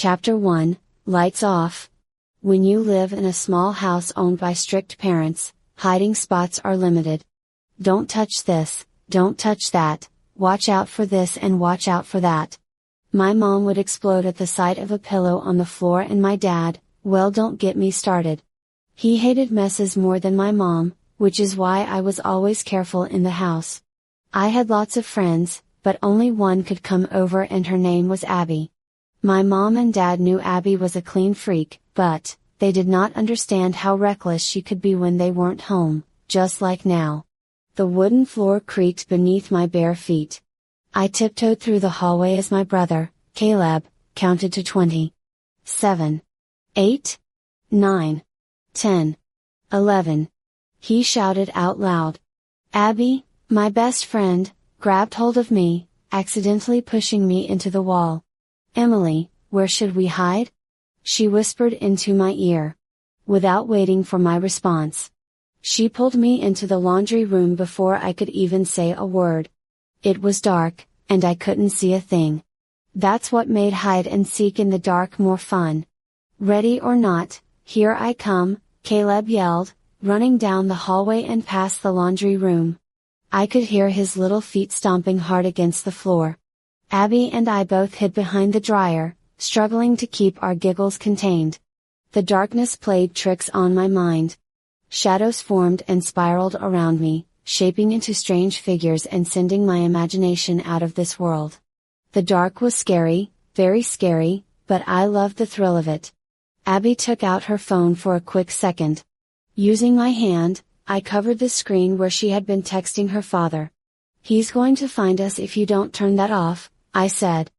Chapter 1, Lights Off. When you live in a small house owned by strict parents, hiding spots are limited. Don't touch this, don't touch that, watch out for this and watch out for that. My mom would explode at the sight of a pillow on the floor, and my dad, well, don't get me started. He hated messes more than my mom, which is why I was always careful in the house. I had lots of friends, but only one could come over, and her name was Abby. My mom and dad knew Abby was a clean freak, but they did not understand how reckless she could be when they weren't home, just like now. The wooden floor creaked beneath my bare feet. I tiptoed through the hallway as my brother, Caleb, counted to 20. 7. 8. 9. 10. 11. He shouted out loud. Abby, my best friend, grabbed hold of me, accidentally pushing me into the wall. Emily, where should we hide? She whispered into my ear. Without waiting for my response, she pulled me into the laundry room before I could even say a word. It was dark, and I couldn't see a thing. That's what made hide and seek in the dark more fun. Ready or not, here I come, Caleb yelled, running down the hallway and past the laundry room. I could hear his little feet stomping hard against the floor. Abby and I both hid behind the dryer, struggling to keep our giggles contained. The darkness played tricks on my mind. Shadows formed and spiraled around me, shaping into strange figures and sending my imagination out of this world. The dark was scary, very scary, but I loved the thrill of it. Abby took out her phone for a quick second. Using my hand, I covered the screen where she had been texting her father. He's going to find us if you don't turn that off, I said.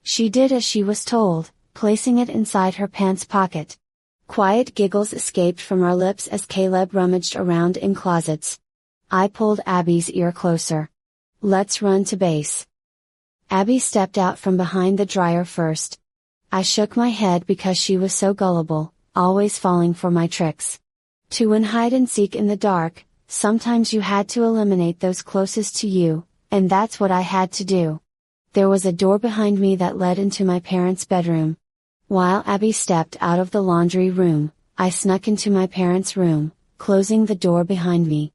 She did as she was told, placing it inside her pants pocket. Quiet giggles escaped from our lips as Caleb rummaged around in closets. I pulled Abby's ear closer. Let's run to base. Abby stepped out from behind the dryer first. I shook my head because she was so gullible, always falling for my tricks. To win hide and seek in the dark, sometimes you had to eliminate those closest to you, and that's what I had to do. There was a door behind me that led into my parents' bedroom. While Abby stepped out of the laundry room, I snuck into my parents' room, closing the door behind me.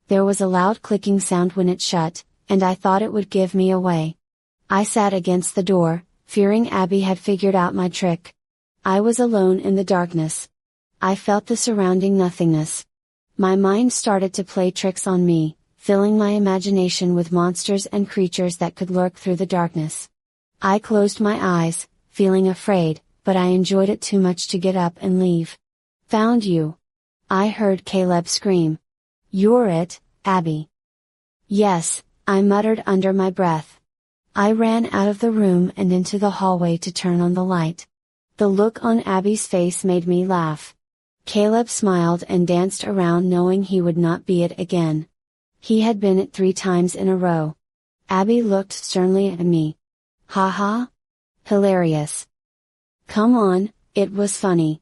There was a loud clicking sound when it shut, and I thought it would give me away. I sat against the door, fearing Abby had figured out my trick. I was alone in the darkness. I felt the surrounding nothingness. My mind started to play tricks on me, filling my imagination with monsters and creatures that could lurk through the darkness. I closed my eyes, feeling afraid, but I enjoyed it too much to get up and leave. Found you! I heard Caleb scream. You're it, Abby. Yes, I muttered under my breath. I ran out of the room and into the hallway to turn on the light. The look on Abby's face made me laugh. Caleb smiled and danced around, knowing he would not be it again. He had been it 3 times in a row. Abby looked sternly at me. Ha ha! Hilarious! Come on, it was funny.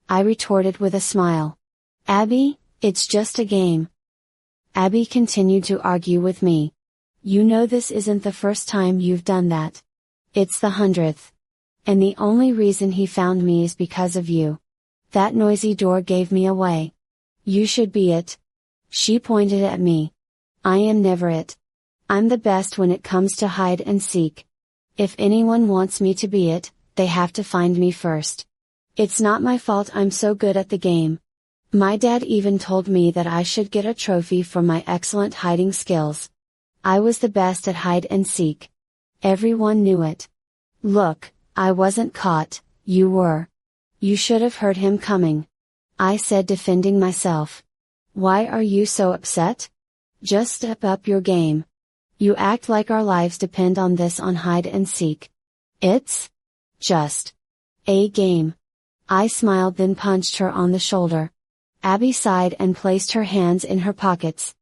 I retorted with a smile. Abby, it's just a game. Abby continued to argue with me. You know this isn't the first time you've done that. It's the 100th. And the only reason he found me is because of you. That noisy door gave me away. You should be it. She pointed at me. I am never it. I'm the best when it comes to hide and seek. If anyone wants me to be it, they have to find me first. It's not my fault I'm so good at the game. My dad even told me that I should get a trophy for my excellent hiding skills. I was the best at hide and seek. Everyone knew it. Look, I wasn't caught, you were. You should have heard him coming. I said, defending myself. Why are you so upset? Just step up your game. You act like our lives depend on this, on hide and seek. It's just a game. I smiled, then punched her on the shoulder. Abby sighed and placed her hands in her pockets.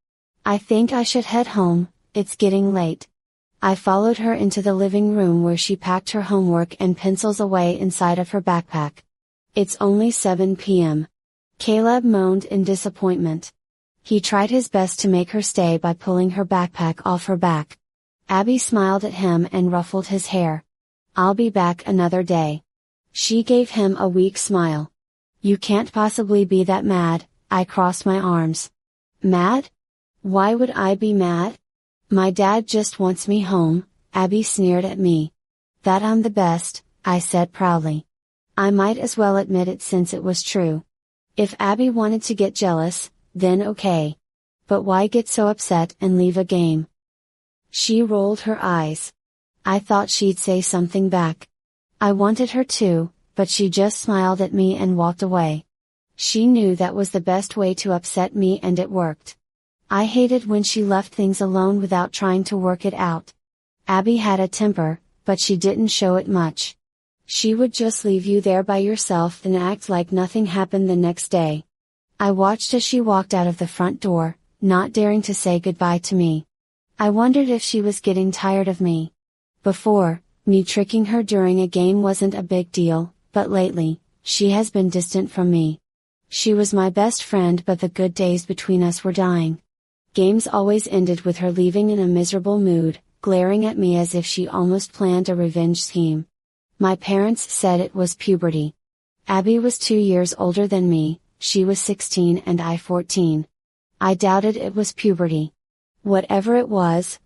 I think I should head home, it's getting late. I followed her into the living room where she packed her homework and pencils away inside of her backpack. It's only 7 p.m. Caleb moaned in disappointment. He tried his best to make her stay by pulling her backpack off her back. Abby smiled at him and ruffled his hair. I'll be back another day. She gave him a weak smile. You can't possibly be that mad, I crossed my arms. Mad? Why would I be mad? My dad just wants me home, Abby sneered at me. That I'm the best, I said proudly. I might as well admit it since it was true. If Abby wanted to get jealous, then okay. But why get so upset and leave a game? She rolled her eyes. I thought she'd say something back. I wanted her to, but she just smiled at me and walked away. She knew that was the best way to upset me and it worked. I hated when she left things alone without trying to work it out. Abby had a temper, but she didn't show it much. She would just leave you there by yourself and act like nothing happened the next day. I watched as she walked out of the front door, not daring to say goodbye to me. I wondered if she was getting tired of me. Before, me tricking her during a game wasn't a big deal, but lately, she has been distant from me. She was my best friend, but the good days between us were dying. Games always ended with her leaving in a miserable mood, glaring at me as if she almost planned a revenge scheme. My parents said it was puberty. Abby was 2 years older than me, she was 16 and I 14. I doubted it was puberty. Whatever it was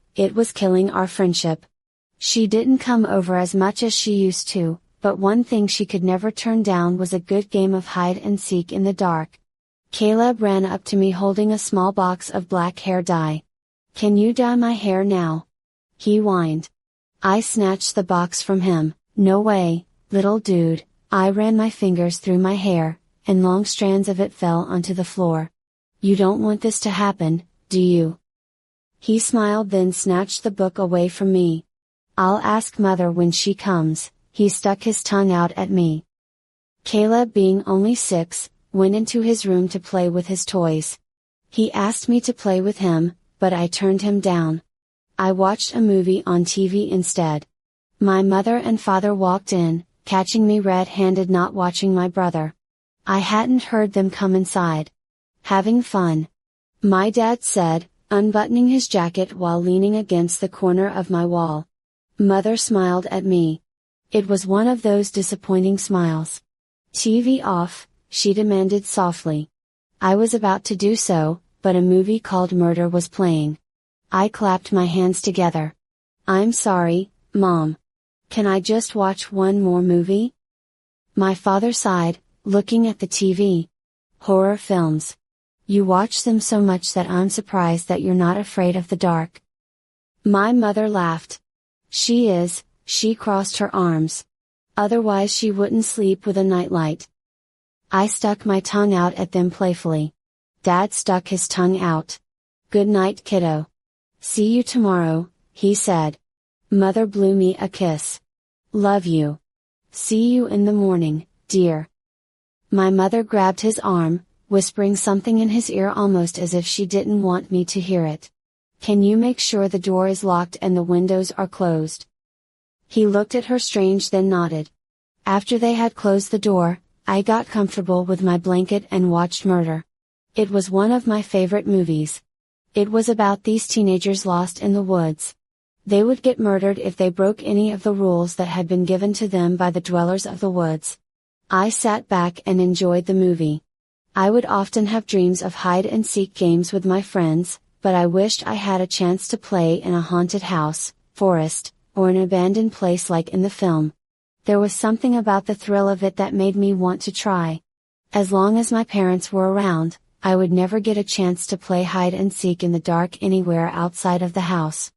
killing our friendship. She didn't come over as much as she used to, but one thing she could never turn down was a good game of hide and seek in the dark. Caleb ran up to me holding a small box of black hair dye. Can you dye my hair now? He whined. I snatched the box from him. No way, little dude. I ran my fingers through my hair, and long strands of it fell onto the floor. You don't want this to happen, do you? He smiled, then snatched the book away from me. I'll ask Mother when she comes. He stuck his tongue out at me. Caleb, being only 6, went into his room to play with his toys. He asked me to play with him, but I turned him down. I watched a movie on TV instead. My mother and father walked in, catching me red-handed not watching my brother. I hadn't heard them come inside. Having fun? My dad said, unbuttoning his jacket while leaning against the corner of my wall. Mother smiled at me. It was one of those disappointing smiles. TV off, she demanded softly. I was about to do so, but a movie called Murder was playing. I clapped my hands together. I'm sorry, Mom. Can I just watch one more movie? My father sighed, looking at the TV. Horror films. You watch them so much that I'm surprised that you're not afraid of the dark. My mother laughed. She is, she crossed her arms. Otherwise she wouldn't sleep with a nightlight. I stuck my tongue out at them playfully. Dad stuck his tongue out. Good night, kiddo. See you tomorrow, he said. Mother blew me a kiss. Love you. See you in the morning, dear. My mother grabbed his arm, whispering something in his ear almost as if she didn't want me to hear it. Can you make sure the door is locked and the windows are closed? He looked at her strange, then nodded. After they had closed the door, I got comfortable with my blanket and watched Murder. It was one of my favorite movies. It was about these teenagers lost in the woods. They would get murdered if they broke any of the rules that had been given to them by the dwellers of the woods. I sat back and enjoyed the movie. I would often have dreams of hide and seek games with my friends, but I wished I had a chance to play in a haunted house, forest, or an abandoned place like in the film. There was something about the thrill of it that made me want to try. As long as my parents were around, I would never get a chance to play hide and seek in the dark anywhere outside of the house.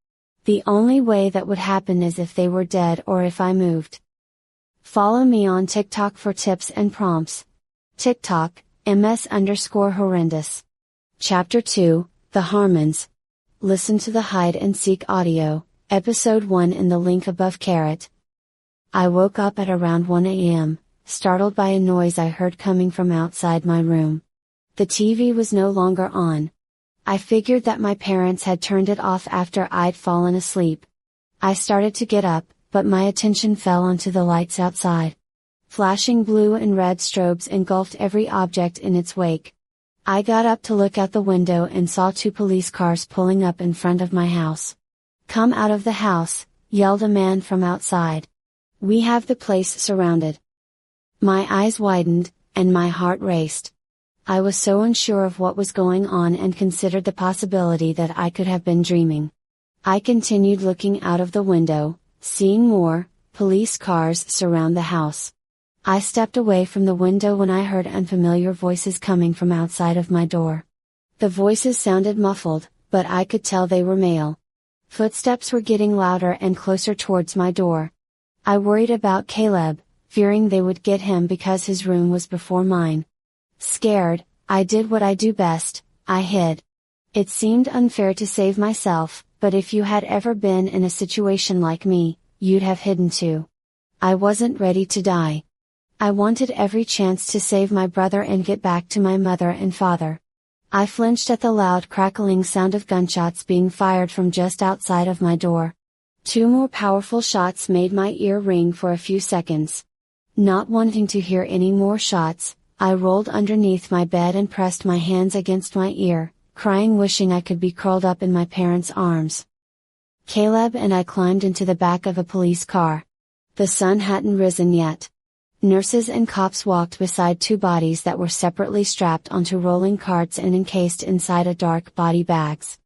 The only way that would happen is if they were dead or if I moved. Follow me on TikTok for tips and prompts. TikTok, ms_horrendous. Chapter 2, The Harmons. Listen to the hide and seek audio, episode 1 in the link above. I woke up at around 1 a.m., startled by a noise I heard coming from outside my room. The TV was no longer on. I figured that my parents had turned it off after I'd fallen asleep. I started to get up, but my attention fell onto the lights outside. Flashing blue and red strobes engulfed every object in its wake. I got up to look out the window and saw 2 police cars pulling up in front of my house. Come out of the house, yelled a man from outside. We have the place surrounded. My eyes widened, and my heart raced. I was so unsure of what was going on and considered the possibility that I could have been dreaming. I continued looking out of the window, seeing more police cars surround the house. I stepped away from the window when I heard unfamiliar voices coming from outside of my door. The voices sounded muffled, but I could tell they were male. Footsteps were getting louder and closer towards my door. I worried about Caleb, fearing they would get him because his room was before mine. Scared, I did what I do best, I hid. It seemed unfair to save myself, but if you had ever been in a situation like me, you'd have hidden too. I wasn't ready to die. I wanted every chance to save my brother and get back to my mother and father. I flinched at the loud crackling sound of gunshots being fired from just outside of my door. 2 more powerful shots made my ear ring for a few seconds. Not wanting to hear any more shots, I rolled underneath my bed and pressed my hands against my ear, crying, wishing I could be curled up in my parents' arms. Caleb and I climbed into the back of a police car. The sun hadn't risen yet. Nurses and cops walked beside 2 bodies that were separately strapped onto rolling carts and encased inside a dark body bags.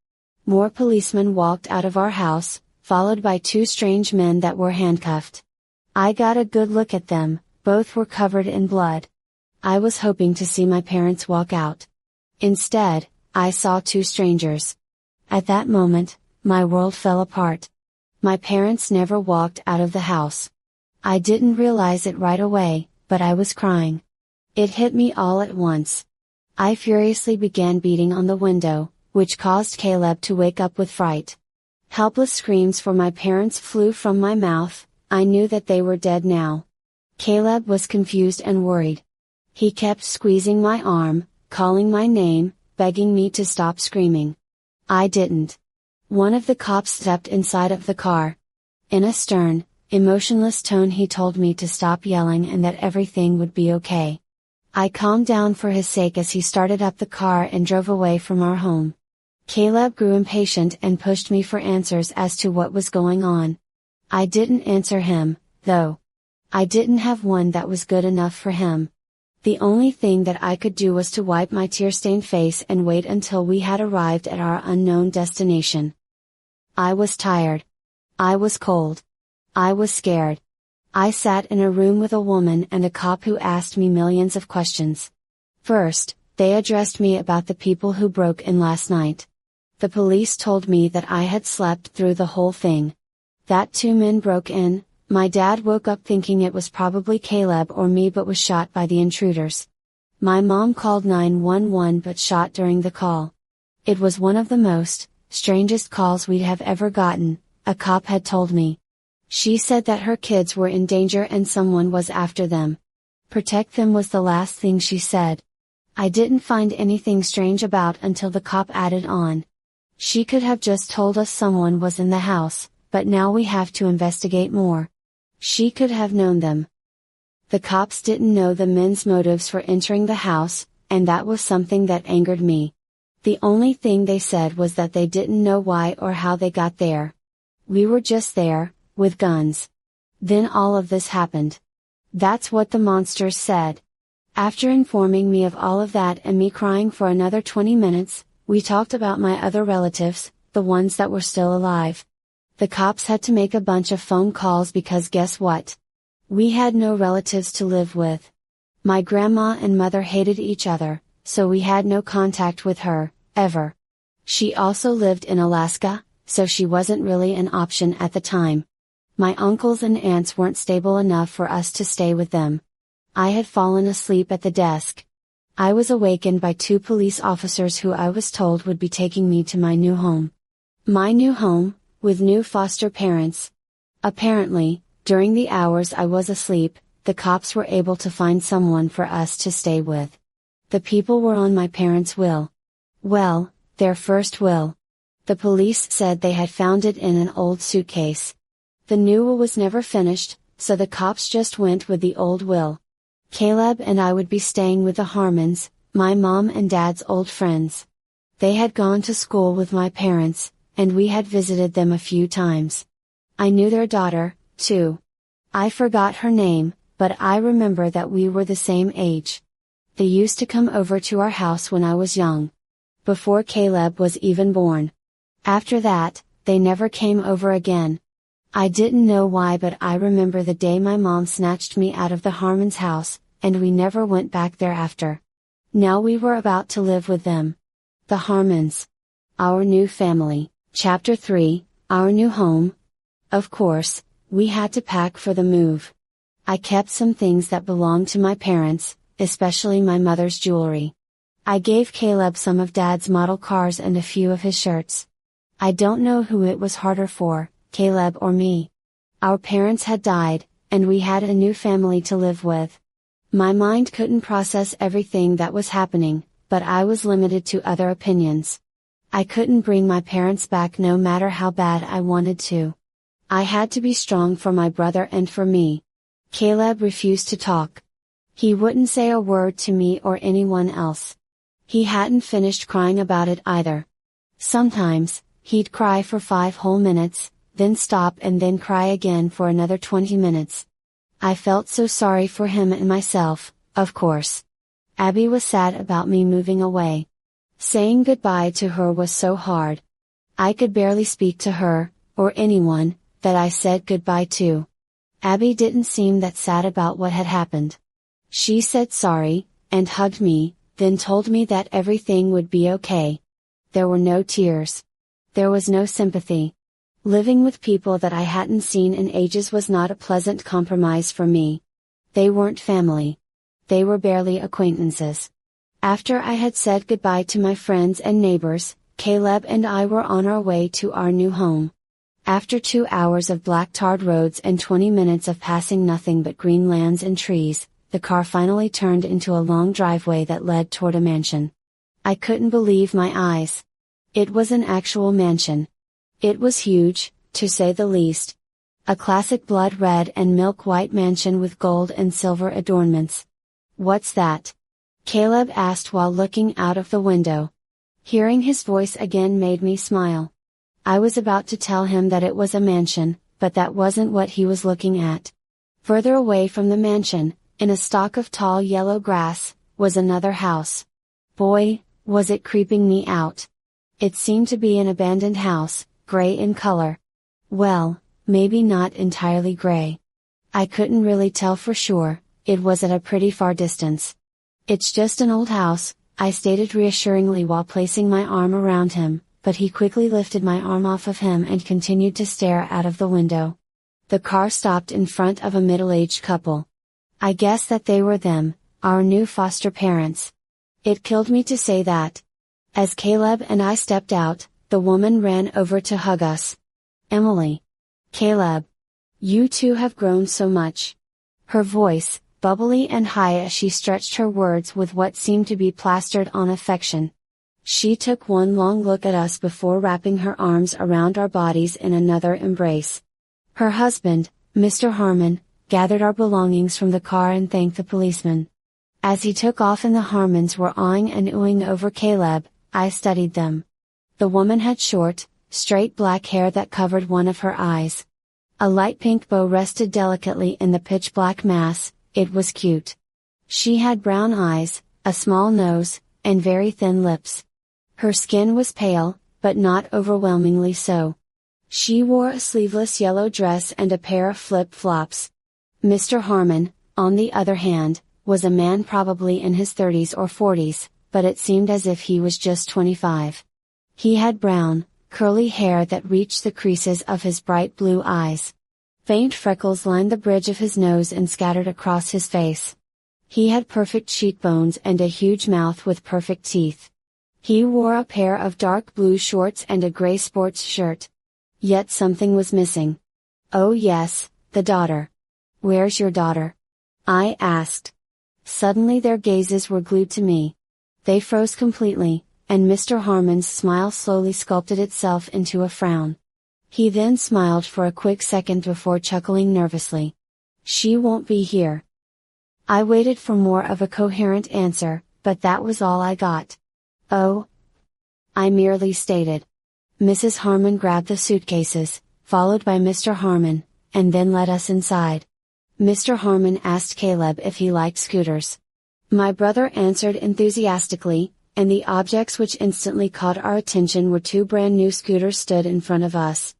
More policemen walked out of our house, followed by 2 strange men that were handcuffed. I got a good look at them, both were covered in blood. I was hoping to see my parents walk out. Instead, I saw 2 strangers. At that moment, my world fell apart. My parents never walked out of the house. I didn't realize it right away, but I was crying. It hit me all at once. I furiously began beating on the window, which caused Caleb to wake up with fright. Helpless screams for my parents flew from my mouth. I knew that they were dead now. Caleb was confused and worried. He kept squeezing my arm, calling my name, begging me to stop screaming. I didn't. One of the cops stepped inside of the car. In a stern, emotionless tone he told me to stop yelling and that everything would be okay. I calmed down for his sake as he started up the car and drove away from our home. Caleb grew impatient and pushed me for answers as to what was going on. I didn't answer him, though. I didn't have one that was good enough for him. The only thing that I could do was to wipe my tear-stained face and wait until we had arrived at our unknown destination. I was tired. I was cold. I was scared. I sat in a room with a woman and a cop who asked me millions of questions. First, they addressed me about the people who broke in last night. The police told me that I had slept through the whole thing. That 2 men broke in. My dad woke up thinking it was probably Caleb or me but was shot by the intruders. My mom called 911 but shot during the call. It was one of the most, strangest calls we'd have ever gotten, a cop had told me. She said that her kids were in danger and someone was after them. Protect them was the last thing she said. I didn't find anything strange about until the cop added on. She could have just told us someone was in the house, but now we have to investigate more. She could have known them. The cops didn't know the men's motives for entering the house, and that was something that angered me. The only thing they said was that they didn't know why or how they got there. We were just there, with guns. Then all of this happened. That's what the monsters said. After informing me of all of that and me crying for another 20 minutes, we talked about my other relatives, the ones that were still alive. The cops had to make a bunch of phone calls because guess what? We had no relatives to live with. My grandma and mother hated each other, so we had no contact with her, ever. She also lived in Alaska, so she wasn't really an option at the time. My uncles and aunts weren't stable enough for us to stay with them. I had fallen asleep at the desk. I was awakened by 2 police officers who I was told would be taking me to my new home. My new home, with new foster parents. Apparently, during the hours I was asleep, the cops were able to find someone for us to stay with. The people were on my parents' will. Well, their first will. The police said they had found it in an old suitcase. The new will was never finished, so the cops just went with the old will. Caleb and I would be staying with the Harmons, my mom and dad's old friends. They had gone to school with my parents, and we had visited them a few times. I knew their daughter, too. I forgot her name, but I remember that we were the same age. They used to come over to our house when I was young. Before Caleb was even born. After that, they never came over again. I didn't know why, but I remember the day my mom snatched me out of the Harmon's house, and we never went back there after. Now we were about to live with them. The Harmons. Our new family. Chapter 3, Our new home. Of course, we had to pack for the move. I kept some things that belonged to my parents, especially my mother's jewelry. I gave Caleb some of Dad's model cars and a few of his shirts. I don't know who it was harder for, Caleb or me. Our parents had died, and we had a new family to live with. My mind couldn't process everything that was happening, but I was limited to other opinions. I couldn't bring my parents back no matter how bad I wanted to. I had to be strong for my brother and for me. Caleb refused to talk. He wouldn't say a word to me or anyone else. He hadn't finished crying about it either. Sometimes, he'd cry for 5 whole minutes, then stop and then cry again for another 20 minutes. I felt so sorry for him and myself, of course. Abby was sad about me moving away. Saying goodbye to her was so hard. I could barely speak to her, or anyone, that I said goodbye to. Abby didn't seem that sad about what had happened. She said sorry, and hugged me, then told me that everything would be okay. There were no tears. There was no sympathy. Living with people that I hadn't seen in ages was not a pleasant compromise for me. They weren't family. They were barely acquaintances. After I had said goodbye to my friends and neighbors, Caleb and I were on our way to our new home. After 2 hours of black tarred roads and 20 minutes of passing nothing but green lands and trees, the car finally turned into a long driveway that led toward a mansion. I couldn't believe my eyes. It was an actual mansion. It was huge, to say the least. A classic blood red and milk white mansion with gold and silver adornments. "What's that?" Caleb asked while looking out of the window. Hearing his voice again made me smile. I was about to tell him that it was a mansion, but that wasn't what he was looking at. Further away from the mansion, in a stalk of tall yellow grass, was another house. Boy, was it creeping me out. It seemed to be an abandoned house, gray in color. Well, maybe not entirely gray. I couldn't really tell for sure, it was at a pretty far distance. "It's just an old house," I stated reassuringly while placing my arm around him, but he quickly lifted my arm off of him and continued to stare out of the window. The car stopped in front of a middle-aged couple. I guess that they were them, our new foster parents. It killed me to say that. As Caleb and I stepped out, the woman ran over to hug us. "Emily. Caleb. You two have grown so much." Her voice, bubbly and high as she stretched her words with what seemed to be plastered on affection. She took one long look at us before wrapping her arms around our bodies in another embrace. Her husband, Mr. Harmon, gathered our belongings from the car and thanked the policeman. As he took off and the Harmons were awing and oohing over Caleb, I studied them. The woman had short, straight black hair that covered one of her eyes. A light pink bow rested delicately in the pitch black mass. It was cute. She had brown eyes, a small nose, and very thin lips. Her skin was pale, but not overwhelmingly so. She wore a sleeveless yellow dress and a pair of flip-flops. Mr. Harmon, on the other hand, was a man probably in his 30s or 40s, but it seemed as if he was just 25. He had brown, curly hair that reached the creases of his bright blue eyes. Faint freckles lined the bridge of his nose and scattered across his face. He had perfect cheekbones and a huge mouth with perfect teeth. He wore a pair of dark blue shorts and a gray sports shirt. Yet something was missing. "Oh yes, the daughter. Where's your daughter?" I asked. Suddenly their gazes were glued to me. They froze completely, and Mr. Harmon's smile slowly sculpted itself into a frown. He then smiled for a quick second before chuckling nervously. "She won't be here." I waited for more of a coherent answer, but that was all I got. "Oh," I merely stated. Mrs. Harmon grabbed the suitcases, followed by Mr. Harmon, and then led us inside. Mr. Harmon asked Caleb if he liked scooters. My brother answered enthusiastically, and the objects which instantly caught our attention were two brand new scooters stood in front of us.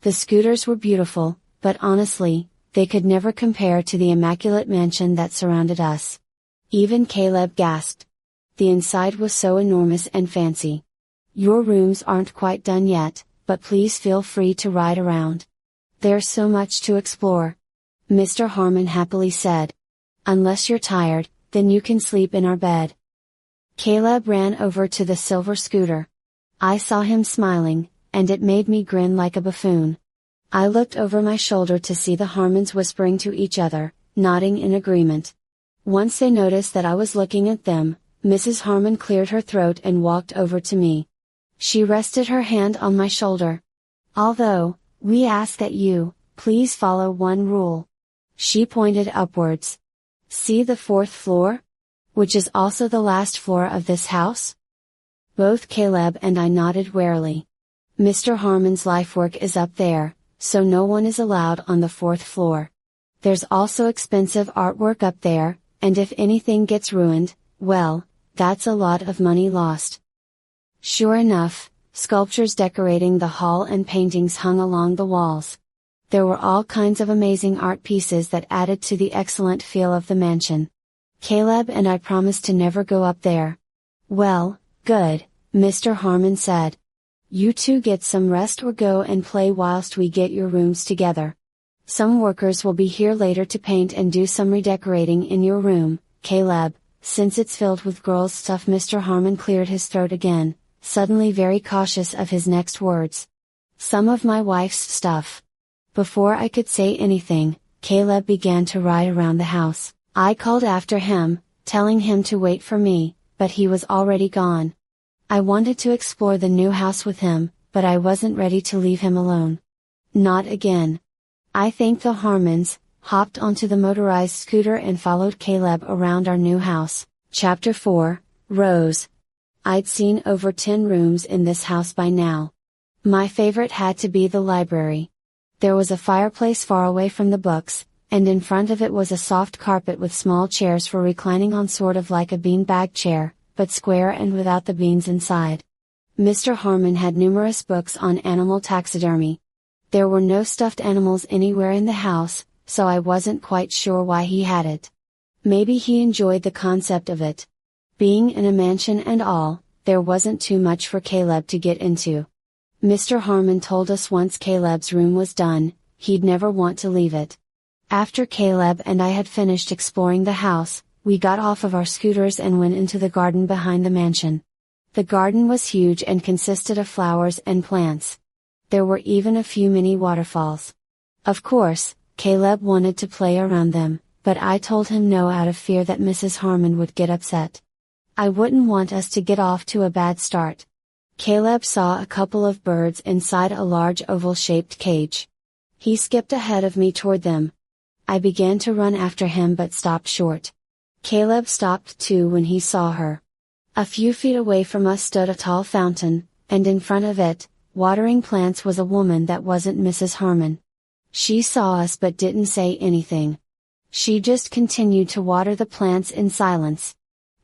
The scooters were beautiful, but honestly, they could never compare to the immaculate mansion that surrounded us. Even Caleb gasped. The inside was so enormous and fancy. Your rooms aren't quite done yet, but please feel free to ride around. There's so much to explore. Mr. Harmon happily said. Unless you're tired, then you can sleep in our bed. Caleb ran over to the silver scooter. I saw him smiling, and it made me grin like a buffoon. I looked over my shoulder to see the Harmons whispering to each other, nodding in agreement. Once they noticed that I was looking at them, Mrs. Harmon cleared her throat and walked over to me. She rested her hand on my shoulder. Although, we ask that you, please follow one rule. She pointed upwards. See the fourth floor? Which is also the last floor of this house? Both Caleb and I nodded warily. Mr. Harmon's lifework is up there, so no one is allowed on the fourth floor. There's also expensive artwork up there, and if anything gets ruined, well, that's a lot of money lost. Sure enough, sculptures decorating the hall and paintings hung along the walls. There were all kinds of amazing art pieces that added to the excellent feel of the mansion. Caleb and I promised to never go up there. Well, good, Mr. Harmon said. You two get some rest or go and play whilst we get your rooms together. Some workers will be here later to paint and do some redecorating in your room, Caleb, since it's filled with girls' stuff. Mr. Harmon cleared his throat again, suddenly very cautious of his next words. Some of my wife's stuff. Before I could say anything, Caleb began to ride around the house. I called after him, telling him to wait for me, but he was already gone. I wanted to explore the new house with him, but I wasn't ready to leave him alone. Not again. I thanked the Harmons, hopped onto the motorized scooter and followed Caleb around our new house. Chapter 4, Rose. I'd seen over 10 rooms in this house by now. My favorite had to be the library. There was a fireplace far away from the books, and in front of it was a soft carpet with small chairs for reclining on, sort of like a beanbag chair, but square and without the beans inside. Mr. Harmon had numerous books on animal taxidermy. There were no stuffed animals anywhere in the house, so I wasn't quite sure why he had it. Maybe he enjoyed the concept of it. Being in a mansion and all, there wasn't too much for Caleb to get into. Mr. Harmon told us once Caleb's room was done, he'd never want to leave it. After Caleb and I had finished exploring the house, we got off of our scooters and went into the garden behind the mansion. The garden was huge and consisted of flowers and plants. There were even a few mini waterfalls. Of course, Caleb wanted to play around them, but I told him no out of fear that Mrs. Harmon would get upset. I wouldn't want us to get off to a bad start. Caleb saw a couple of birds inside a large oval-shaped cage. He skipped ahead of me toward them. I began to run after him but stopped short. Caleb stopped too when he saw her. A few feet away from us stood a tall fountain, and in front of it, watering plants, was a woman that wasn't Mrs. Harmon. She saw us but didn't say anything. She just continued to water the plants in silence.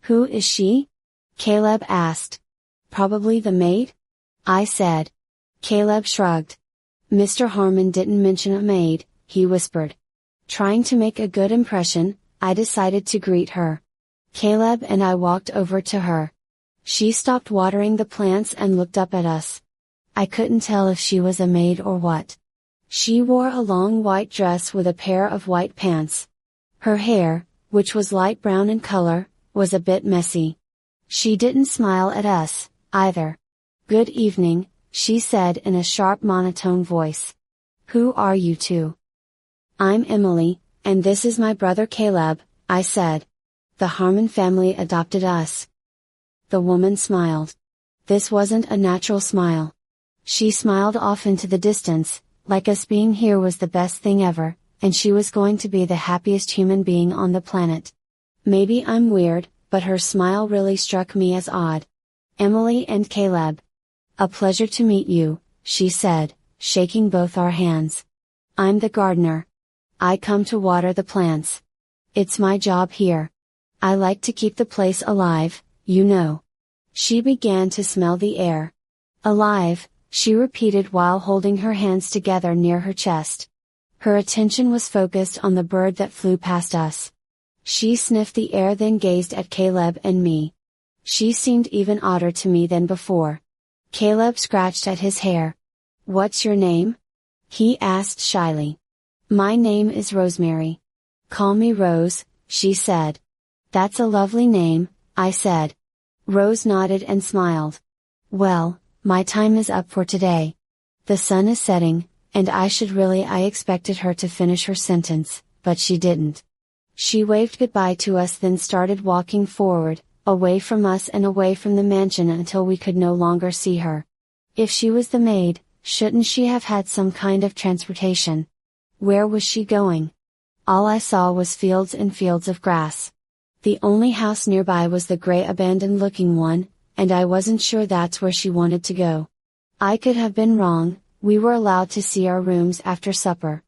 Who is she? Caleb asked. Probably the maid? I said. Caleb shrugged. Mr. Harmon didn't mention a maid, he whispered. Trying to make a good impression, I decided to greet her. Caleb and I walked over to her. She stopped watering the plants and looked up at us. I couldn't tell if she was a maid or what. She wore a long white dress with a pair of white pants. Her hair, which was light brown in color, was a bit messy. She didn't smile at us, either. Good evening, she said in a sharp monotone voice. Who are you two? I'm Emily, and this is my brother Caleb, I said. The Harmon family adopted us. The woman smiled. This wasn't a natural smile. She smiled off into the distance, like us being here was the best thing ever, and she was going to be the happiest human being on the planet. Maybe I'm weird, but her smile really struck me as odd. Emily and Caleb. A pleasure to meet you, she said, shaking both our hands. I'm the gardener. I come to water the plants. It's my job here. I like to keep the place alive, you know. She began to smell the air. Alive, she repeated while holding her hands together near her chest. Her attention was focused on the bird that flew past us. She sniffed the air, then gazed at Caleb and me. She seemed even odder to me than before. Caleb scratched at his hair. "What's your name?" he asked shyly. "My name is Rosemary. Call me Rose," she said. "That's a lovely name," I said. Rose nodded and smiled. "Well, my time is up for today. The sun is setting, and I expected her to finish her sentence, but she didn't. She waved goodbye to us, then started walking forward, away from us and away from the mansion until we could no longer see her. If she was the maid, shouldn't she have had some kind of transportation? Where was she going? All I saw was fields and fields of grass. The only house nearby was the gray abandoned looking one, and I wasn't sure that's where she wanted to go. I could have been wrong. We were allowed to see our rooms after supper.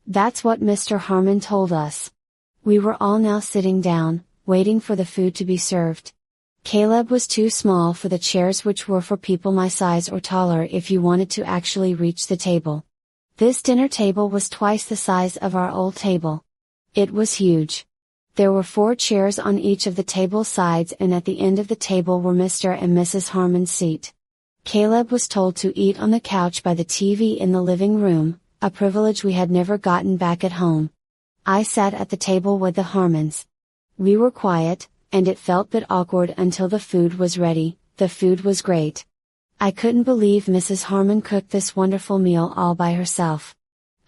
That's what Mr. Harmon told us. We were all now sitting down, waiting for the food to be served. Caleb was too small for the chairs, which were for people my size or taller if you wanted to actually reach the table. This dinner table was twice the size of our old table. It was huge. There were 4 chairs on each of the table sides, and at the end of the table were Mr. and Mrs. Harmon's seat. Caleb was told to eat on the couch by the TV in the living room, a privilege we had never gotten back at home. I sat at the table with the Harmons. We were quiet, and it felt a bit awkward until the food was ready. The food was great. I couldn't believe Mrs. Harmon cooked this wonderful meal all by herself.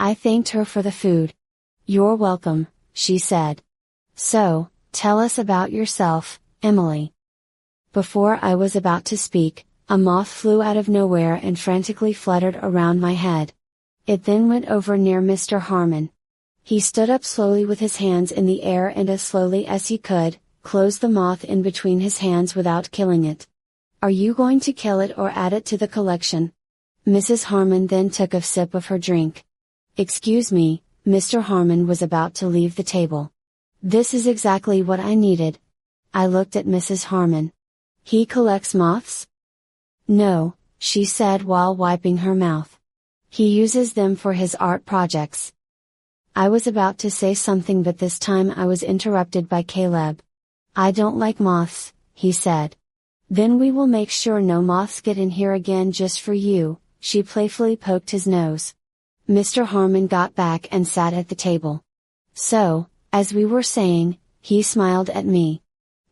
I thanked her for the food. "You're welcome," she said. "So, tell us about yourself, Emily." Before I was about to speak, a moth flew out of nowhere and frantically fluttered around my head. It then went over near Mr. Harmon. He stood up slowly with his hands in the air and as slowly as he could, closed the moth in between his hands without killing it. "Are you going to kill it or add it to the collection?" Mrs. Harmon then took a sip of her drink. "Excuse me," Mr. Harmon was about to leave the table. "This is exactly what I needed." I looked at Mrs. Harmon. "He collects moths?" "No," she said while wiping her mouth. "He uses them for his art projects." I was about to say something, but this time I was interrupted by Caleb. "I don't like moths," he said. "Then we will make sure no moths get in here again just for you," she playfully poked his nose. Mr. Harmon got back and sat at the table. "So, as we were saying," he smiled at me.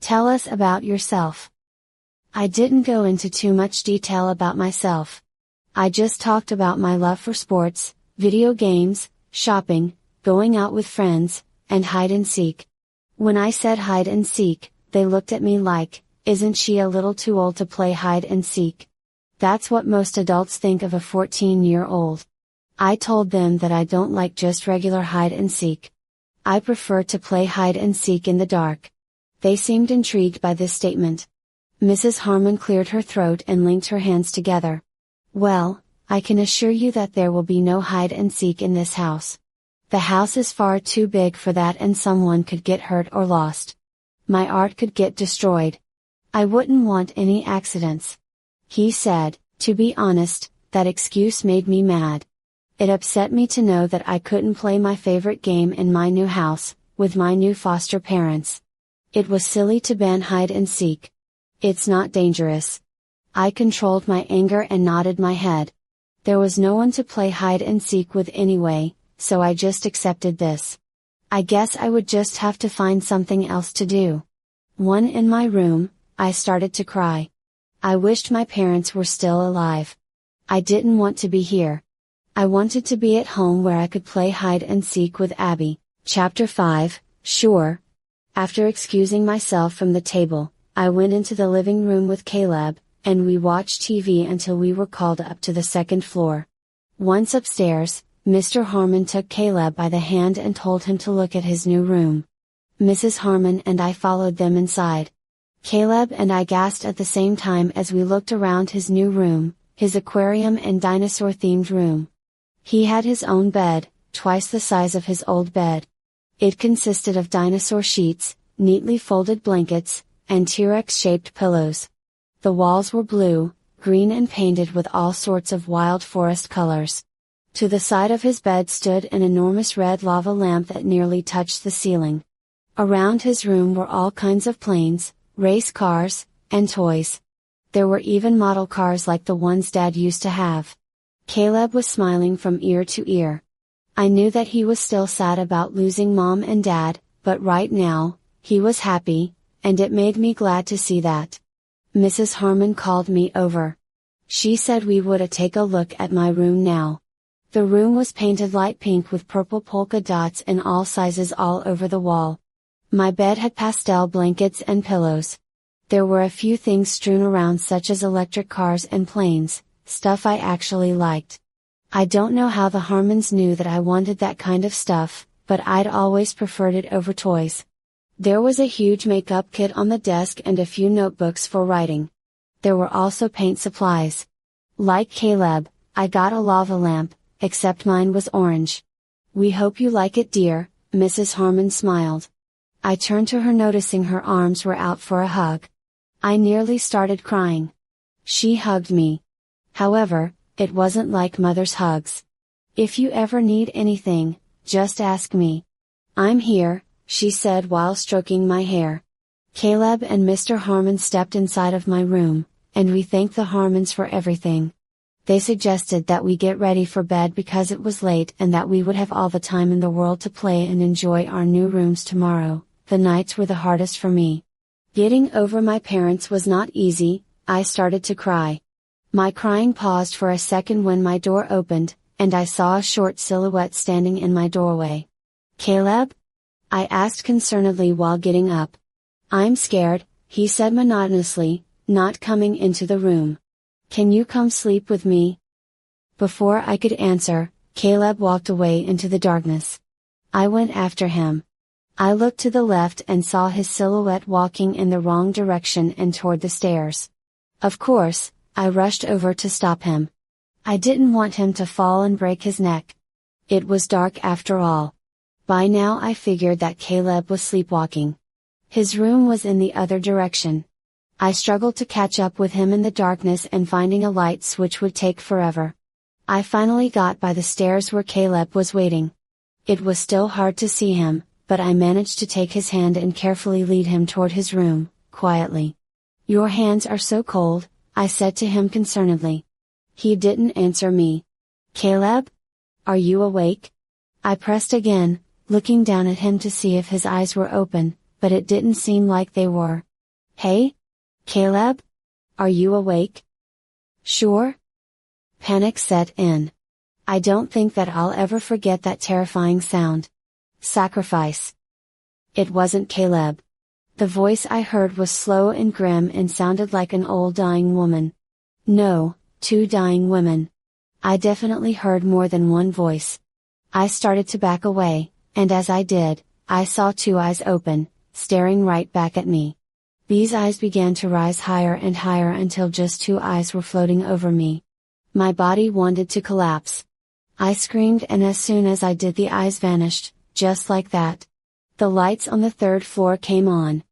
"Tell us about yourself." I didn't go into too much detail about myself. I just talked about my love for sports, video games, shopping, going out with friends, and hide and seek. When I said hide and seek, they looked at me like, "Isn't she a little too old to play hide and seek?" That's what most adults think of a 14-year-old. I told them that I don't like just regular hide and seek. I prefer to play hide and seek in the dark. They seemed intrigued by this statement. Mrs. Harmon cleared her throat and linked her hands together. "Well, I can assure you that there will be no hide and seek in this house. The house is far too big for that, and someone could get hurt or lost. My art could get destroyed. I wouldn't want any accidents," he said. To be honest, that excuse made me mad. It upset me to know that I couldn't play my favorite game in my new house, with my new foster parents. It was silly to ban hide and seek. It's not dangerous. I controlled my anger and nodded my head. There was no one to play hide and seek with anyway, so I just accepted this. I guess I would just have to find something else to do. One in my room, I started to cry. I wished my parents were still alive. I didn't want to be here. I wanted to be at home where I could play hide and seek with Abby. Chapter 5, Sure. After excusing myself from the table, I went into the living room with Caleb, and we watched TV until we were called up to the second floor. Once upstairs, Mr. Harmon took Caleb by the hand and told him to look at his new room. Mrs. Harmon and I followed them inside. Caleb and I gasped at the same time as we looked around his new room, his aquarium and dinosaur-themed room. He had his own bed, twice the size of his old bed. It consisted of dinosaur sheets, neatly folded blankets, and T-Rex-shaped pillows. The walls were blue, green and painted with all sorts of wild forest colors. To the side of his bed stood an enormous red lava lamp that nearly touched the ceiling. Around his room were all kinds of planes, race cars, and toys. There were even model cars like the ones Dad used to have. Caleb was smiling from ear to ear. I knew that he was still sad about losing Mom and Dad, but right now, he was happy, and it made me glad to see that. Mrs. Harmon called me over. She said we would take a look at my room now. The room was painted light pink with purple polka dots in all sizes all over the wall. My bed had pastel blankets and pillows. There were a few things strewn around such as electric cars and planes, stuff I actually liked. I don't know how the Harmons knew that I wanted that kind of stuff, but I'd always preferred it over toys. There was a huge makeup kit on the desk and a few notebooks for writing. There were also paint supplies. Like Caleb, I got a lava lamp, except mine was orange. "We hope you like it, dear," Mrs. Harmon smiled. I turned to her, noticing her arms were out for a hug. I nearly started crying. She hugged me. However, it wasn't like Mother's hugs. "If you ever need anything, just ask me. I'm here," she said while stroking my hair. Caleb and Mr. Harmon stepped inside of my room, and we thanked the Harmons for everything. They suggested that we get ready for bed because it was late and that we would have all the time in the world to play and enjoy our new rooms tomorrow. The nights were the hardest for me. Getting over my parents was not easy. I started to cry. My crying paused for a second when my door opened, and I saw a short silhouette standing in my doorway. "Caleb?" I asked concernedly while getting up. "I'm scared," he said monotonously, not coming into the room. "Can you come sleep with me?" Before I could answer, Caleb walked away into the darkness. I went after him. I looked to the left and saw his silhouette walking in the wrong direction and toward the stairs. Of course, I rushed over to stop him. I didn't want him to fall and break his neck. It was dark after all. By now I figured that Caleb was sleepwalking. His room was in the other direction. I struggled to catch up with him in the darkness, and finding a light switch would take forever. I finally got by the stairs where Caleb was waiting. It was still hard to see him, but I managed to take his hand and carefully lead him toward his room, quietly. "Your hands are so cold," I said to him concernedly. He didn't answer me. "Caleb? Are you awake?" I pressed again, looking down at him to see if his eyes were open, but it didn't seem like they were. "Hey? Caleb? Are you awake?" "Sure?" Panic set in. I don't think that I'll ever forget that terrifying sound. Sacrifice. It wasn't Caleb. The voice I heard was slow and grim and sounded like an old dying woman. No, 2 dying women. I definitely heard more than one voice. I started to back away, and as I did, I saw 2 eyes open, staring right back at me. These eyes began to rise higher and higher until just 2 eyes were floating over me. My body wanted to collapse. I screamed, and as soon as I did, the eyes vanished, just like that. The lights on the 3rd floor came on.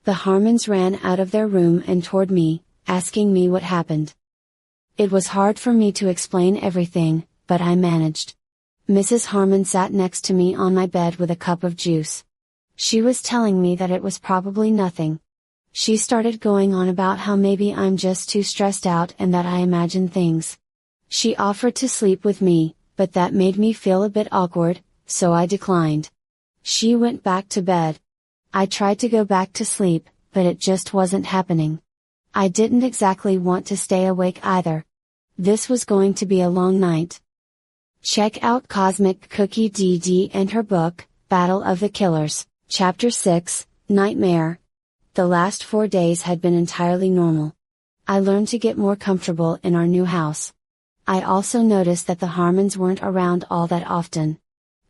The Harmons ran out of their room and toward me, asking me what happened. It was hard for me to explain everything, but I managed. Mrs. Harmon sat next to me on my bed with a cup of juice. She was telling me that it was probably nothing. She started going on about how maybe I'm just too stressed out and that I imagine things. She offered to sleep with me, but that made me feel a bit awkward, so I declined. She went back to bed. I tried to go back to sleep, but it just wasn't happening. I didn't exactly want to stay awake either. This was going to be a long night. Check out Cosmic Cookie DD and her book, Battle of the Killers, Chapter 6, Nightmare. The last 4 days had been entirely normal. I learned to get more comfortable in our new house. I also noticed that the Harmons weren't around all that often.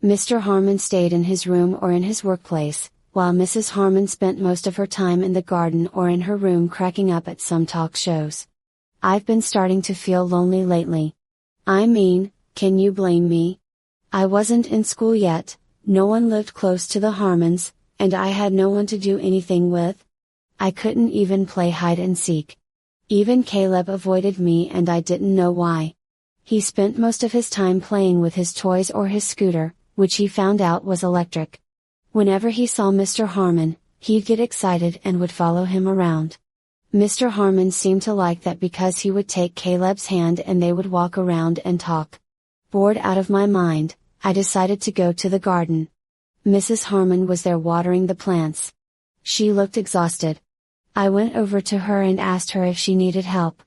Mr. Harmon stayed in his room or in his workplace, while Mrs. Harmon spent most of her time in the garden or in her room cracking up at some talk shows. I've been starting to feel lonely lately. I mean, can you blame me? I wasn't in school yet, no one lived close to the Harmons, and I had no one to do anything with. I couldn't even play hide and seek. Even Caleb avoided me and I didn't know why. He spent most of his time playing with his toys or his scooter, which he found out was electric. Whenever he saw Mr. Harmon, he'd get excited and would follow him around. Mr. Harmon seemed to like that because he would take Caleb's hand and they would walk around and talk. Bored out of my mind, I decided to go to the garden. Mrs. Harmon was there watering the plants. She looked exhausted. I went over to her and asked her if she needed help.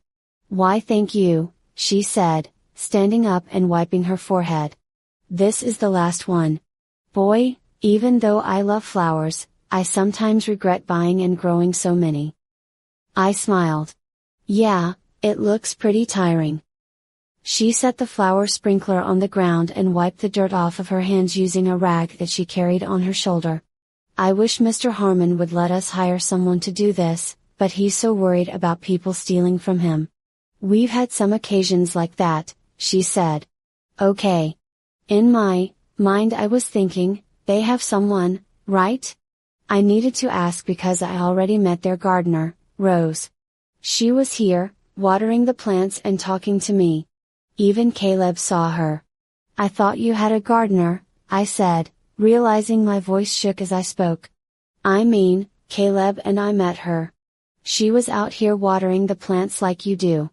"Why, thank you," she said, standing up and wiping her forehead. "This is the last one. Boy, even though I love flowers, I sometimes regret buying and growing so many." I smiled. "Yeah, it looks pretty tiring." She set the flower sprinkler on the ground and wiped the dirt off of her hands using a rag that she carried on her shoulder. "I wish Mr. Harmon would let us hire someone to do this, but he's so worried about people stealing from him." "We've had some occasions like that," she said. "Okay." In my mind I was thinking, they have someone, right? I needed to ask because I already met their gardener, Rose. She was here, watering the plants and talking to me. Even Caleb saw her. "I thought you had a gardener," I said, realizing my voice shook as I spoke. "I mean, Caleb and I met her. She was out here watering the plants like you do.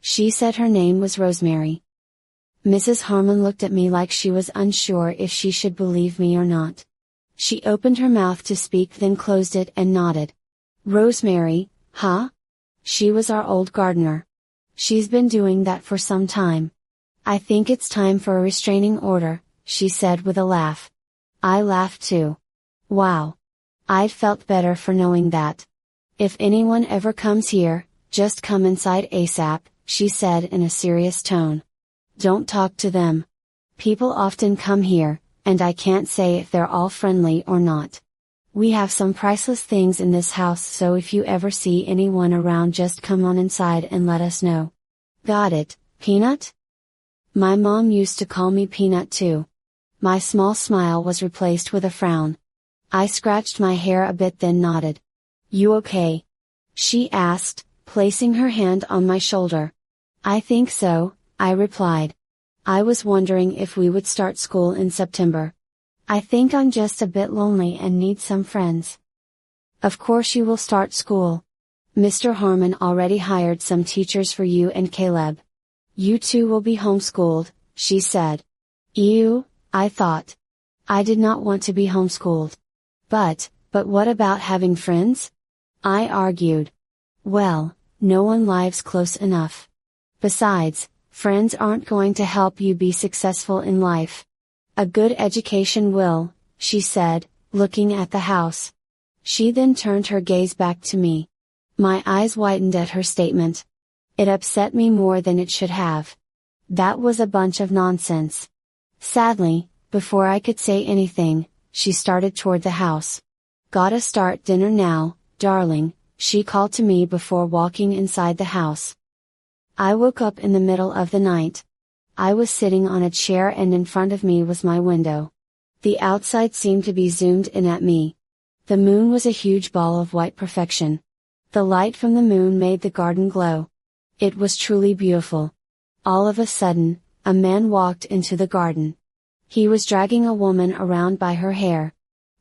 She said her name was Rosemary." Mrs. Harmon looked at me like she was unsure if she should believe me or not. She opened her mouth to speak then closed it and nodded. "Rosemary, huh? She was our old gardener. She's been doing that for some time. I think it's time for a restraining order," she said with a laugh. I laughed too. Wow. I'd felt better for knowing that. "If anyone ever comes here, just come inside ASAP," she said in a serious tone. "Don't talk to them. People often come here, and I can't say if they're all friendly or not. We have some priceless things in this house, so if you ever see anyone around, just come on inside and let us know." "Got it, Peanut?" My mom used to call me Peanut too. My small smile was replaced with a frown. I scratched my hair a bit then nodded. "You okay?" she asked, placing her hand on my shoulder. "I think so," I replied. "I was wondering if we would start school in September. I think I'm just a bit lonely and need some friends." "Of course you will start school. Mr. Harmon already hired some teachers for you and Caleb. You two will be homeschooled," she said. "Ew," I thought. I did not want to be homeschooled. But what about having friends?" I argued. "Well, no one lives close enough. Besides, friends aren't going to help you be successful in life. A good education will," she said, looking at the house. She then turned her gaze back to me. My eyes widened at her statement. It upset me more than it should have. That was a bunch of nonsense. Sadly, before I could say anything, she started toward the house. "Gotta start dinner now, darling," she called to me before walking inside the house. I woke up in the middle of the night. I was sitting on a chair and in front of me was my window. The outside seemed to be zoomed in at me. The moon was a huge ball of white perfection. The light from the moon made the garden glow. It was truly beautiful. All of a sudden, a man walked into the garden. He was dragging a woman around by her hair.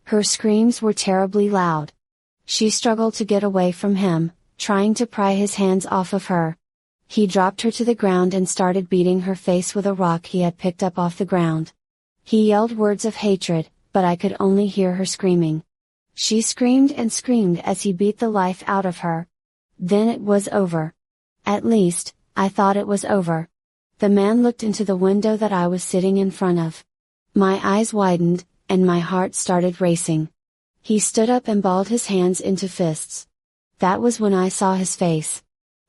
Her screams were terribly loud. She struggled to get away from him, trying to pry his hands off of her. He dropped her to the ground and started beating her face with a rock he had picked up off the ground. He yelled words of hatred, but I could only hear her screaming. She screamed and screamed as he beat the life out of her. Then it was over. At least, I thought it was over. The man looked into the window that I was sitting in front of. My eyes widened, and my heart started racing. He stood up and balled his hands into fists. That was when I saw his face.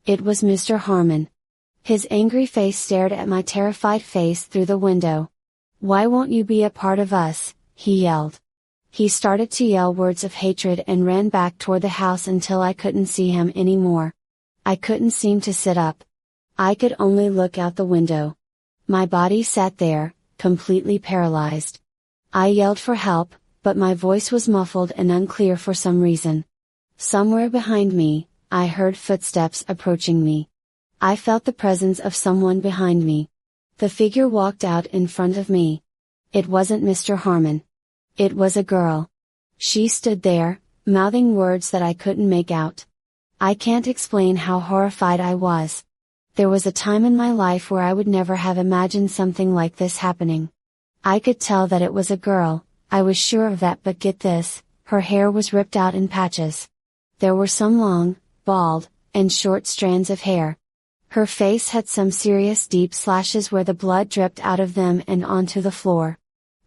It was Mr. Harmon. His angry face stared at my terrified face through the window. "Why won't you be a part of us?" he yelled. He started to yell words of hatred and ran back toward the house until I couldn't see him anymore. I couldn't seem to sit up. I could only look out the window. My body sat there, completely paralyzed. I yelled for help, but my voice was muffled and unclear for some reason. Somewhere behind me, I heard footsteps approaching me. I felt the presence of someone behind me. The figure walked out in front of me. It wasn't Mr. Harmon. It was a girl. She stood there, mouthing words that I couldn't make out. I can't explain how horrified I was. There was a time in my life where I would never have imagined something like this happening. I could tell that it was a girl, I was sure of that, but get this, her hair was ripped out in patches. There were some long, bald, and short strands of hair. Her face had some serious deep slashes where the blood dripped out of them and onto the floor.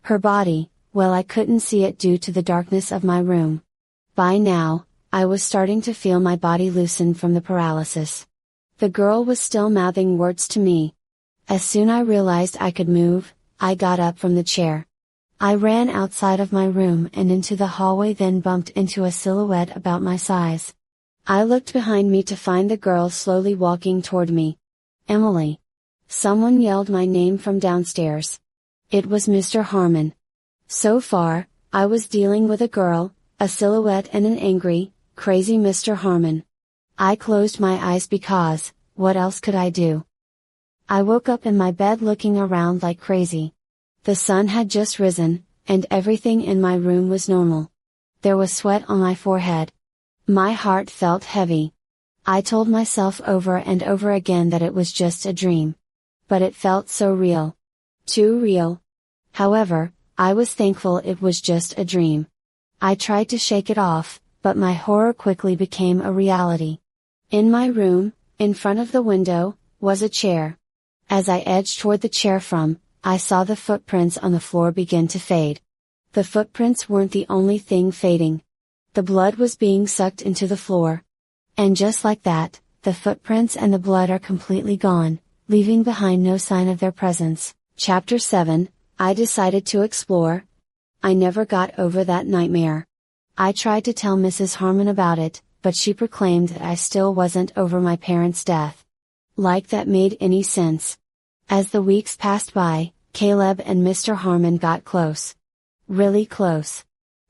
Her body, well, I couldn't see it due to the darkness of my room. By now, I was starting to feel my body loosen from the paralysis. The girl was still mouthing words to me. As soon as I realized I could move, I got up from the chair. I ran outside of my room and into the hallway, then bumped into a silhouette about my size. I looked behind me to find the girl slowly walking toward me. Emily! Someone yelled my name from downstairs. It was Mr. Harmon. So far, I was dealing with a girl, a silhouette, and an angry, crazy Mr. Harmon. I closed my eyes because, what else could I do? I woke up in my bed looking around like crazy. The sun had just risen, and everything in my room was normal. There was sweat on my forehead. My heart felt heavy. I told myself over and over again that it was just a dream. But it felt so real. Too real. However, I was thankful it was just a dream. I tried to shake it off, but my horror quickly became a reality. In my room, in front of the window, was a chair. As I edged toward the chair I saw the footprints on the floor begin to fade. The footprints weren't the only thing fading. The blood was being sucked into the floor. And just like that, the footprints and the blood are completely gone, leaving behind no sign of their presence. Chapter 7, I decided to explore. I never got over that nightmare. I tried to tell Mrs. Harmon about it, but she proclaimed that I still wasn't over my parents' death. Like that made any sense. As the weeks passed by, Caleb and Mr. Harmon got close. Really close.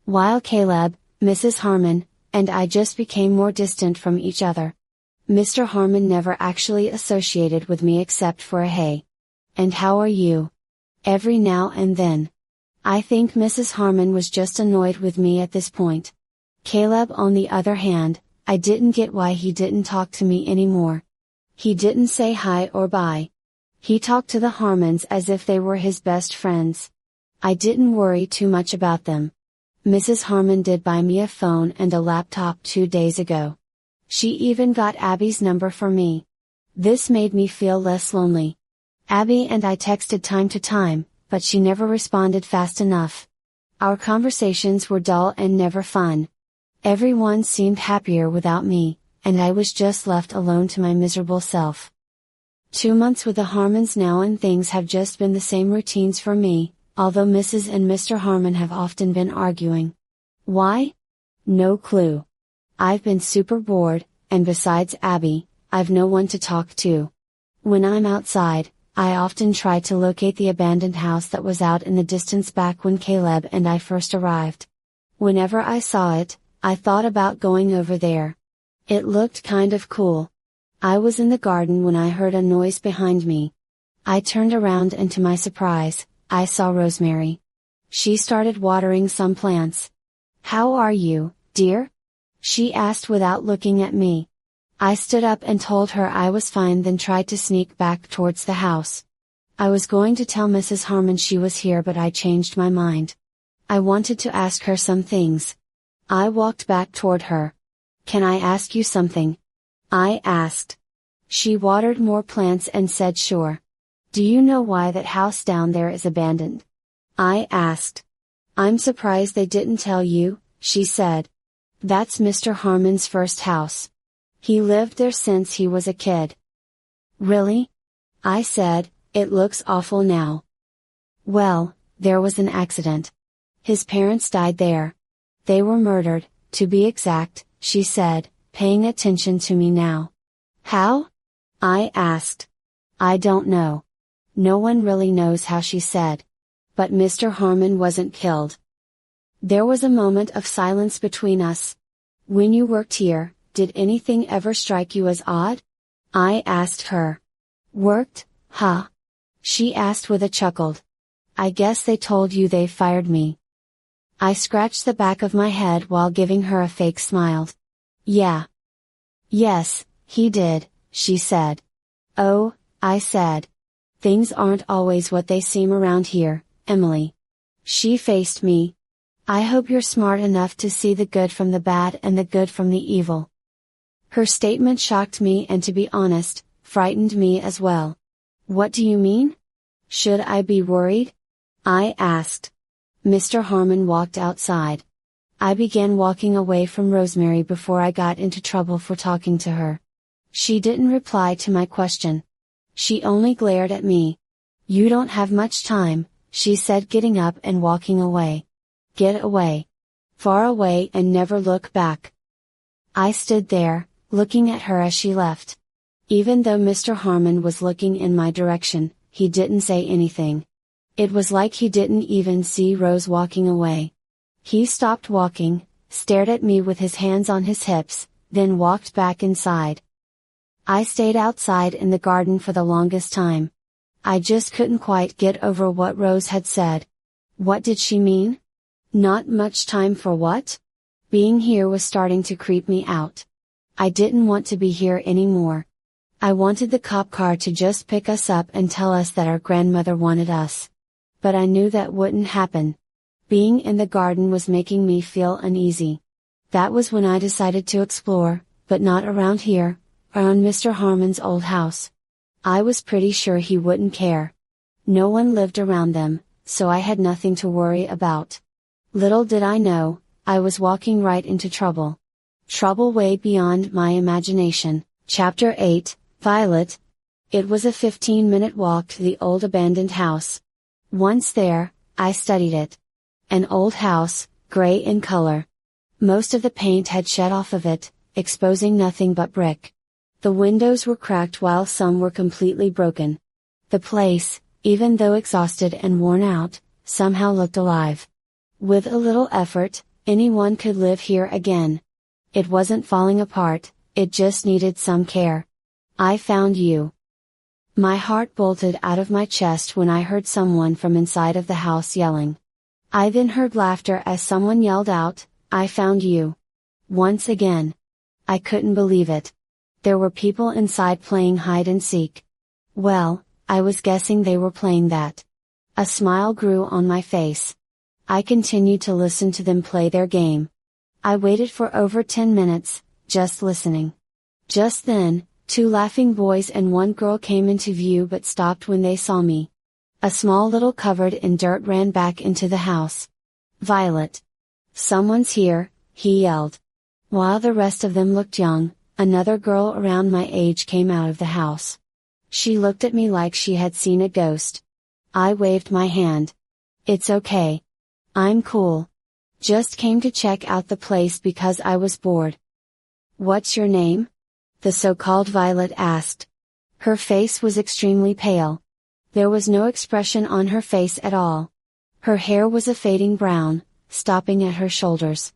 While Caleb, Mrs. Harmon, and I just became more distant from each other. Mr. Harmon never actually associated with me except for a "Hey. And how are you?" every now and then. I think Mrs. Harmon was just annoyed with me at this point. Caleb, on the other hand, I didn't get why he didn't talk to me anymore. He didn't say hi or bye. He talked to the Harmons as if they were his best friends. I didn't worry too much about them. Mrs. Harmon did buy me a phone and a laptop 2 days ago. She even got Abby's number for me. This made me feel less lonely. Abby and I texted time to time, but she never responded fast enough. Our conversations were dull and never fun. Everyone seemed happier without me, and I was just left alone to my miserable self. 2 months with the Harmons now, and things have just been the same routines for me, although Mrs. and Mr. Harmon have often been arguing. Why? No clue. I've been super bored, and besides Abby, I've no one to talk to. When I'm outside, I often try to locate the abandoned house that was out in the distance back when Caleb and I first arrived. Whenever I saw it, I thought about going over there. It looked kind of cool. I was in the garden when I heard a noise behind me. I turned around and to my surprise, I saw Rosemary. She started watering some plants. "How are you, dear?" she asked without looking at me. I stood up and told her I was fine, then tried to sneak back towards the house. I was going to tell Mrs. Harmon she was here, but I changed my mind. I wanted to ask her some things. I walked back toward her. "Can I ask you something?" I asked. She watered more plants and said sure. "Do you know why that house down there is abandoned?" I asked. "I'm surprised they didn't tell you," she said. "That's Mr. Harmon's first house. He lived there since he was a kid." "Really?" I said, "It looks awful now." "Well, there was an accident. His parents died there. They were murdered, to be exact," she said, paying attention to me now. "How?" I asked. "I don't know. No one really knows how," she said. But Mr. Harmon wasn't killed. There was a moment of silence between us. When you worked here, did anything ever strike you as odd? I asked her. Worked, huh? She asked with a chuckle. I guess they told you they fired me. I scratched the back of my head while giving her a fake smile. Yeah. Yes, he did, she said. Oh, I said. Things aren't always what they seem around here, Emily. She faced me. I hope you're smart enough to see the good from the bad and the good from the evil. Her statement shocked me and, to be honest, frightened me as well. What do you mean? Should I be worried? I asked. Mr. Harmon walked outside. I began walking away from Rosemary before I got into trouble for talking to her. She didn't reply to my question. She only glared at me. You don't have much time, she said, getting up and walking away. Get away. Far away and never look back. I stood there, looking at her as she left. Even though Mr. Harmon was looking in my direction, he didn't say anything. It was like he didn't even see Rose walking away. He stopped walking, stared at me with his hands on his hips, then walked back inside. I stayed outside in the garden for the longest time. I just couldn't quite get over what Rose had said. What did she mean? Not much time for what? Being here was starting to creep me out. I didn't want to be here anymore. I wanted the cop car to just pick us up and tell us that our grandmother wanted us. But I knew that wouldn't happen. Being in the garden was making me feel uneasy. That was when I decided to explore, but not around here, around Mr. Harmon's old house. I was pretty sure he wouldn't care. No one lived around them, so I had nothing to worry about. Little did I know, I was walking right into trouble. Trouble way beyond my imagination. Chapter 8, Violet. It was a 15-minute walk to the old abandoned house. Once there, I studied it. An old house, gray in color. Most of the paint had shed off of it, exposing nothing but brick. The windows were cracked while some were completely broken. The place, even though exhausted and worn out, somehow looked alive. With a little effort, anyone could live here again. It wasn't falling apart, it just needed some care. I found you. My heart bolted out of my chest when I heard someone from inside of the house yelling. I then heard laughter as someone yelled out, I found you. Once again. I couldn't believe it. There were people inside playing hide and seek. Well, I was guessing they were playing that. A smile grew on my face. I continued to listen to them play their game. I waited for over 10 minutes, just listening. Just then, 2 laughing boys and 1 girl came into view but stopped when they saw me. A small little covered in dirt ran back into the house. Violet. Someone's here, he yelled. While the rest of them looked young, another girl around my age came out of the house. She looked at me like she had seen a ghost. I waved my hand. It's okay. I'm cool. Just came to check out the place because I was bored. What's your name? The so-called Violet asked. Her face was extremely pale. There was no expression on her face at all. Her hair was a fading brown, stopping at her shoulders.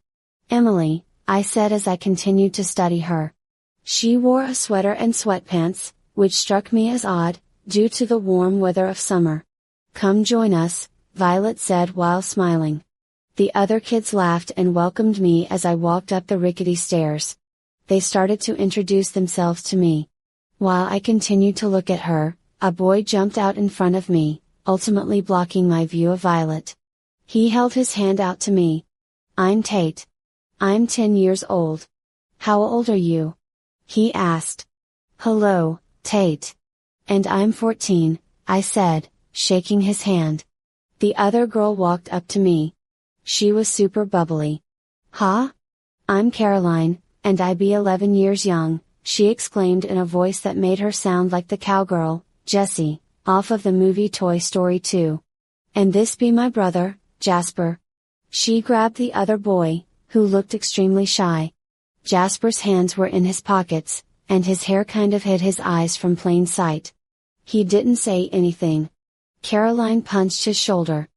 Emily, I said as I continued to study her. She wore a sweater and sweatpants, which struck me as odd, due to the warm weather of summer. Come join us, Violet said while smiling. The other kids laughed and welcomed me as I walked up the rickety stairs. They started to introduce themselves to me. While I continued to look at her, a boy jumped out in front of me, ultimately blocking my view of Violet. He held his hand out to me. I'm Tate. I'm 10 years old. How old are you? He asked. Hello, Tate. And I'm 14, I said, shaking his hand. The other girl walked up to me. She was super bubbly. Huh? I'm Caroline, and I be 11 years young, she exclaimed in a voice that made her sound like the cowgirl, Jessie, off of the movie Toy Story 2. And this be my brother, Jasper. She grabbed the other boy, who looked extremely shy. Jasper's hands were in his pockets, and his hair kind of hid his eyes from plain sight. He didn't say anything. Caroline punched his shoulder.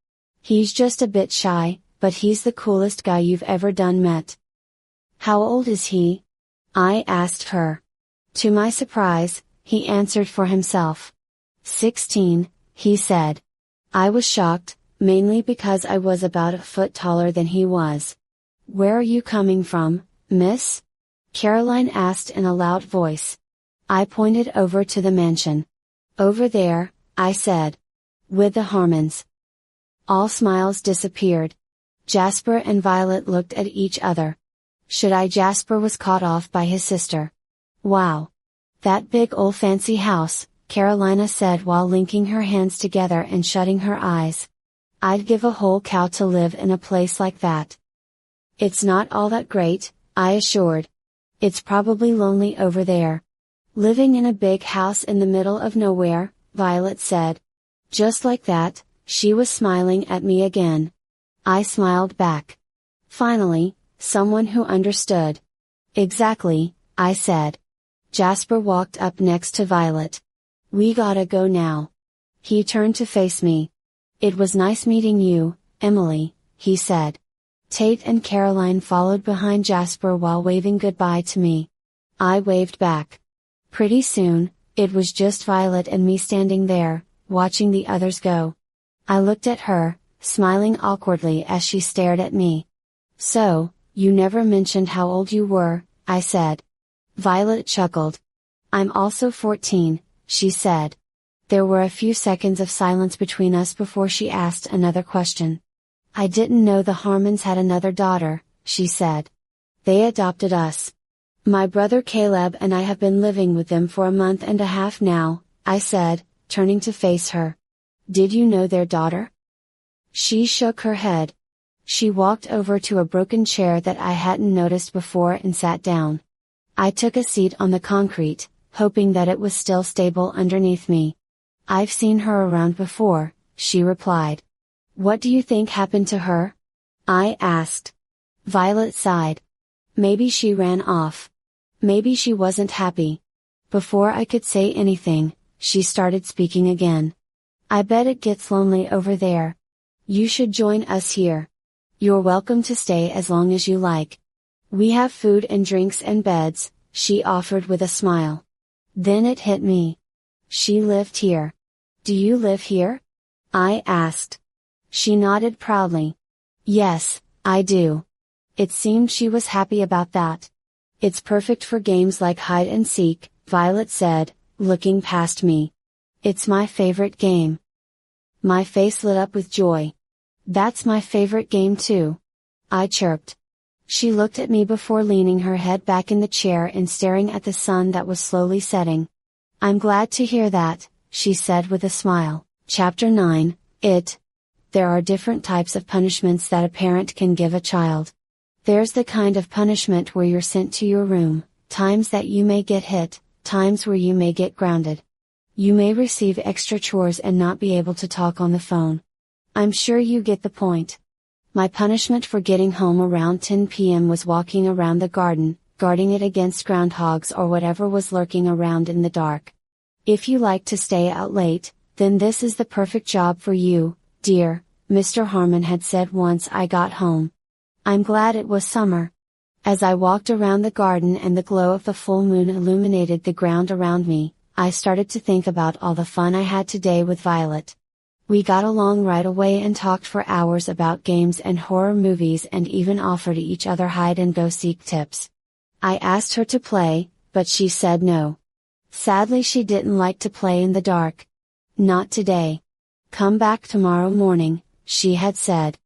He's just a bit shy, but he's the coolest guy you've ever met. How old is he? I asked her. To my surprise, he answered for himself. 16, he said. I was shocked, mainly because I was about a foot taller than he was. Where are you coming from, miss? Caroline asked in a loud voice. I pointed over to the mansion. Over there, I said. With the Harmons. All smiles disappeared. Jasper and Violet looked at each other. Jasper was caught off by his sister. Wow! That big old fancy house, Carolina said while linking her hands together and shutting her eyes. I'd give a whole cow to live in a place like that. It's not all that great, I assured. It's probably lonely over there. Living in a big house in the middle of nowhere, Violet said. Just like that, she was smiling at me again. I smiled back. Finally, someone who understood. Exactly, I said. Jasper walked up next to Violet. We gotta go now. He turned to face me. It was nice meeting you, Emily, he said. Tate and Caroline followed behind Jasper while waving goodbye to me. I waved back. Pretty soon, it was just Violet and me standing there, watching the others go. I looked at her, smiling awkwardly as she stared at me. So, you never mentioned how old you were, I said. Violet chuckled. I'm also 14, she said. There were a few seconds of silence between us before she asked another question. I didn't know the Harmons had another daughter, she said. They adopted us. My brother Caleb and I have been living with them for a month and a half now, I said, turning to face her. Did you know their daughter? She shook her head. She walked over to a broken chair that I hadn't noticed before and sat down. I took a seat on the concrete, hoping that it was still stable underneath me. I've seen her around before, she replied. What do you think happened to her? I asked. Violet sighed. Maybe she ran off. Maybe she wasn't happy. Before I could say anything, she started speaking again. I bet it gets lonely over there. You should join us here. You're welcome to stay as long as you like. We have food and drinks and beds, she offered with a smile. Then it hit me. She lived here. Do you live here? I asked. She nodded proudly. Yes, I do. It seemed she was happy about that. It's perfect for games like hide and seek, Violet said, looking past me. It's my favorite game. My face lit up with joy. That's my favorite game too. I chirped. She looked at me before leaning her head back in the chair and staring at the sun that was slowly setting. I'm glad to hear that, she said with a smile. Chapter 9, There are different types of punishments that a parent can give a child. There's the kind of punishment where you're sent to your room, times that you may get hit, times where you may get grounded. You may receive extra chores and not be able to talk on the phone. I'm sure you get the point. My punishment for getting home around 10 p.m. was walking around the garden, guarding it against groundhogs or whatever was lurking around in the dark. If you like to stay out late, then this is the perfect job for you, dear, Mr. Harmon had said once I got home. I'm glad it was summer. As I walked around the garden and the glow of the full moon illuminated the ground around me, I started to think about all the fun I had today with Violet. We got along right away and talked for hours about games and horror movies and even offered each other hide-and-go-seek tips. I asked her to play, but she said no. Sadly, she didn't like to play in the dark. Not today. Come back tomorrow morning, she had said.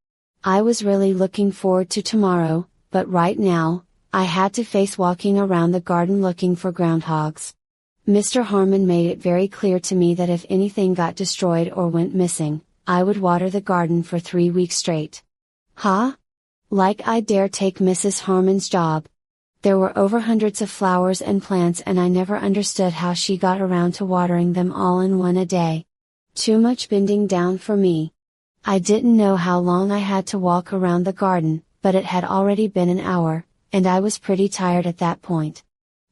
I was really looking forward to tomorrow, but right now, I had to face walking around the garden looking for groundhogs. Mr. Harmon made it very clear to me that if anything got destroyed or went missing, I would water the garden for 3 weeks straight. Huh? Like I dare take Mrs. Harmon's job. There were over hundreds of flowers and plants and I never understood how she got around to watering them all in one a day. Too much bending down for me. I didn't know how long I had to walk around the garden, but it had already been an hour, and I was pretty tired at that point.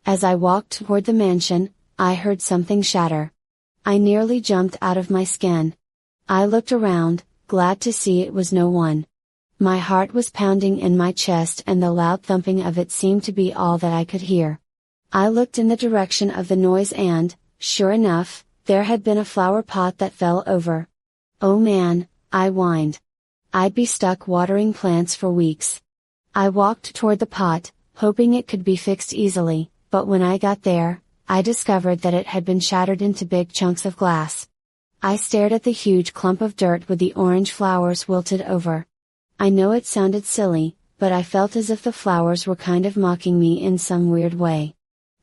As I walked toward the mansion, I heard something shatter. I nearly jumped out of my skin. I looked around, glad to see it was no one. My heart was pounding in my chest and the loud thumping of it seemed to be all that I could hear. I looked in the direction of the noise and, sure enough, there had been a flower pot that fell over. Oh man, I whined. I'd be stuck watering plants for weeks. I walked toward the pot, hoping it could be fixed easily, but when I got there, I discovered that it had been shattered into big chunks of glass. I stared at the huge clump of dirt with the orange flowers wilted over. I know it sounded silly, but I felt as if the flowers were kind of mocking me in some weird way.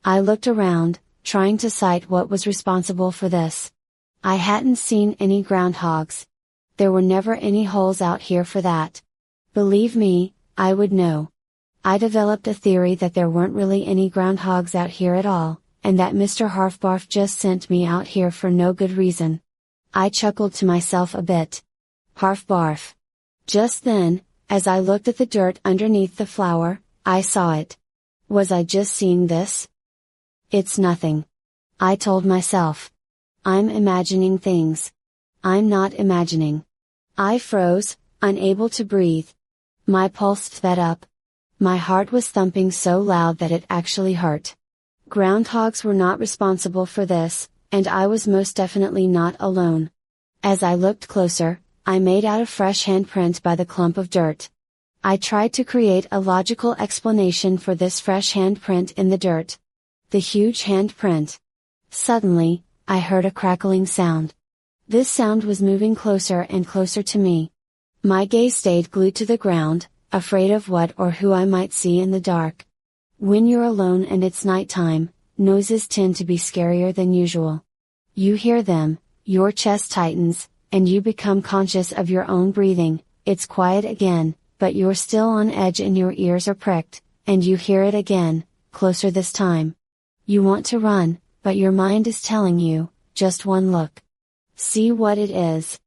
I looked around, trying to cite what was responsible for this. I hadn't seen any groundhogs. There were never any holes out here for that. Believe me, I would know. I developed a theory that there weren't really any groundhogs out here at all, and that Mr. Harfbarf just sent me out here for no good reason. I chuckled to myself a bit. Harfbarf. Just then, as I looked at the dirt underneath the flower, I saw it. Was I just seeing this? It's nothing. I told myself. I'm imagining things. I'm not imagining. I froze, unable to breathe. My pulse sped up. My heart was thumping so loud that it actually hurt. Groundhogs were not responsible for this, and I was most definitely not alone. As I looked closer, I made out a fresh handprint by the clump of dirt. I tried to create a logical explanation for this fresh handprint in the dirt. The huge handprint. Suddenly, I heard a crackling sound. This sound was moving closer and closer to me. My gaze stayed glued to the ground, afraid of what or who I might see in the dark. When you're alone and it's nighttime, noises tend to be scarier than usual. You hear them, your chest tightens, and you become conscious of your own breathing. It's quiet again, but you're still on edge and your ears are pricked, and you hear it again, closer this time. You want to run, but your mind is telling you, just one look. See what it is.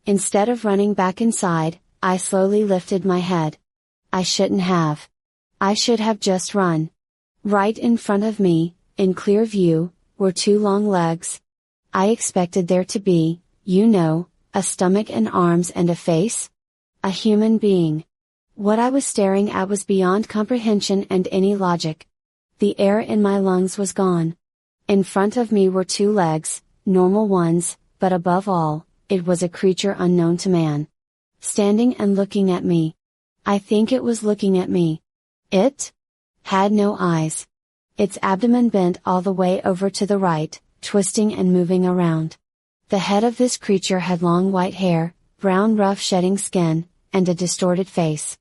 Instead of running back inside, I slowly lifted my head. I shouldn't have. I should have just run. Right in front of me, in clear view, were two long legs. I expected there to be, a stomach and arms and a face? A human being. What I was staring at was beyond comprehension and any logic. The air in my lungs was gone. In front of me were two legs, normal ones, but above all, it was a creature unknown to man. Standing and looking at me. I think it was looking at me. It had no eyes. Its abdomen bent all the way over to the right, twisting and moving around. The head of this creature had long white hair, brown rough shedding skin, and a distorted face.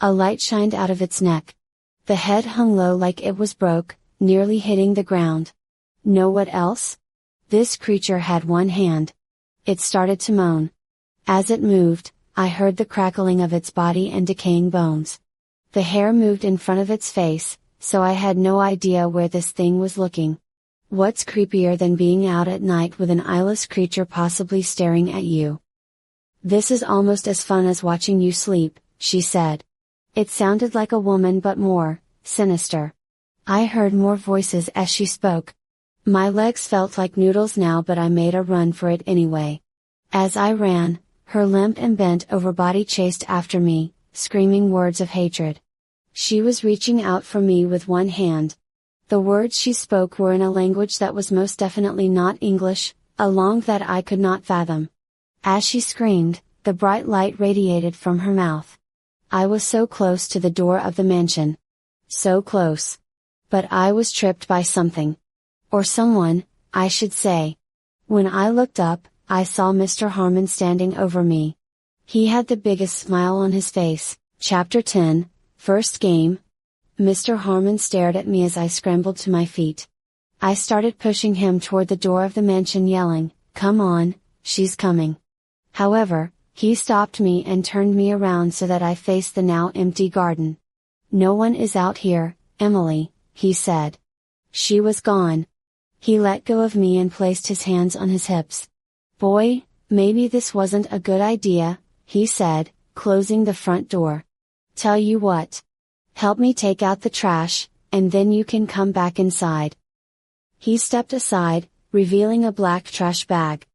A light shined out of its neck. The head hung low like it was broke, nearly hitting the ground. Know what else? This creature had one hand. It started to moan. As it moved, I heard the crackling of its body and decaying bones. The hair moved in front of its face, so I had no idea where this thing was looking. What's creepier than being out at night with an eyeless creature possibly staring at you? This is almost as fun as watching you sleep, she said. It sounded like a woman but more sinister. I heard more voices as she spoke. My legs felt like noodles now, but I made a run for it anyway. As I ran, her limp and bent over body chased after me, screaming words of hatred. She was reaching out for me with one hand. The words she spoke were in a language that was most definitely not English, a language that I could not fathom. As she screamed, the bright light radiated from her mouth. I was so close to the door of the mansion. So close. But I was tripped by something. Or someone, I should say. When I looked up, I saw Mr. Harmon standing over me. He had the biggest smile on his face. Chapter 10, First Game. Mr. Harmon stared at me as I scrambled to my feet. I started pushing him toward the door of the mansion yelling, "Come on, she's coming." However, he stopped me and turned me around so that I faced the now empty garden. "No one is out here, Emily," he said. She was gone. He let go of me and placed his hands on his hips. "Boy, maybe this wasn't a good idea," he said, closing the front door. "Tell you what. Help me take out the trash, and then you can come back inside." He stepped aside, revealing a black trash bag.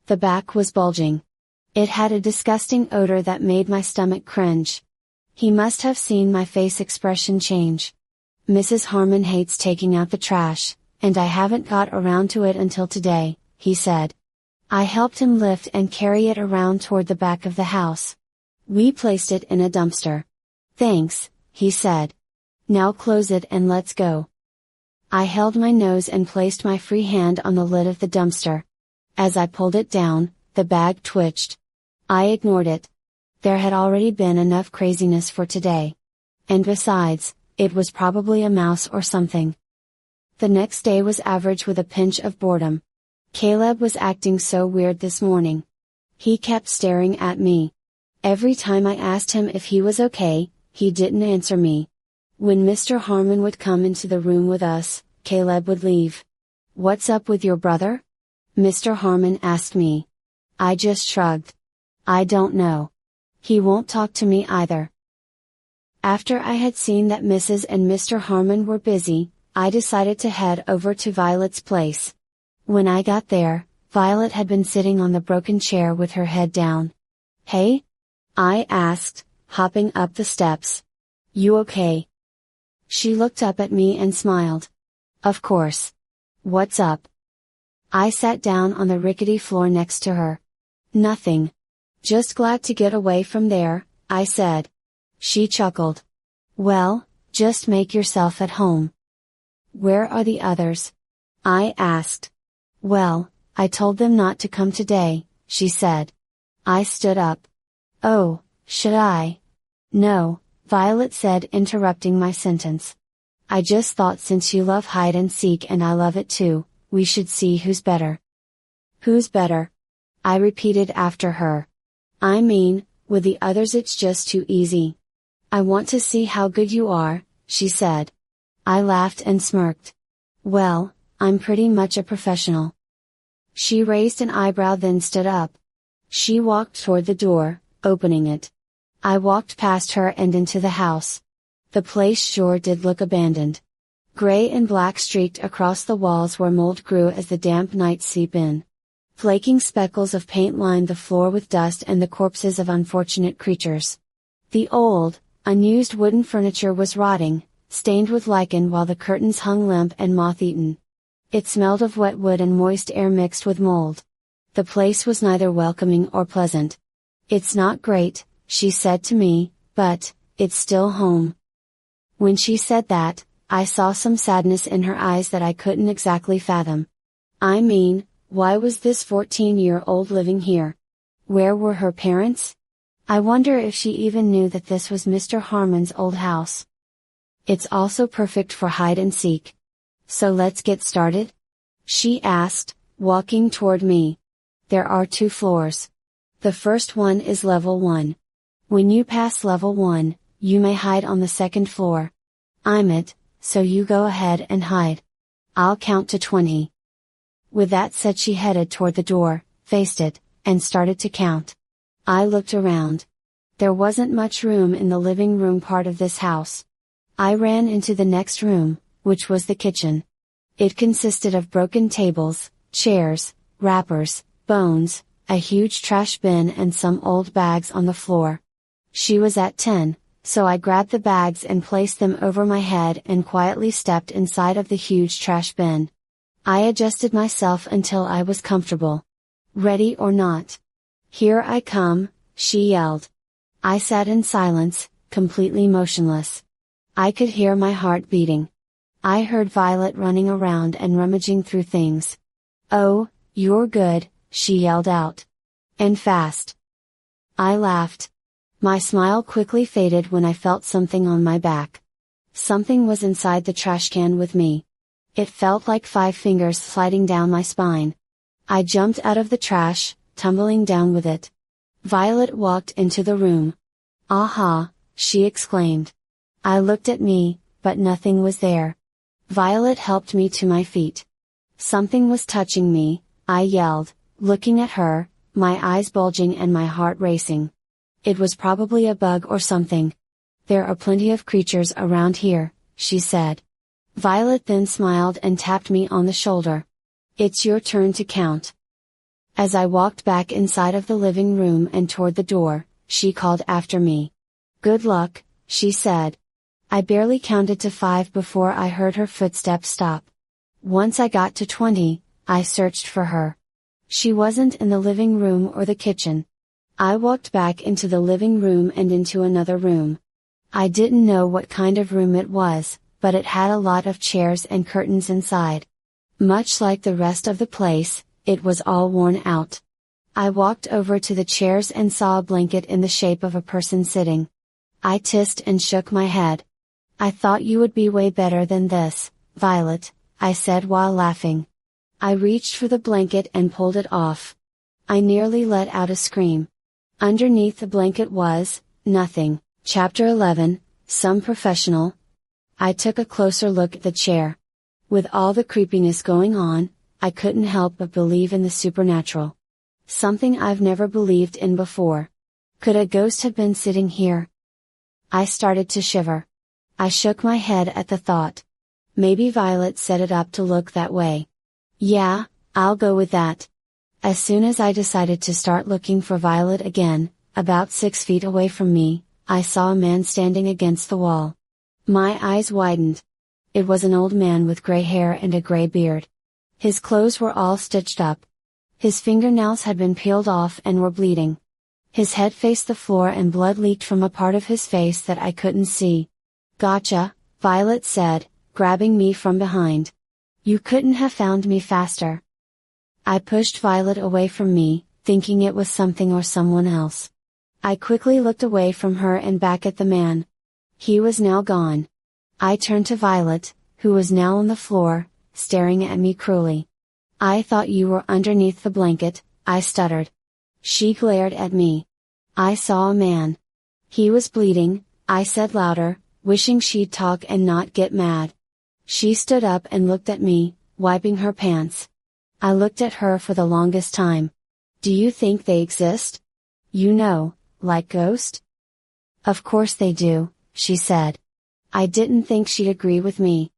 The back was bulging. It had a disgusting odor that made my stomach cringe. He must have seen my face expression change. Mrs. Harmon hates taking out the trash, and I haven't got around to it until today, he said. I helped him lift and carry it around toward the back of the house. We placed it in a dumpster. Thanks, he said. Now close it and let's go. I held my nose and placed my free hand on the lid of the dumpster. As I pulled it down, the bag twitched. I ignored it. There had already been enough craziness for today. And besides, it was probably a mouse or something. The next day was average with a pinch of boredom. Caleb was acting so weird this morning. He kept staring at me. Every time I asked him if he was okay, he didn't answer me. When Mr. Harmon would come into the room with us, Caleb would leave. "What's up with your brother?" Mr. Harmon asked me. I just shrugged. I don't know. He won't talk to me either. After I had seen that Mrs. and Mr. Harmon were busy, I decided to head over to Violet's place. When I got there, Violet had been sitting on the broken chair with her head down. "Hey?" I asked, hopping up the steps. "You okay?" She looked up at me and smiled. "Of course. What's up?" I sat down on the rickety floor next to her. "Nothing. Just glad to get away from there," I said. She chuckled. "Well, just make yourself at home." "Where are the others?" I asked. "Well, I told them not to come today," she said. I stood up. "Oh, should I?" "No," Violet said, interrupting my sentence. "I just thought since you love hide and seek and I love it too, we should see who's better." "Who's better?" I repeated after her. "I mean, with the others it's just too easy." "I want to see how good you are," she said. I laughed and smirked. "Well, I'm pretty much a professional." She raised an eyebrow then stood up. She walked toward the door, opening it. I walked past her and into the house. The place sure did look abandoned. Gray and black streaked across the walls where mold grew as the damp night seeped in. Flaking speckles of paint lined the floor with dust and the corpses of unfortunate creatures. The old, unused wooden furniture was rotting, stained with lichen while the curtains hung limp and moth-eaten. It smelled of wet wood and moist air mixed with mold. The place was neither welcoming or pleasant. "It's not great," she said to me, "but, it's still home." When she said that, I saw some sadness in her eyes that I couldn't exactly fathom. I mean, why was this 14-year-old living here? Where were her parents? I wonder if she even knew that this was Mr. Harmon's old house. "It's also perfect for hide and seek. So let's get started?" she asked, walking toward me. "There are 2 floors. The first one is level 1. When you pass level 1, you may hide on the second floor. I'm it, so you go ahead and hide. I'll count to 20. With that said, she headed toward the door, faced it, and started to count. I looked around. There wasn't much room in the living room part of this house. I ran into the next room, which was the kitchen. It consisted of broken tables, chairs, wrappers, bones, a huge trash bin and some old bags on the floor. She was at 10, so I grabbed the bags and placed them over my head and quietly stepped inside of the huge trash bin. I adjusted myself until I was comfortable. "Ready or not?" "Here I come," she yelled. I sat in silence, completely motionless. I could hear my heart beating. I heard Violet running around and rummaging through things. "Oh, you're good," she yelled out. "And fast." I laughed. My smile quickly faded when I felt something on my back. Something was inside the trash can with me. It felt like 5 fingers sliding down my spine. I jumped out of the trash, tumbling down with it. Violet walked into the room. "Aha!" she exclaimed. I looked at me, but nothing was there. Violet helped me to my feet. "Something was touching me," I yelled, looking at her, my eyes bulging and my heart racing. "It was probably a bug or something. There are plenty of creatures around here," she said. Violet then smiled and tapped me on the shoulder. "It's your turn to count." As I walked back inside of the living room and toward the door, she called after me. "Good luck," she said. I barely counted to 5 before I heard her footsteps stop. Once I got to 20, I searched for her. She wasn't in the living room or the kitchen. I walked back into the living room and into another room. I didn't know what kind of room it was, but it had a lot of chairs and curtains inside. Much like the rest of the place, it was all worn out. I walked over to the chairs and saw a blanket in the shape of a person sitting. I tissed and shook my head. "I thought you would be way better than this, Violet," I said while laughing. I reached for the blanket and pulled it off. I nearly let out a scream. Underneath the blanket was nothing. Chapter 11, Some Professional. I took a closer look at the chair. With all the creepiness going on, I couldn't help but believe in the supernatural. Something I've never believed in before. Could a ghost have been sitting here? I started to shiver. I shook my head at the thought. Maybe Violet set it up to look that way. Yeah, I'll go with that. As soon as I decided to start looking for Violet again, about 6 feet away from me, I saw a man standing against the wall. My eyes widened. It was an old man with gray hair and a gray beard. His clothes were all stitched up. His fingernails had been peeled off and were bleeding. His head faced the floor and blood leaked from a part of his face that I couldn't see. "Gotcha," Violet said, grabbing me from behind. "You couldn't have found me faster." I pushed Violet away from me, thinking it was something or someone else. I quickly looked away from her and back at the man. He was now gone. I turned to Violet, who was now on the floor, staring at me cruelly. "I thought you were underneath the blanket," I stuttered. She glared at me. "I saw a man. He was bleeding," I said louder, wishing she'd talk and not get mad. She stood up and looked at me, wiping her pants. I looked at her for the longest time. "Do you think they exist? You know, like ghosts?" "Of course they do," she said. I didn't think she'd agree with me.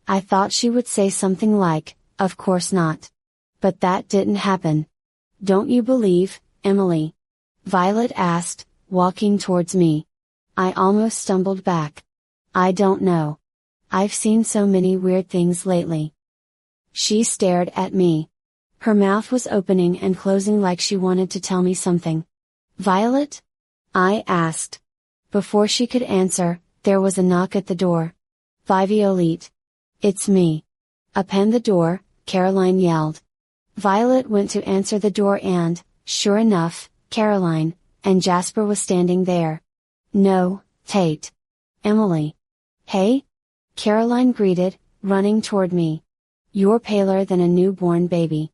I thought she would say something like, "Of course not." But that didn't happen. "Don't you believe, Emily?" Violet asked, walking towards me. I almost stumbled back. "I don't know. I've seen so many weird things lately." She stared at me. Her mouth was opening and closing like she wanted to tell me something. "Violet?" I asked. Before she could answer, there was a knock at the door. "Violette. It's me. Open the door," Caroline yelled. Violet went to answer the door and, sure enough, Caroline, and Jasper was standing there. "No, Tate. Emily." "Hey?" Caroline greeted, running toward me. "You're paler than a newborn baby.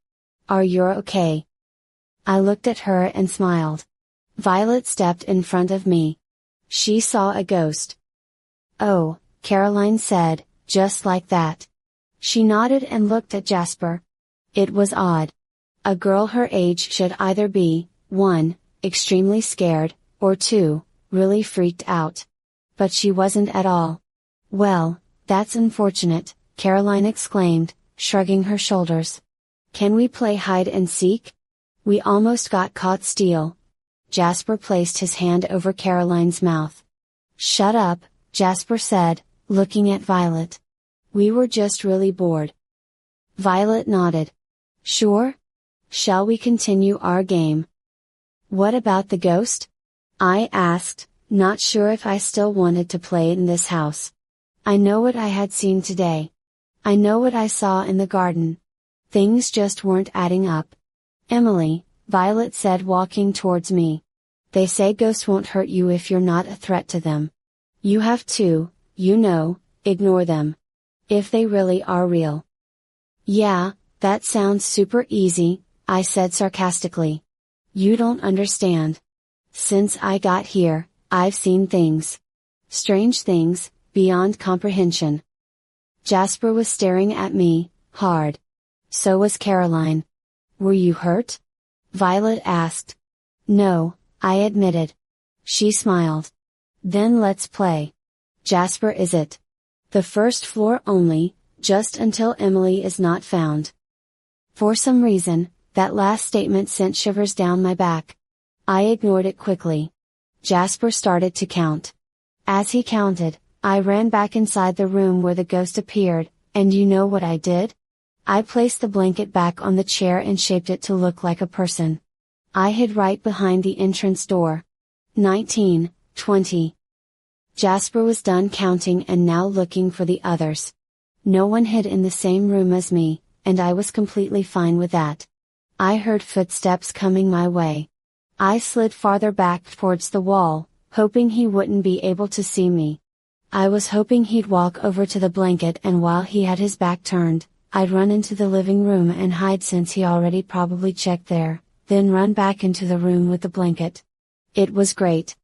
Are you okay?" I looked at her and smiled. Violet stepped in front of me. She saw a ghost. "Oh," Caroline said, just like that. She nodded and looked at Jasper. It was odd. A girl her age should either be, 1, extremely scared, or 2, really freaked out. But she wasn't at all. "Well, that's unfortunate," Caroline exclaimed, shrugging her shoulders. "Can we play hide and seek? We almost got caught steal." Jasper placed his hand over Caroline's mouth. "Shut up," Jasper said, looking at Violet. "We were just really bored." Violet nodded. "Sure? Shall we continue our game?" "What about the ghost?" I asked, not sure if I still wanted to play in this house. I know what I had seen today. I know what I saw in the garden. Things just weren't adding up. "Emily," Violet said, walking towards me. "They say ghosts won't hurt you if you're not a threat to them. You have to, ignore them. If they really are real." "Yeah, that sounds super easy," I said sarcastically. "You don't understand. Since I got here, I've seen things. Strange things, beyond comprehension." Jasper was staring at me, hard. So was Caroline. "Were you hurt?" Violet asked. "No," I admitted. She smiled. "Then let's play. Jasper, is it? The first floor only, just until Emily is not found." For some reason, That last statement sent shivers down my back. I ignored it quickly. Jasper started to count. As he counted, I ran back inside the room where the ghost appeared, and you know what I did? I placed the blanket back on the chair and shaped it to look like a person. I hid right behind the entrance door. 19, 20. Jasper was done counting and now looking for the others. No one hid in the same room as me, and I was completely fine with that. I heard footsteps coming my way. I slid farther back towards the wall, hoping he wouldn't be able to see me. I was hoping he'd walk over to the blanket, and while he had his back turned, I'd run into the living room and hide since he already probably checked there, then run back into the room with the blanket. It was great.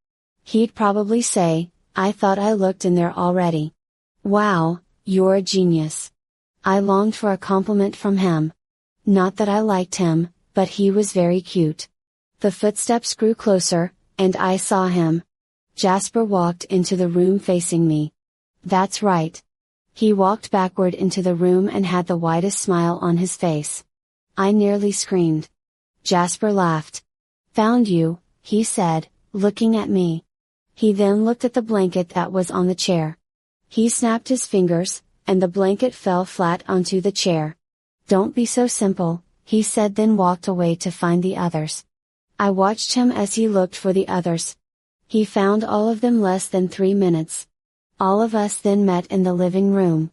He'd probably say, "I thought I looked in there already. Wow, you're a genius." I longed for a compliment from him. Not that I liked him, but he was very cute. The footsteps grew closer, and I saw him. Jasper walked into the room facing me. That's right. He walked backward into the room and had the widest smile on his face. I nearly screamed. Jasper laughed. "Found you," he said, looking at me. He then looked at the blanket that was on the chair. He snapped his fingers, and the blanket fell flat onto the chair. "Don't be so simple," he said, then walked away to find the others. I watched him as he looked for the others. He found all of them less than 3 minutes. All of us then met in the living room.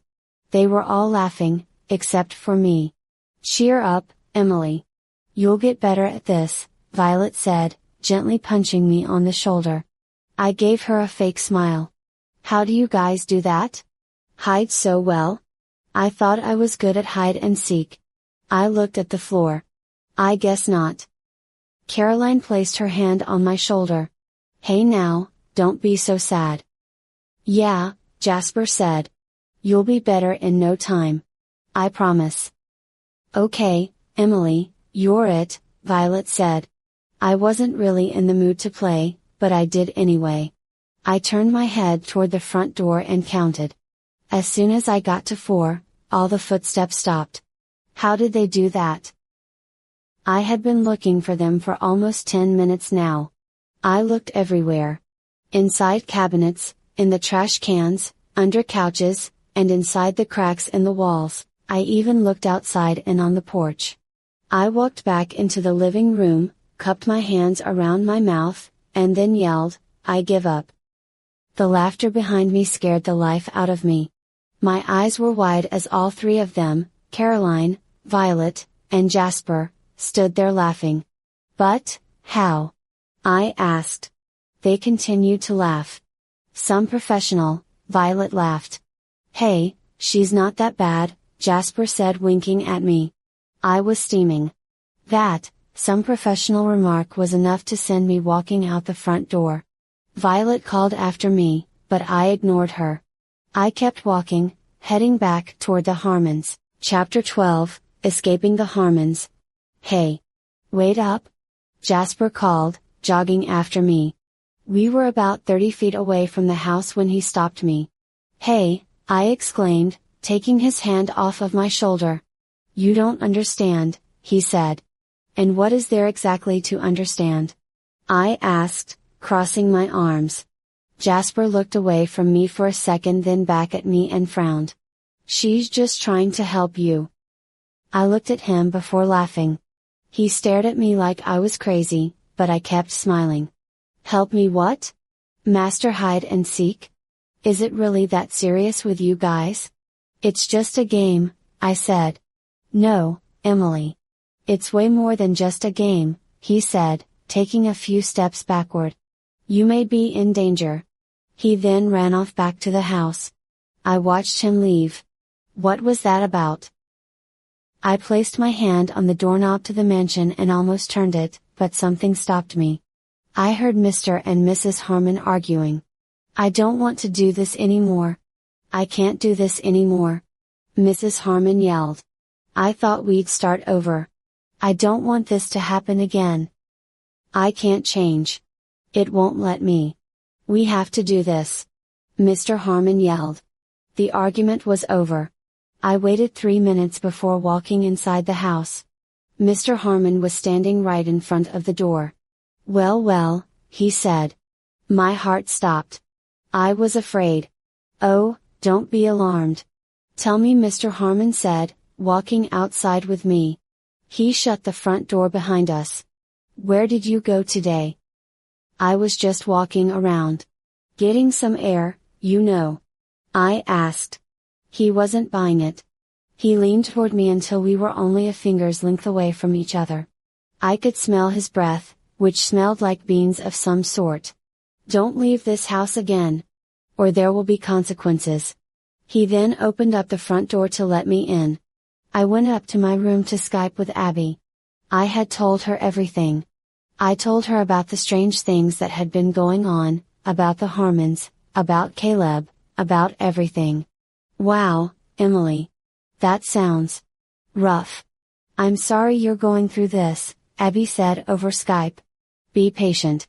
They were all laughing, except for me. "Cheer up, Emily. You'll get better at this," Violet said, gently punching me on the shoulder. I gave her a fake smile. "How do you guys do that? Hide so well?" I thought I was good at hide and seek. I looked at the floor. "I guess not." Caroline placed her hand on my shoulder. "Hey now, don't be so sad." "Yeah," Jasper said. "You'll be better in no time. I promise." "Okay, Emily, you're it," Violet said. I wasn't really in the mood to play, but I did anyway. I turned my head toward the front door and counted. As soon as I got to 4, all the footsteps stopped. How did they do that? I had been looking for them for almost 10 minutes now. I looked everywhere. Inside cabinets, in the trash cans, under couches, and inside the cracks in the walls. I even looked outside and on the porch. I walked back into the living room, cupped my hands around my mouth, and then yelled, "I give up." The laughter behind me scared the life out of me. My eyes were wide as all 3 of them, Caroline, Violet, and Jasper, stood there laughing. "But, how?" I asked. They continued to laugh. "Some professional," Violet laughed. "Hey, she's not that bad," Jasper said, winking at me. I was steaming. That, some professional remark was enough to send me walking out the front door. Violet called after me, but I ignored her. I kept walking, heading back toward the Harmons. Chapter 12, Escaping the Harmons. "Hey! Wait up!" Jasper called, jogging after me. We were about 30 feet away from the house when he stopped me. "Hey!" I exclaimed, taking his hand off of my shoulder. "You don't understand," he said. "And what is there exactly to understand?" I asked, crossing my arms. Jasper looked away from me for a second, then back at me and frowned. "She's just trying to help you." I looked at him before laughing. He stared at me like I was crazy, but I kept smiling. "Help me what? Master hide and seek? Is it really that serious with you guys?" "It's just a game," I said. "No, Emily. It's way more than just a game," he said, taking a few steps backward. "You may be in danger." He then ran off back to the house. I watched him leave. What was that about? I placed my hand on the doorknob to the mansion and almost turned it, but something stopped me. I heard Mr. and Mrs. Harmon arguing. "I don't want to do this anymore. I can't do this anymore," Mrs. Harmon yelled. "I thought we'd start over. I don't want this to happen again. I can't change. It won't let me. We have to do this," Mr. Harmon yelled. The argument was over. I waited 3 minutes before walking inside the house. Mr. Harmon was standing right in front of the door. "Well, well," he said. My heart stopped. I was afraid. "Oh, don't be alarmed. Tell me," Mr. Harmon said, walking outside with me. He shut the front door behind us. "Where did you go today?" "I was just walking around. Getting some air, you know." I asked. He wasn't buying it. He leaned toward me until we were only a finger's length away from each other. I could smell his breath, which smelled like beans of some sort. "Don't leave this house again, or there will be consequences." He then opened up the front door to let me in. I went up to my room to Skype with Abby. I had told her everything. I told her about the strange things that had been going on, about the Harmons, about Caleb, about everything. "Wow, Emily. That sounds rough. I'm sorry you're going through this," Abby said over Skype. "Be patient.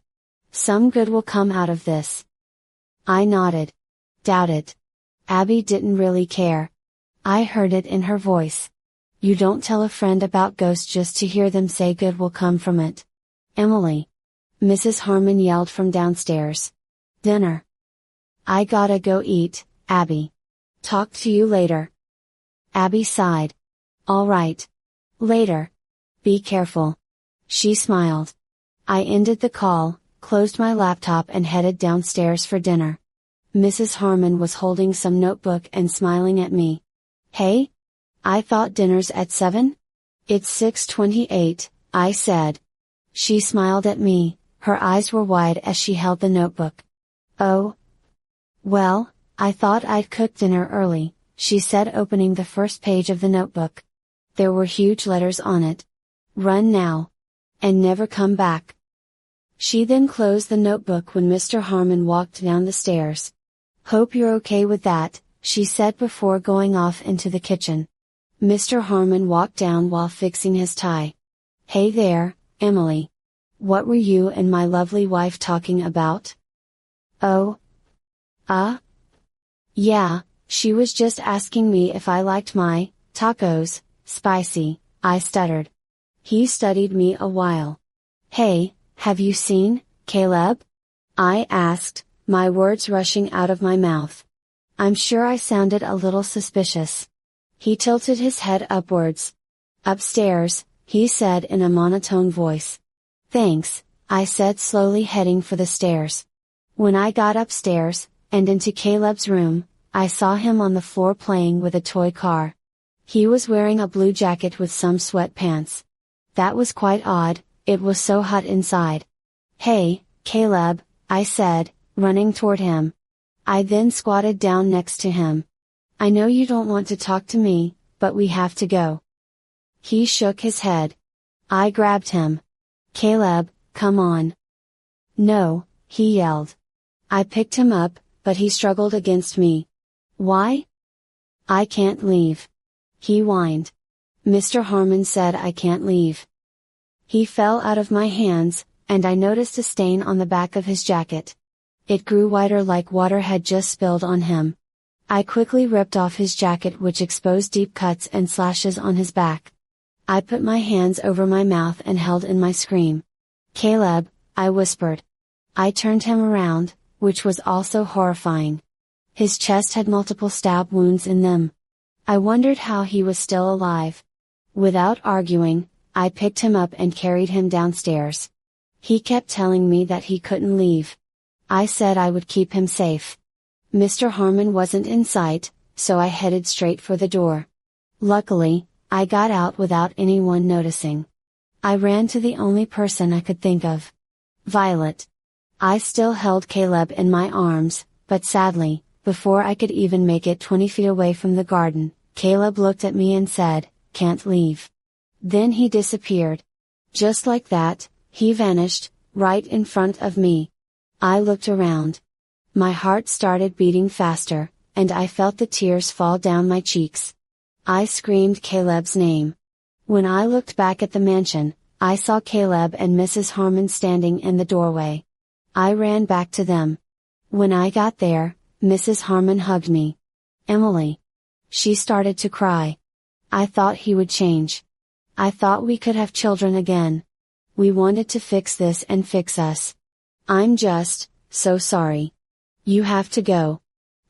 Some good will come out of this." I nodded. "Doubt it." Abby didn't really care. I heard it in her voice. "You don't tell a friend about ghosts just to hear them say good will come from it." "Emily." Mrs. Harmon yelled from downstairs. "Dinner." "I gotta go eat, Abby. Talk to you later." Abby sighed. "All right. Later. Be careful." She smiled. I ended the call, closed my laptop and headed downstairs for dinner. Mrs. Harmon was holding some notebook and smiling at me. "Hey? I thought dinner's at 7? It's 6:28, I said. She smiled at me, her eyes were wide as she held the notebook. "Oh? Well, I thought I'd cook dinner early," she said, opening the first page of the notebook. There were huge letters on it. "Run now. And never come back." She then closed the notebook when Mr. Harmon walked down the stairs. "Hope you're okay with that," she said before going off into the kitchen. Mr. Harmon walked down while fixing his tie. "Hey there, Emily. What were you and my lovely wife talking about?" "Oh? Yeah, she was just asking me if I liked my tacos spicy," I stuttered. He studied me a while. "Hey, have you seen Caleb?" I asked, my words rushing out of my mouth. I'm sure I sounded a little suspicious. He tilted his head upwards. "Upstairs," he said in a monotone voice. "Thanks," I said, slowly heading for the stairs. When I got upstairs, and into Caleb's room, I saw him on the floor playing with a toy car. He was wearing a blue jacket with some sweatpants. That was quite odd, it was so hot inside. "Hey, Caleb," I said, running toward him. I then squatted down next to him. "I know you don't want to talk to me, but we have to go." He shook his head. I grabbed him. "Caleb, come on." "No," he yelled. I picked him up, but he struggled against me. "Why?" "I can't leave." He whined. "Mr. Harmon said I can't leave." He fell out of my hands, and I noticed a stain on the back of his jacket. It grew whiter like water had just spilled on him. I quickly ripped off his jacket, which exposed deep cuts and slashes on his back. I put my hands over my mouth and held in my scream. "Caleb," I whispered. I turned him around, which was also horrifying. His chest had multiple stab wounds in them. I wondered how he was still alive. Without arguing, I picked him up and carried him downstairs. He kept telling me that he couldn't leave. I said I would keep him safe. Mr. Harmon wasn't in sight, so I headed straight for the door. Luckily, I got out without anyone noticing. I ran to the only person I could think of. Violet. I still held Caleb in my arms, but sadly, before I could even make it 20 feet away from the garden, Caleb looked at me and said, "Can't leave." Then he disappeared. Just like that, he vanished, right in front of me. I looked around. My heart started beating faster, and I felt the tears fall down my cheeks. I screamed Caleb's name. When I looked back at the mansion, I saw Caleb and Mrs. Harmon standing in the doorway. I ran back to them. When I got there, Mrs. Harmon hugged me. "Emily." She started to cry. I thought he would change. I thought we could have children again. We wanted to fix this and fix us. I'm just, so sorry. You have to go.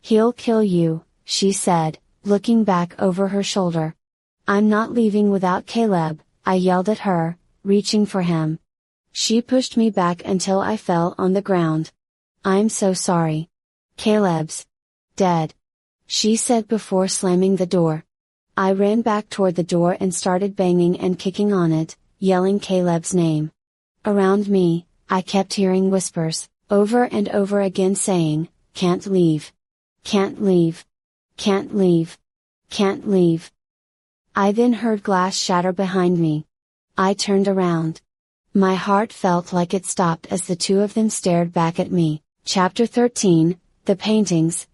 He'll kill you, she said, looking back over her shoulder. I'm not leaving without Caleb, I yelled at her, reaching for him. She pushed me back until I fell on the ground. I'm so sorry. Caleb's dead, she said before slamming the door. I ran back toward the door and started banging and kicking on it, yelling Caleb's name. Around me, I kept hearing whispers, over and over again saying, "Can't leave. Can't leave. Can't leave. Can't leave." I then heard glass shatter behind me. I turned around. My heart felt like it stopped as the two of them stared back at me. Chapter 13, The Paintings.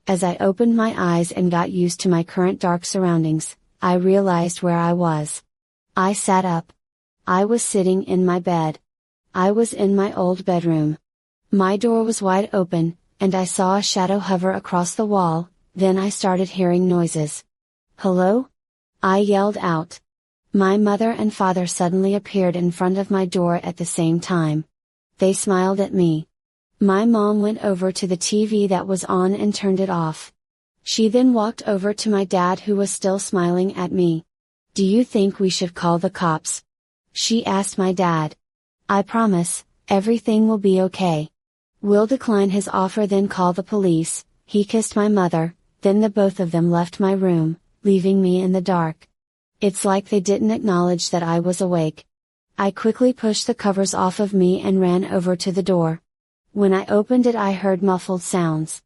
As I opened my eyes and got used to my current dark surroundings, I realized where I was. I sat up. I was sitting in my bed. I was in my old bedroom. My door was wide open, and I saw a shadow hover across the wall, then I started hearing noises. "Hello?" I yelled out. My mother and father suddenly appeared in front of my door at the same time. They smiled at me. My mom went over to the TV that was on and turned it off. She then walked over to my dad who was still smiling at me. "Do you think we should call the cops?" she asked my dad. "I promise, everything will be okay. We'll decline his offer then call the police," he kissed my mother, then the both of them left my room, leaving me in the dark. It's like they didn't acknowledge that I was awake. I quickly pushed the covers off of me and ran over to the door. When I opened it I heard muffled sounds.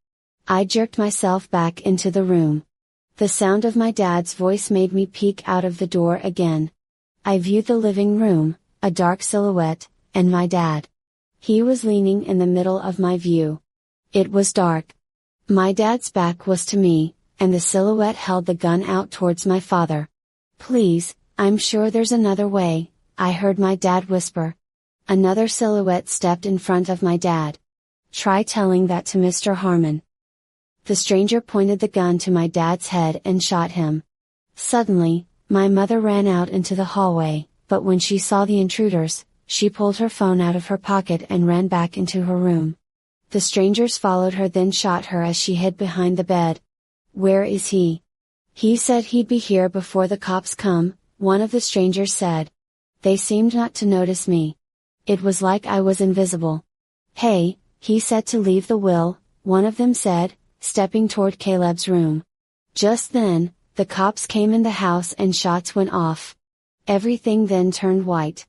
I jerked myself back into the room. The sound of my dad's voice made me peek out of the door again. I viewed the living room, a dark silhouette, and my dad. He was leaning in the middle of my view. It was dark. My dad's back was to me, and the silhouette held the gun out towards my father. "Please, I'm sure there's another way," I heard my dad whisper. Another silhouette stepped in front of my dad. "Try telling that to Mr. Harmon." The stranger pointed the gun to my dad's head and shot him. Suddenly, my mother ran out into the hallway, but when she saw the intruders, she pulled her phone out of her pocket and ran back into her room. The strangers followed her then shot her as she hid behind the bed. "Where is he?" "He said he'd be here before the cops come," one of the strangers said. They seemed not to notice me. It was like I was invisible. "Hey, he said to leave the will," one of them said, stepping toward Caleb's room. Just then, the cops came in the house and shots went off. Everything then turned white.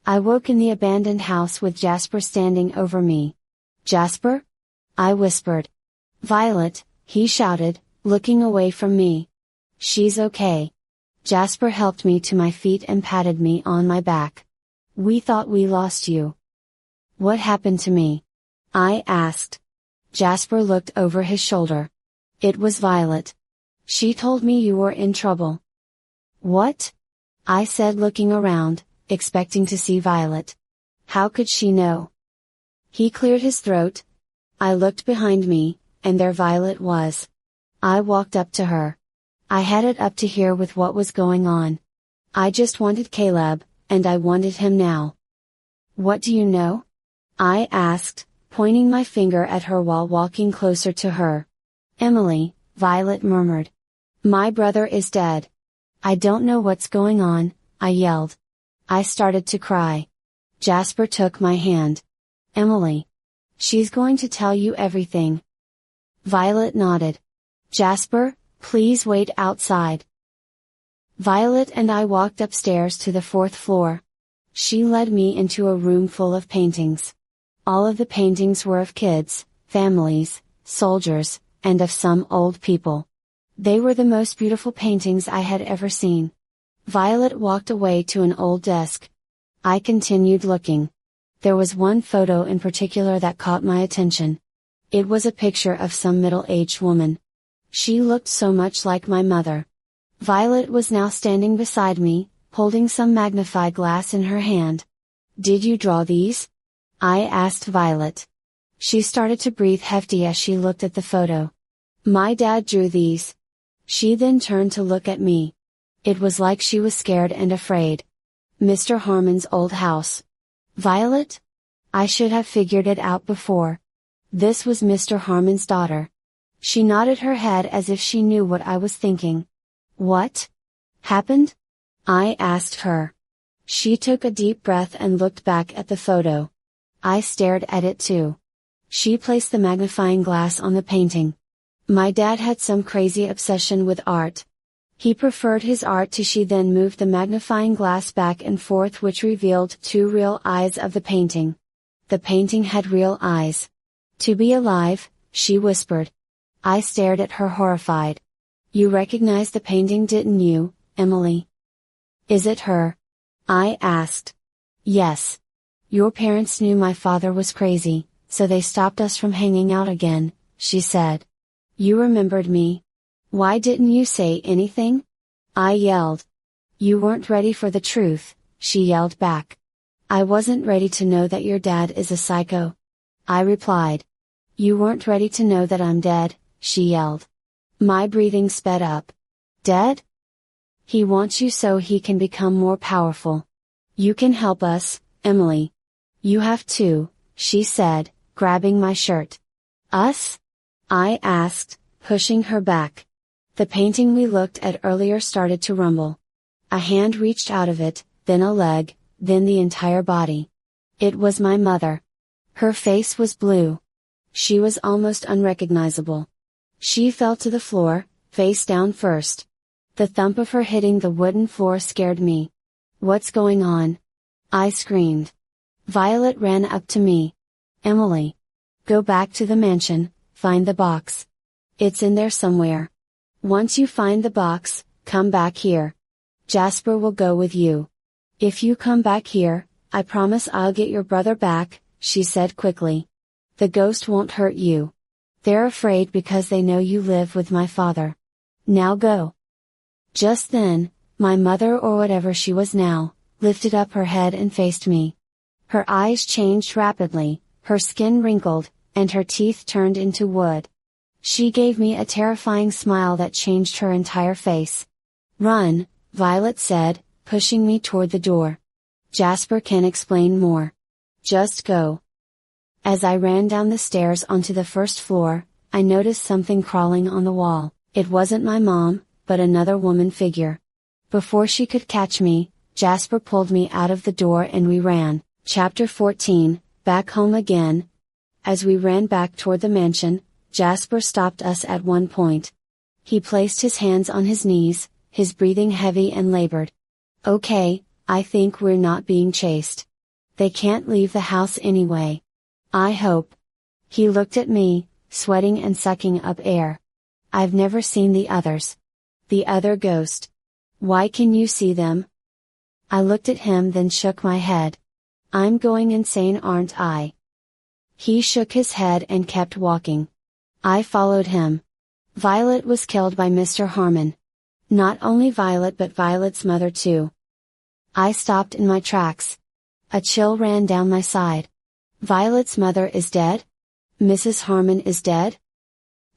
I woke in the abandoned house with Jasper standing over me. "Jasper?" I whispered. "Violet," he shouted, looking away from me. "She's okay." Jasper helped me to my feet and patted me on my back. "We thought we lost you." "What happened to me?" I asked. Jasper looked over his shoulder. "It was Violet. She told me you were in trouble." "What?" I said looking around, expecting to see Violet. "How could she know?" He cleared his throat. I looked behind me, and there Violet was. I walked up to her. I headed up to here with what was going on. I just wanted Caleb, and I wanted him now. "What do you know?" I asked, pointing my finger at her while walking closer to her. "Emily," Violet murmured. "My brother is dead. I don't know what's going on," I yelled. I started to cry. Jasper took my hand. "Emily. She's going to tell you everything." Violet nodded. "Jasper, please wait outside." Violet and I walked upstairs to the 4th floor. She led me into a room full of paintings. All of the paintings were of kids, families, soldiers, and of some old people. They were the most beautiful paintings I had ever seen. Violet walked away to an old desk. I continued looking. There was one photo in particular that caught my attention. It was a picture of some middle-aged woman. She looked so much like my mother. Violet was now standing beside me, holding some magnifying glass in her hand. "Did you draw these?" I asked Violet. She started to breathe hefty as she looked at the photo. "My dad drew these." She then turned to look at me. It was like she was scared and afraid. Mr. Harmon's old house. Violet? I should have figured it out before. This was Mr. Harmon's daughter. She nodded her head as if she knew what I was thinking. What happened? I asked her. She took a deep breath and looked back at the photo. I stared at it too. She placed the magnifying glass on the painting. My dad had some crazy obsession with art. He preferred his art to. She then moved the magnifying glass back and forth, which revealed 2 real eyes of the painting. The painting had real eyes. To be alive, she whispered. I stared at her horrified. You recognize the painting, didn't you, Emily? Is it her? I asked. Yes. Your parents knew my father was crazy, so they stopped us from hanging out again, she said. You remembered me. Why didn't you say anything? I yelled. You weren't ready for the truth, she yelled back. I wasn't ready to know that your dad is a psycho. I replied. You weren't ready to know that I'm dead, she yelled. My breathing sped up. Dead? He wants you so he can become more powerful. You can help us, Emily. You have to, she said, grabbing my shirt. Us? I asked, pushing her back. The painting we looked at earlier started to rumble. A hand reached out of it, then a leg, then the entire body. It was my mother. Her face was blue. She was almost unrecognizable. She fell to the floor, face down first. The thump of her hitting the wooden floor scared me. What's going on? I screamed. Violet ran up to me. Emily. Go back to the mansion, find the box. It's in there somewhere. Once you find the box, come back here. Jasper will go with you. If you come back here, I promise I'll get your brother back, she said quickly. The ghost won't hurt you. They're afraid because they know you live with my father. Now go. Just then, my mother, or whatever she was now, lifted up her head and faced me. Her eyes changed rapidly, her skin wrinkled, and her teeth turned into wood. She gave me a terrifying smile that changed her entire face. Run, Violet said, pushing me toward the door. Jasper can explain more. Just go. As I ran down the stairs onto the first floor, I noticed something crawling on the wall. It wasn't my mom, but another woman figure. Before she could catch me, Jasper pulled me out of the door and we ran. Chapter 14, Back Home Again. As we ran back toward the mansion, Jasper stopped us at one point. He placed his hands on his knees, his breathing heavy and labored. Okay, I think we're not being chased. They can't leave the house anyway. I hope. He looked at me, sweating and sucking up air. I've never seen the others. The other ghost. Why can you see them? I looked at him, then shook my head. I'm going insane, aren't I? He shook his head and kept walking. I followed him. Violet was killed by Mr. Harmon. Not only Violet but Violet's mother too. I stopped in my tracks. A chill ran down my side. Violet's mother is dead? Mrs. Harmon is dead?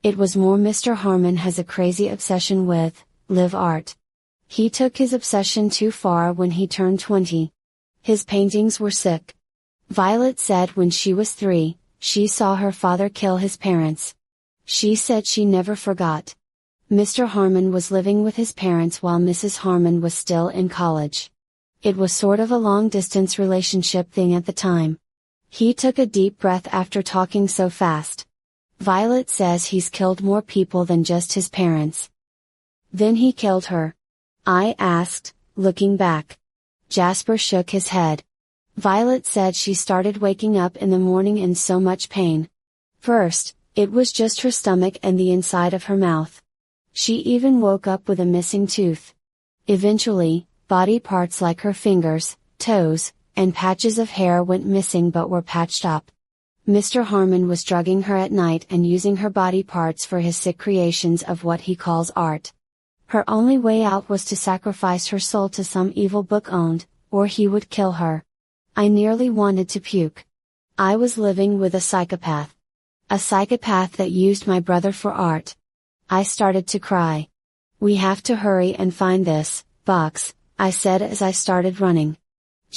It was more. Mr. Harmon has a crazy obsession with live art. He took his obsession too far when he turned 20. His paintings were sick. Violet said when she was 3, she saw her father kill his parents. She said she never forgot. Mr. Harmon was living with his parents while Mrs. Harmon was still in college. It was sort of a long-distance relationship thing at the time. He took a deep breath after talking so fast. Violet says he's killed more people than just his parents. Then he killed her? I asked, looking back. Jasper shook his head. Violet said she started waking up in the morning in so much pain. First, it was just her stomach and the inside of her mouth. She even woke up with a missing tooth. Eventually, body parts like her fingers, toes, and patches of hair went missing but were patched up. Mr. Harmon was drugging her at night and using her body parts for his sick creations of what he calls art. Her only way out was to sacrifice her soul to some evil book owned, or he would kill her. I nearly wanted to puke. I was living with a psychopath. A psychopath that used my brother for art. I started to cry. We have to hurry and find this box," I said as I started running.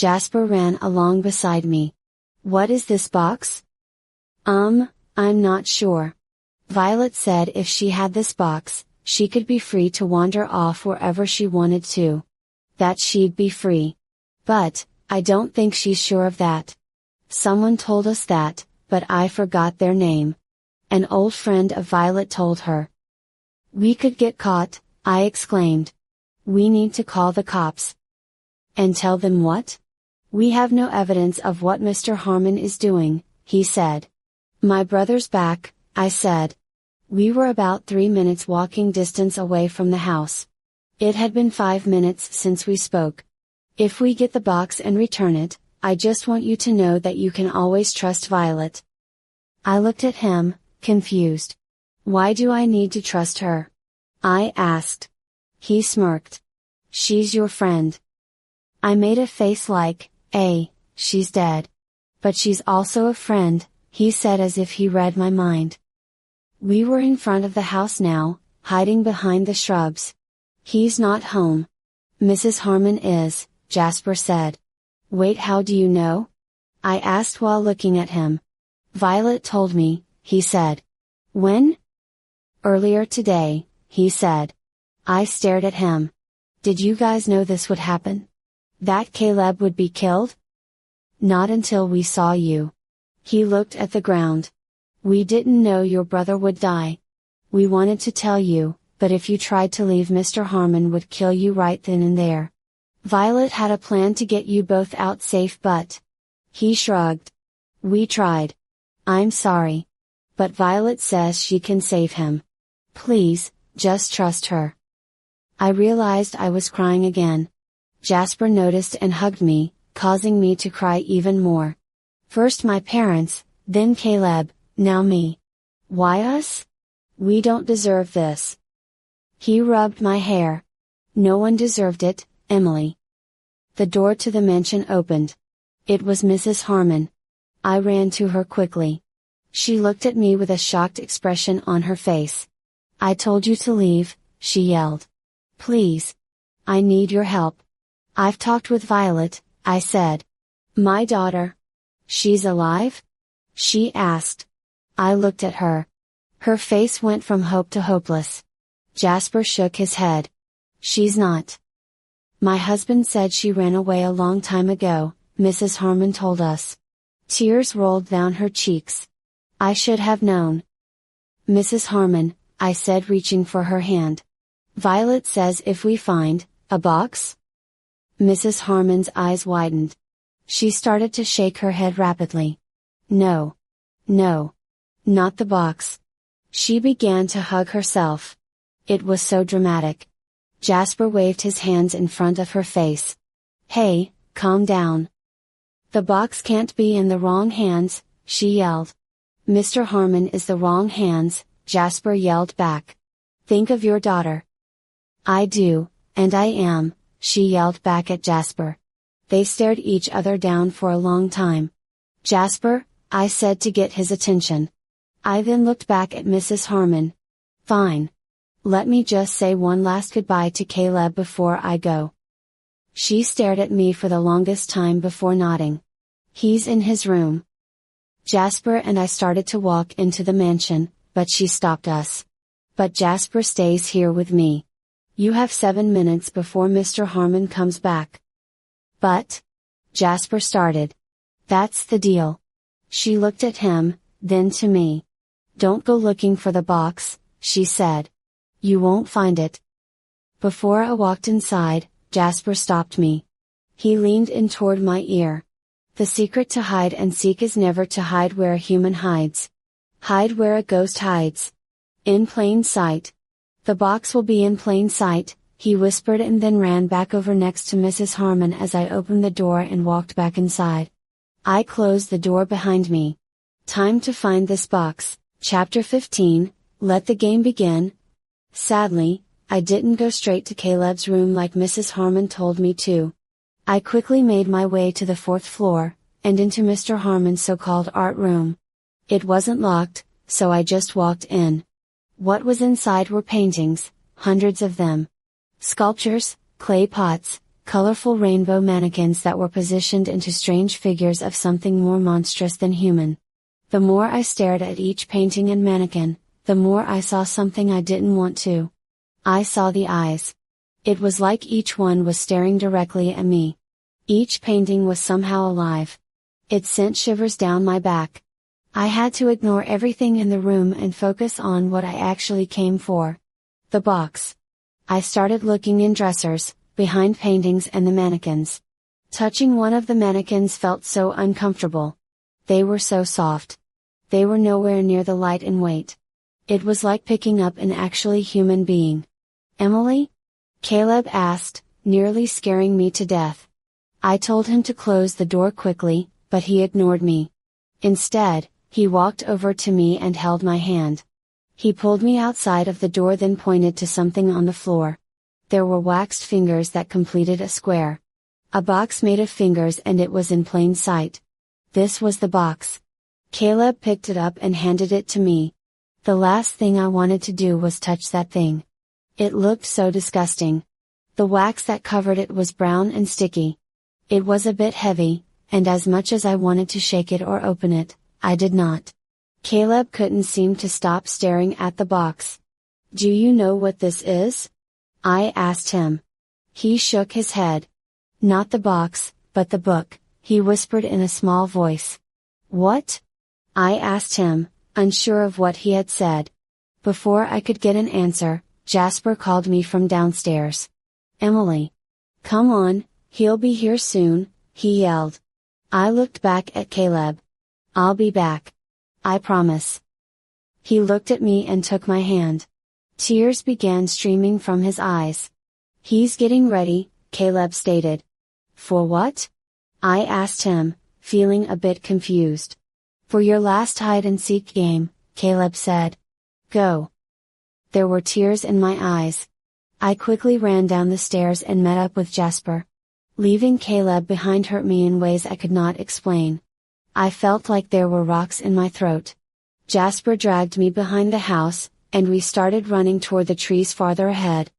Jasper ran along beside me. "What is this box?" I'm not sure." Violet said if she had this box, she could be free to wander off wherever she wanted to. That she'd be free. But, I don't think she's sure of that. Someone told us that, but I forgot their name. An old friend of Violet told her. "We could get caught," I exclaimed. "We need to call the cops." "And tell them what?" "We have no evidence of what Mr. Harmon is doing," he said. "My brother's back," I said. We were about 3 minutes walking distance away from the house. It had been 5 minutes since we spoke. "If we get the box and return it, I just want you to know that you can always trust Violet." I looked at him, confused. "Why do I need to trust her?" I asked. He smirked. "She's your friend." I made a face like, she's dead. "But she's also a friend," he said as if he read my mind. We were in front of the house now, hiding behind the shrubs. "He's not home." "Mrs. Harmon is," Jasper said. "Wait, how do you know?" I asked while looking at him. "Violet told me," he said. "When?" "Earlier today," he said. I stared at him. "Did you guys know this would happen? That Caleb would be killed?" "Not until we saw you." He looked at the ground. "We didn't know your brother would die. We wanted to tell you, but if you tried to leave, Mr. Harmon would kill you right then and there. Violet had a plan to get you both out safe, but..." He shrugged. "We tried. I'm sorry. But Violet says she can save him. Please, just trust her." I realized I was crying again. Jasper noticed and hugged me, causing me to cry even more. First my parents, then Caleb, now me. Why us? We don't deserve this. He rubbed my hair. No one deserved it, Emily. The door to the mansion opened. It was Mrs. Harmon. I ran to her quickly. She looked at me with a shocked expression on her face. "I told you to leave," she yelled. "Please. I need your help." "I've talked with Violet," I said. "My daughter? She's alive?" she asked. I looked at her. Her face went from hope to hopeless. Jasper shook his head. "She's not. My husband said she ran away a long time ago," Mrs. Harmon told us. Tears rolled down her cheeks. "I should have known." "Mrs. Harmon," I said, reaching for her hand. "Violet says if we find a box?" Mrs. Harmon's eyes widened. She started to shake her head rapidly. "No. No. Not the box." She began to hug herself. It was so dramatic. Jasper waved his hands in front of her face. "Hey, calm down. The box can't be in the wrong hands," she yelled. "Mr. Harmon is the wrong hands," Jasper yelled back. "Think of your daughter." "I do, and I am," she yelled back at Jasper. They stared each other down for a long time. "Jasper," I said to get his attention. I then looked back at Mrs. Harmon. "Fine. Let me just say one last goodbye to Caleb before I go." She stared at me for the longest time before nodding. "He's in his room." Jasper and I started to walk into the mansion, but she stopped us. "But Jasper stays here with me. You have 7 minutes before Mr. Harmon comes back." "But..." Jasper started. "That's the deal." She looked at him, then to me. "Don't go looking for the box," she said. "You won't find it." Before I walked inside, Jasper stopped me. He leaned in toward my ear. "The secret to hide and seek is never to hide where a human hides. Hide where a ghost hides. In plain sight. The box will be in plain sight," he whispered, and then ran back over next to Mrs. Harmon as I opened the door and walked back inside. I closed the door behind me. Time to find this box. Chapter 15, Let the Game Begin. Sadly, I didn't go straight to Caleb's room like Mrs. Harmon told me to. I quickly made my way to the 4th floor, and into Mr. Harmon's so-called art room. It wasn't locked, so I just walked in. What was inside were paintings, hundreds of them. Sculptures, clay pots, colorful rainbow mannequins that were positioned into strange figures of something more monstrous than human. The more I stared at each painting and mannequin, the more I saw something I didn't want to. I saw the eyes. It was like each one was staring directly at me. Each painting was somehow alive. It sent shivers down my back. I had to ignore everything in the room and focus on what I actually came for. The box. I started looking in dressers, behind paintings and the mannequins. Touching one of the mannequins felt so uncomfortable. They were so soft. They were nowhere near the light and weight. It was like picking up an actually human being. "Emily?" Caleb asked, nearly scaring me to death. I told him to close the door quickly, but he ignored me. Instead, he walked over to me and held my hand. He pulled me outside of the door, then pointed to something on the floor. There were waxed fingers that completed a square. A box made of fingers, and it was in plain sight. This was the box. Caleb picked it up and handed it to me. The last thing I wanted to do was touch that thing. It looked so disgusting. The wax that covered it was brown and sticky. It was a bit heavy, and as much as I wanted to shake it or open it, I did not. Caleb couldn't seem to stop staring at the box. "Do you know what this is?" I asked him. He shook his head. "Not the box, but the book," he whispered in a small voice. "What?" I asked him, unsure of what he had said. Before I could get an answer, Jasper called me from downstairs. "Emily! Come on, he'll be here soon," he yelled. I looked back at Caleb. "I'll be back. I promise." He looked at me and took my hand. Tears began streaming from his eyes. "He's getting ready," Caleb stated. "For what?" I asked him, feeling a bit confused. "For your last hide-and-seek game," Caleb said. "Go." There were tears in my eyes. I quickly ran down the stairs and met up with Jasper. Leaving Caleb behind hurt me in ways I could not explain. I felt like there were rocks in my throat. Jasper dragged me behind the house, and we started running toward the trees farther ahead.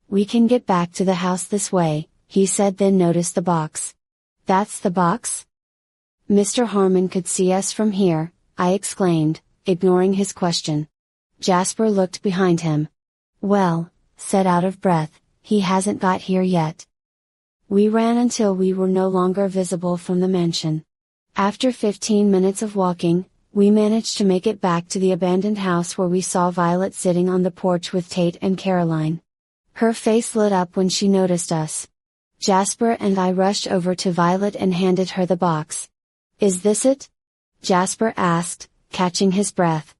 "We can get back to the house this way," he said, then noticed the box. "That's the box?" "Mr. Harmon could see us from here," I exclaimed, ignoring his question. Jasper looked behind him. "Well," said out of breath, "he hasn't got here yet." We ran until we were no longer visible from the mansion. After 15 minutes of walking, we managed to make it back to the abandoned house, where we saw Violet sitting on the porch with Tate and Caroline. Her face lit up when she noticed us. Jasper and I rushed over to Violet and handed her the box. "Is this it?" Jasper asked, catching his breath.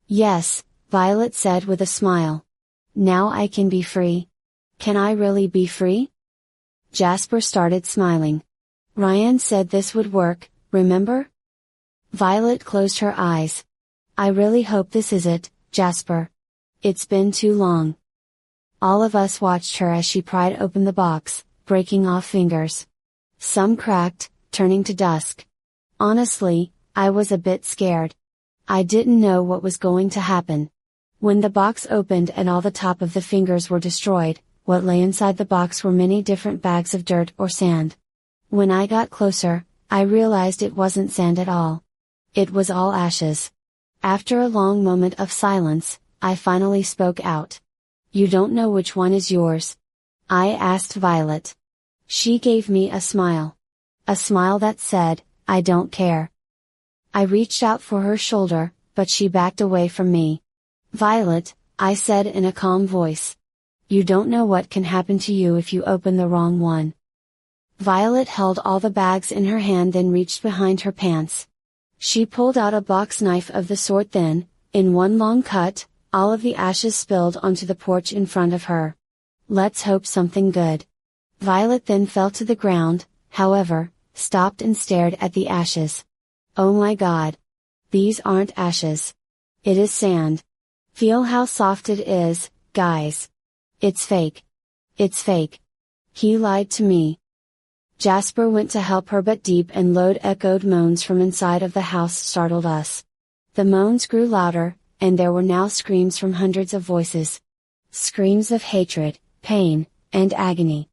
"Yes," Violet said with a smile. "Now I can be free." "Can I really be free?" Jasper started smiling. "Ryan said this would work, remember?" Violet closed her eyes. "I really hope this is it, Jasper. It's been too long." All of us watched her as she pried open the box, breaking off fingers. Some cracked, turning to dust. Honestly, I was a bit scared. I didn't know what was going to happen. When the box opened and all the top of the fingers were destroyed, what lay inside the box were many different bags of dirt or sand. When I got closer, I realized it wasn't sand at all. It was all ashes. After a long moment of silence, I finally spoke out. "You don't know which one is yours?" I asked Violet. She gave me a smile. A smile that said, "I don't care." I reached out for her shoulder, but she backed away from me. "Violet," I said in a calm voice. "You don't know what can happen to you if you open the wrong one." Violet held all the bags in her hand, then reached behind her pants. She pulled out a box knife of the sort, then, in one long cut, all of the ashes spilled onto the porch in front of her. "Let's hope something good." Violet then fell to the ground, however, stopped and stared at the ashes. "Oh my God! These aren't ashes. It is sand. Feel how soft it is, guys. It's fake. It's fake. He lied to me." Jasper went to help her, but deep and low echoed moans from inside of the house startled us. The moans grew louder, and there were now screams from hundreds of voices. Screams of hatred, pain, and agony.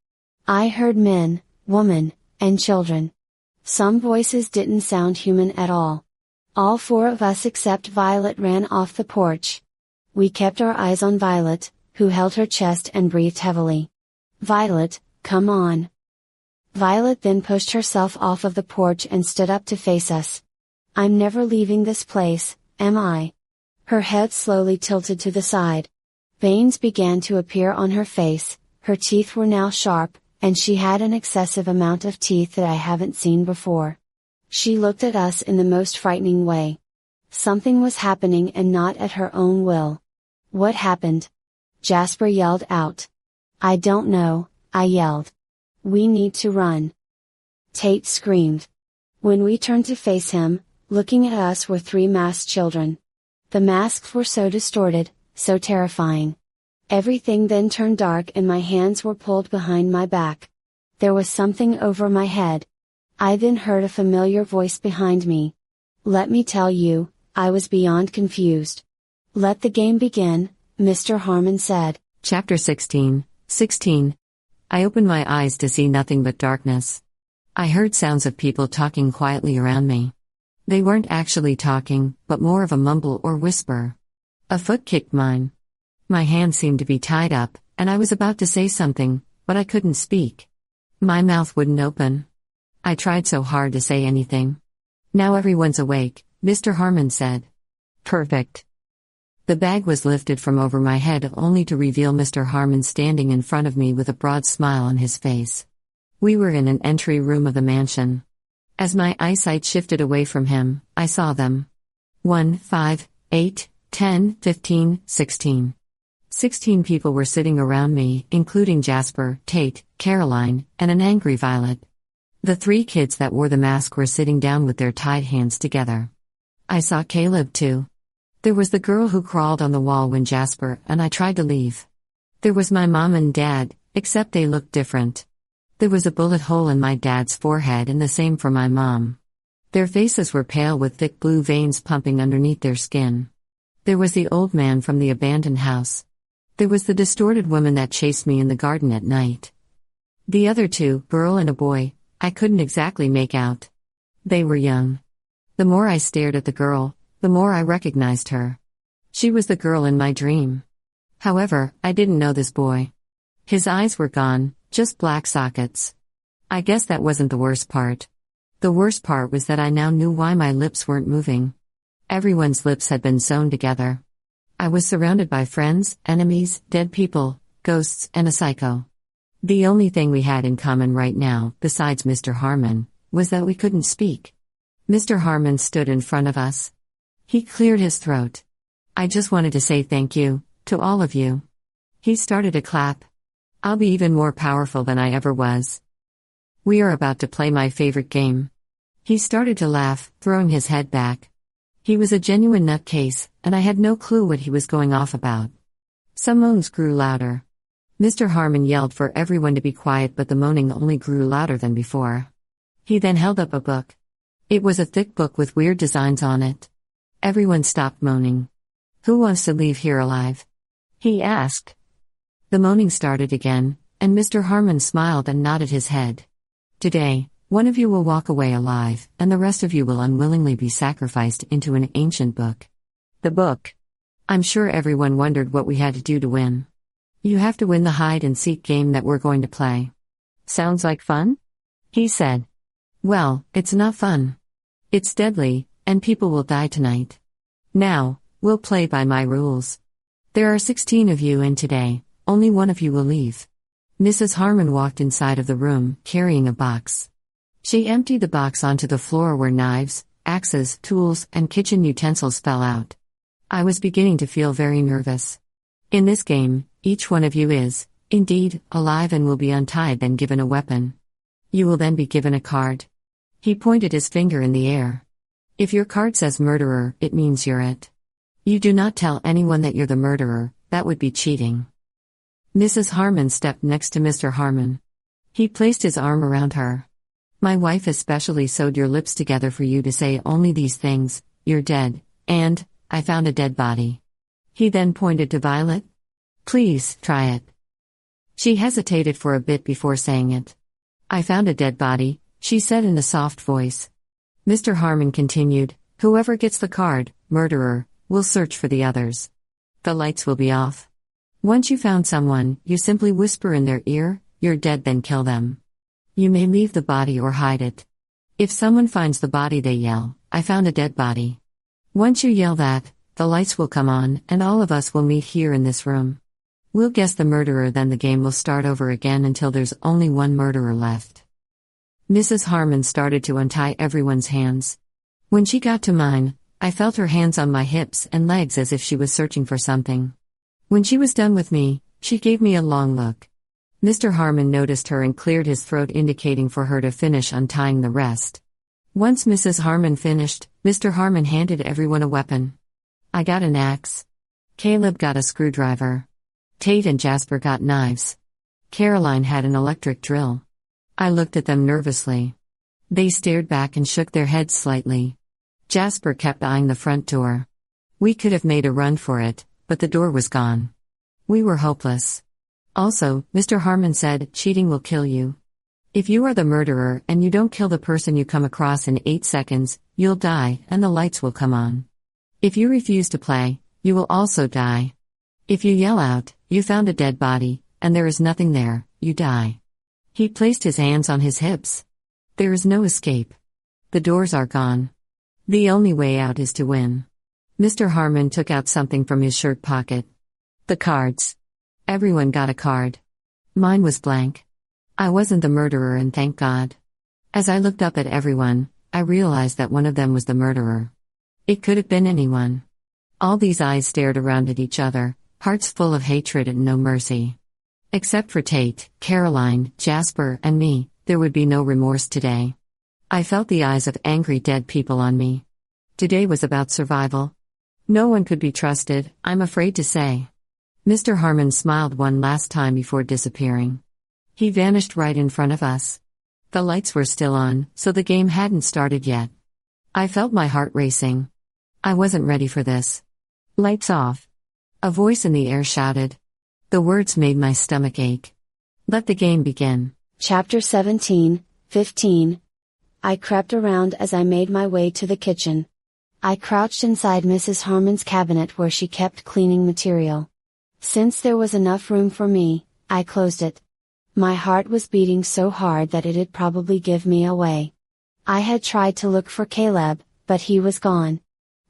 I heard men, women, and children. Some voices didn't sound human at all. All four of us except Violet ran off the porch. We kept our eyes on Violet, who held her chest and breathed heavily. Violet, come on. Violet then pushed herself off of the porch and stood up to face us. I'm never leaving this place, am I? Her head slowly tilted to the side. Veins began to appear on her face, her teeth were now sharp, and she had an excessive amount of teeth that I haven't seen before. She looked at us in the most frightening way. Something was happening and not at her own will. What happened? Jasper yelled out. I don't know, I yelled. We need to run. Tate screamed. When we turned to face him, looking at us were three masked children. The masks were so distorted, so terrifying. Everything then turned dark and my hands were pulled behind my back. There was something over my head. I then heard a familiar voice behind me. Let me tell you, I was beyond confused. Let the game begin, Mr. Harmon said. Chapter 16. I opened my eyes to see nothing but darkness. I heard sounds of people talking quietly around me. They weren't actually talking, but more of a mumble or whisper. A foot kicked mine. My hand seemed to be tied up, and I was about to say something, but I couldn't speak. My mouth wouldn't open. I tried so hard to say anything. Now everyone's awake, Mr. Harmon said. Perfect. The bag was lifted from over my head only to reveal Mr. Harmon standing in front of me with a broad smile on his face. We were in an entry room of the mansion. As my eyesight shifted away from him, I saw them. 1, 5, 8, 10, 15, 16. 16 people were sitting around me, including Jasper, Tate, Caroline, and an angry Violet. The three kids that wore the mask were sitting down with their tied hands together. I saw Caleb too. There was the girl who crawled on the wall when Jasper and I tried to leave. There was my mom and dad, except they looked different. There was a bullet hole in my dad's forehead and the same for my mom. Their faces were pale with thick blue veins pumping underneath their skin. There was the old man from the abandoned house. There was the distorted woman that chased me in the garden at night. The other two, girl and a boy, I couldn't exactly make out. They were young. The more I stared at the girl, the more I recognized her. She was the girl in my dream. However, I didn't know this boy. His eyes were gone, just black sockets. I guess that wasn't the worst part. The worst part was that I now knew why my lips weren't moving. Everyone's lips had been sewn together. I was surrounded by friends, enemies, dead people, ghosts, and a psycho. The only thing we had in common right now, besides Mr. Harmon, was that we couldn't speak. Mr. Harmon stood in front of us. He cleared his throat. I just wanted to say thank you, to all of you. He started to clap. I'll be even more powerful than I ever was. We are about to play my favorite game. He started to laugh, throwing his head back. He was a genuine nutcase, and I had no clue what he was going off about. Some moans grew louder. Mr. Harmon yelled for everyone to be quiet, but the moaning only grew louder than before. He then held up a book. It was a thick book with weird designs on it. Everyone stopped moaning. Who wants to leave here alive? He asked. The moaning started again, and Mr. Harmon smiled and nodded his head. Today, one of you will walk away alive, and the rest of you will unwillingly be sacrificed into an ancient book. The book. I'm sure everyone wondered what we had to do to win. You have to win the hide-and-seek game that we're going to play. Sounds like fun? He said. Well, it's not fun. It's deadly, and people will die tonight. Now, we'll play by my rules. There are 16 of you, and today, only one of you will leave. Mrs. Harmon walked inside of the room, carrying a box. She emptied the box onto the floor where knives, axes, tools, and kitchen utensils fell out. I was beginning to feel very nervous. In this game, each one of you is, indeed, alive and will be untied, then given a weapon. You will then be given a card. He pointed his finger in the air. If your card says murderer, it means you're it. You do not tell anyone that you're the murderer, that would be cheating. Mrs. Harmon stepped next to Mr. Harmon. He placed his arm around her. My wife especially sewed your lips together for you to say only these things, you're dead, and, I found a dead body. He then pointed to Violet. Please, try it. She hesitated for a bit before saying it. I found a dead body, she said in a soft voice. Mr. Harmon continued, whoever gets the card, murderer, will search for the others. The lights will be off. Once you found someone, you simply whisper in their ear, you're dead, then kill them. You may leave the body or hide it. If someone finds the body, they yell, I found a dead body. Once you yell that, the lights will come on, and all of us will meet here in this room. We'll guess the murderer, then the game will start over again until there's only one murderer left. Mrs. Harmon started to untie everyone's hands. When she got to mine, I felt her hands on my hips and legs as if she was searching for something. When she was done with me, she gave me a long look. Mr. Harmon noticed her and cleared his throat, indicating for her to finish untying the rest. Once Mrs. Harmon finished, Mr. Harmon handed everyone a weapon. I got an axe. Caleb got a screwdriver. Tate and Jasper got knives. Caroline had an electric drill. I looked at them nervously. They stared back and shook their heads slightly. Jasper kept eyeing the front door. We could have made a run for it, but the door was gone. We were hopeless. Also, Mr. Harmon said, cheating will kill you. If you are the murderer and you don't kill the person you come across in 8 seconds, you'll die and the lights will come on. If you refuse to play, you will also die. If you yell out, you found a dead body, and there is nothing there, you die. He placed his hands on his hips. There is no escape. The doors are gone. The only way out is to win. Mr. Harmon took out something from his shirt pocket. The cards. Everyone got a card. Mine was blank. I wasn't the murderer, and thank God. As I looked up at everyone, I realized that one of them was the murderer. It could have been anyone. All these eyes stared around at each other, hearts full of hatred and no mercy. Except for Tate, Caroline, Jasper, and me, there would be no remorse today. I felt the eyes of angry dead people on me. Today was about survival. No one could be trusted, I'm afraid to say. Mr. Harmon smiled one last time before disappearing. He vanished right in front of us. The lights were still on, so the game hadn't started yet. I felt my heart racing. I wasn't ready for this. Lights off. A voice in the air shouted. The words made my stomach ache. Let the game begin. Chapter 17, 15. I crept around as I made my way to the kitchen. I crouched inside Mrs. Harmon's cabinet where she kept cleaning material. Since there was enough room for me, I closed it. My heart was beating so hard that it'd probably give me away. I had tried to look for Caleb, but he was gone.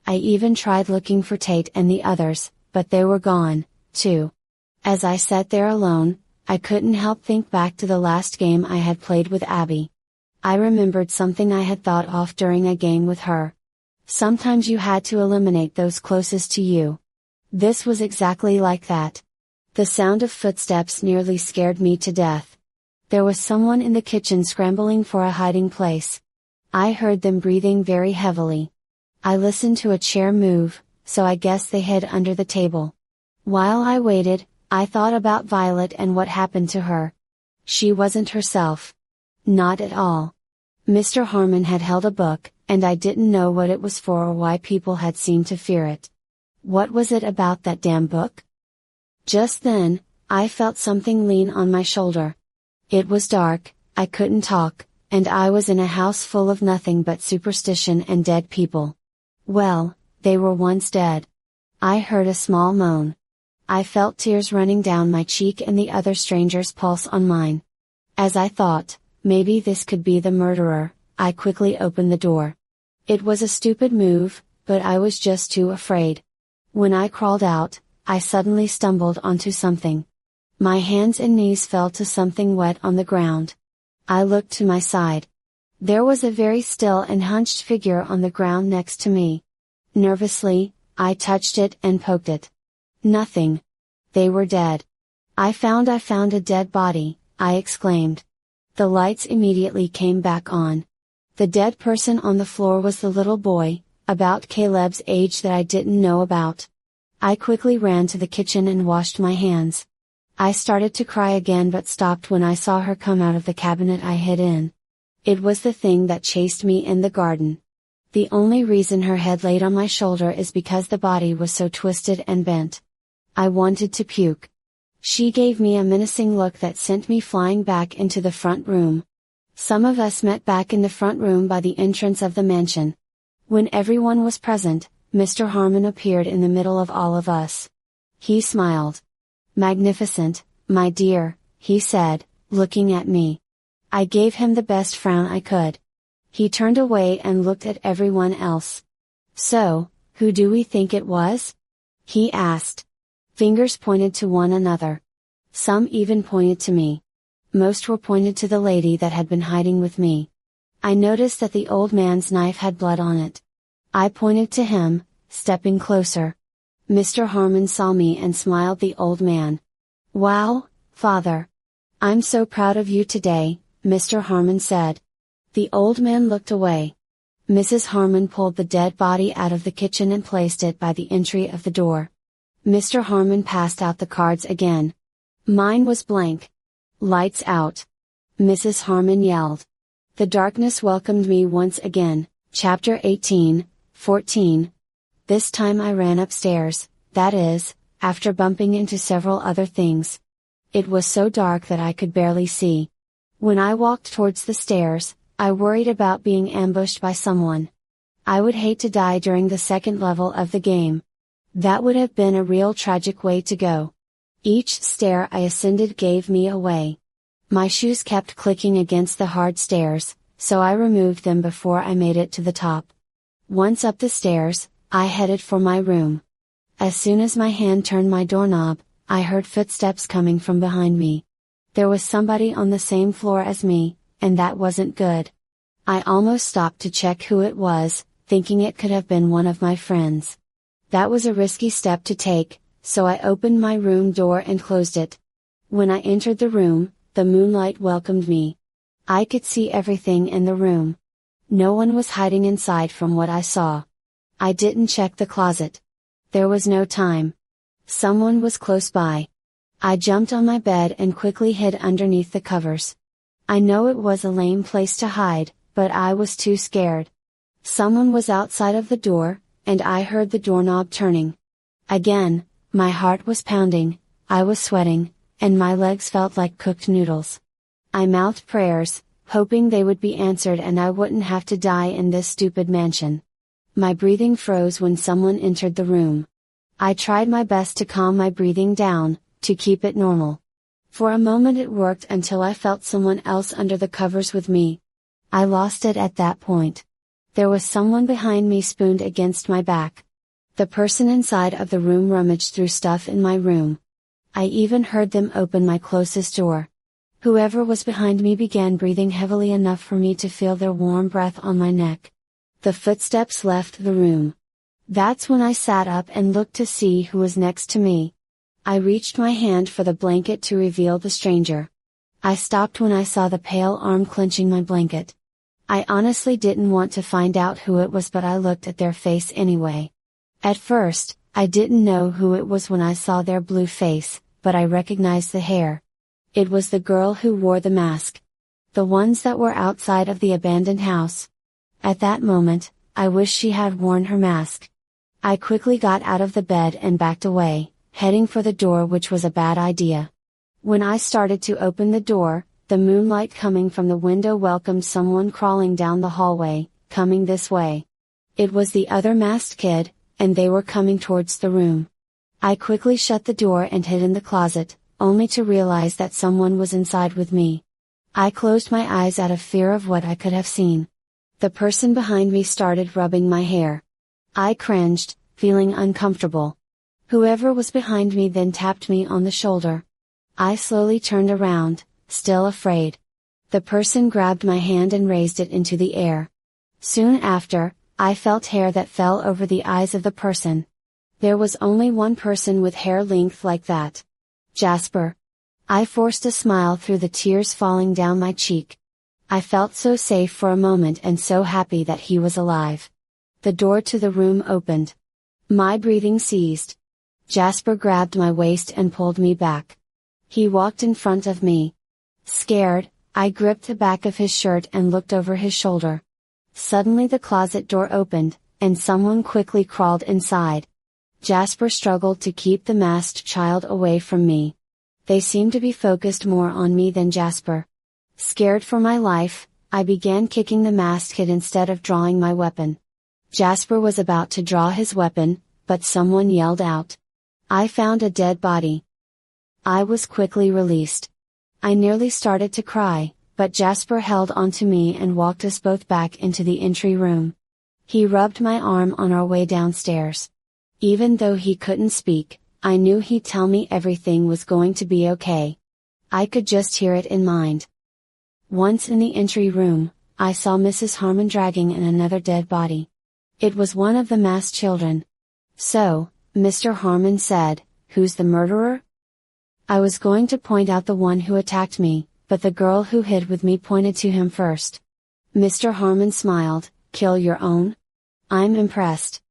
I even tried looking for Tate and the others, but they were gone, too. As I sat there alone, I couldn't help think back to the last game I had played with Abby. I remembered something I had thought off during a game with her. Sometimes you had to eliminate those closest to you. This was exactly like that. The sound of footsteps nearly scared me to death. There was someone in the kitchen scrambling for a hiding place. I heard them breathing very heavily. I listened to a chair move, so I guess they hid under the table. While I waited, I thought about Violet and what happened to her. She wasn't herself. Not at all. Mr. Harmon had held a book, and I didn't know what it was for or why people had seemed to fear it. What was it about that damn book? Just then, I felt something lean on my shoulder. It was dark, I couldn't talk, and I was in a house full of nothing but superstition and dead people. Well, they were once dead. I heard a small moan. I felt tears running down my cheek and the other stranger's pulse on mine. As I thought, maybe this could be the murderer, I quickly opened the door. It was a stupid move, but I was just too afraid. When I crawled out, I suddenly stumbled onto something. My hands and knees fell to something wet on the ground. I looked to my side. There was a very still and hunched figure on the ground next to me. Nervously, I touched it and poked it. Nothing. They were dead. I found a dead body, I exclaimed. The lights immediately came back on. The dead person on the floor was the little boy, about Caleb's age that I didn't know about. I quickly ran to the kitchen and washed my hands. I started to cry again but stopped when I saw her come out of the cabinet I hid in. It was the thing that chased me in the garden. The only reason her head laid on my shoulder is because the body was so twisted and bent. I wanted to puke. She gave me a menacing look that sent me flying back into the front room. Some of us met back in the front room by the entrance of the mansion. When everyone was present, Mr. Harmon appeared in the middle of all of us. He smiled. "Magnificent, my dear," he said, looking at me. I gave him the best frown I could. He turned away and looked at everyone else. "So, who do we think it was?" he asked. Fingers pointed to one another. Some even pointed to me. Most were pointed to the lady that had been hiding with me. I noticed that the old man's knife had blood on it. I pointed to him, stepping closer. Mr. Harmon saw me and smiled. The old man. "Wow, Father! I'm so proud of you today," Mr. Harmon said. The old man looked away. Mrs. Harmon pulled the dead body out of the kitchen and placed it by the entry of the door. Mr. Harmon passed out the cards again. Mine was blank. "Lights out!" Mrs. Harmon yelled. The darkness welcomed me once again. Chapter 18, 14. This time I ran upstairs, that is, after bumping into several other things. It was so dark that I could barely see. When I walked towards the stairs, I worried about being ambushed by someone. I would hate to die during the second level of the game. That would have been a real tragic way to go. Each stair I ascended gave me away. My shoes kept clicking against the hard stairs, so I removed them before I made it to the top. Once up the stairs, I headed for my room. As soon as my hand turned my doorknob, I heard footsteps coming from behind me. There was somebody on the same floor as me, and that wasn't good. I almost stopped to check who it was, thinking it could have been one of my friends. That was a risky step to take, so I opened my room door and closed it. When I entered the room, the moonlight welcomed me. I could see everything in the room. No one was hiding inside from what I saw. I didn't check the closet. There was no time. Someone was close by. I jumped on my bed and quickly hid underneath the covers. I know it was a lame place to hide, but I was too scared. Someone was outside of the door, and I heard the doorknob turning. Again, my heart was pounding, I was sweating, and my legs felt like cooked noodles. I mouthed prayers, hoping they would be answered and I wouldn't have to die in this stupid mansion. My breathing froze when someone entered the room. I tried my best to calm my breathing down, to keep it normal. For a moment it worked until I felt someone else under the covers with me. I lost it at that point. There was someone behind me spooned against my back. The person inside of the room rummaged through stuff in my room. I even heard them open my closest door. Whoever was behind me began breathing heavily enough for me to feel their warm breath on my neck. The footsteps left the room. That's when I sat up and looked to see who was next to me. I reached my hand for the blanket to reveal the stranger. I stopped when I saw the pale arm clenching my blanket. I honestly didn't want to find out who it was, but I looked at their face anyway. At first, I didn't know who it was when I saw their blue face, but I recognized the hair. It was the girl who wore the mask. The ones that were outside of the abandoned house. At that moment, I wished she had worn her mask. I quickly got out of the bed and backed away, heading for the door, which was a bad idea. When I started to open the door, the moonlight coming from the window welcomed someone crawling down the hallway, coming this way. It was the other masked kid, and they were coming towards the room. I quickly shut the door and hid in the closet, only to realize that someone was inside with me. I closed my eyes out of fear of what I could have seen. The person behind me started rubbing my hair. I cringed, feeling uncomfortable. Whoever was behind me then tapped me on the shoulder. I slowly turned around, still afraid. The person grabbed my hand and raised it into the air. Soon after, I felt hair that fell over the eyes of the person. There was only one person with hair length like that. Jasper. I forced a smile through the tears falling down my cheek. I felt so safe for a moment and so happy that he was alive. The door to the room opened. My breathing ceased. Jasper grabbed my waist and pulled me back. He walked in front of me. Scared, I gripped the back of his shirt and looked over his shoulder. Suddenly the closet door opened, and someone quickly crawled inside. Jasper struggled to keep the masked child away from me. They seemed to be focused more on me than Jasper. Scared for my life, I began kicking the mast kit instead of drawing my weapon. Jasper was about to draw his weapon, but someone yelled out. I found a dead body. I was quickly released. I nearly started to cry, but Jasper held onto me and walked us both back into the entry room. He rubbed my arm on our way downstairs. Even though he couldn't speak, I knew he'd tell me everything was going to be okay. I could just hear it in mind. Once in the entry room, I saw Mrs. Harmon dragging in another dead body. It was one of the masked children. So, Mr. Harmon said, "Who's the murderer?" I was going to point out the one who attacked me, but the girl who hid with me pointed to him first. Mr. Harmon smiled. "Kill your own?" I'm impressed.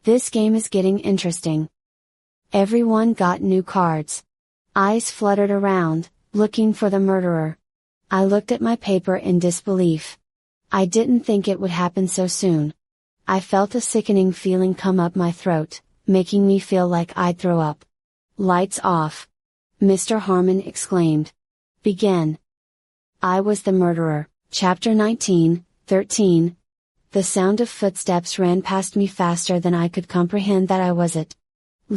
This game is getting interesting. Everyone got new cards. Eyes fluttered around, looking for the murderer. I looked at my paper in disbelief. I didn't think it would happen so soon. I felt a sickening feeling come up my throat, making me feel like I'd throw up. "Lights off!" Mr. Harmon exclaimed. "Begin." I was the murderer. Chapter 19, 13. The sound of footsteps ran past me faster than I could comprehend that I was it.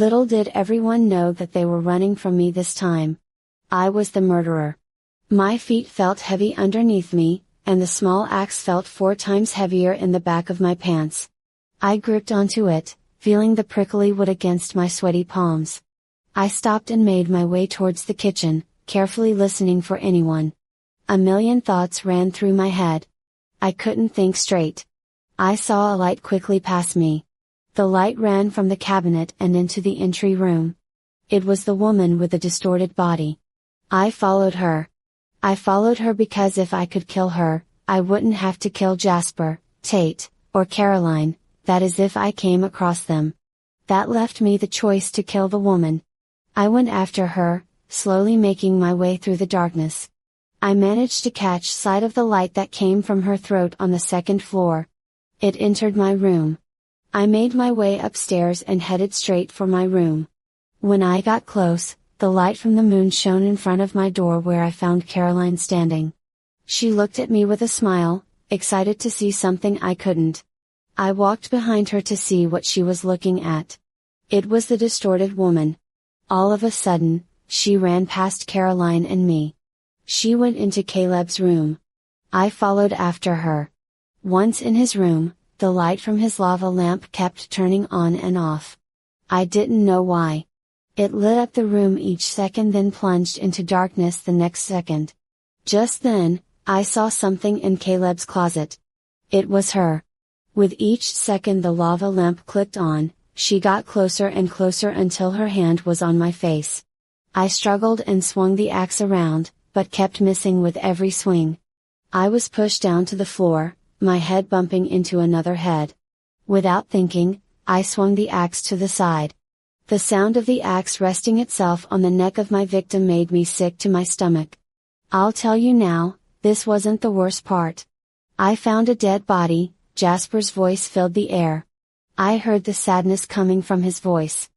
Little did everyone know that they were running from me this time. I was the murderer. My feet felt heavy underneath me, and the small axe felt 4 times heavier in the back of my pants. I gripped onto it, feeling the prickly wood against my sweaty palms. I stopped and made my way towards the kitchen, carefully listening for anyone. A million thoughts ran through my head. I couldn't think straight. I saw a light quickly pass me. The light ran from the cabinet and into the entry room. It was the woman with the distorted body. I followed her. I followed her because if I could kill her, I wouldn't have to kill Jasper, Tate, or Caroline, that is if I came across them. That left me the choice to kill the woman. I went after her, slowly making my way through the darkness. I managed to catch sight of the light that came from her throat on the 2nd floor. It entered my room. I made my way upstairs and headed straight for my room. When I got close, the light from the moon shone in front of my door where I found Caroline standing. She looked at me with a smile, excited to see something I couldn't. I walked behind her to see what she was looking at. It was the distorted woman. All of a sudden, she ran past Caroline and me. She went into Caleb's room. I followed after her. Once in his room, the light from his lava lamp kept turning on and off. I didn't know why. It lit up the room each second then plunged into darkness the next second. Just then, I saw something in Caleb's closet. It was her. With each second the lava lamp clicked on, she got closer and closer until her hand was on my face. I struggled and swung the axe around, but kept missing with every swing. I was pushed down to the floor, my head bumping into another head. Without thinking, I swung the axe to the side. The sound of the axe resting itself on the neck of my victim made me sick to my stomach. I'll tell you now, this wasn't the worst part. I found a dead body. Jasper's voice filled the air. I heard the sadness coming from his voice.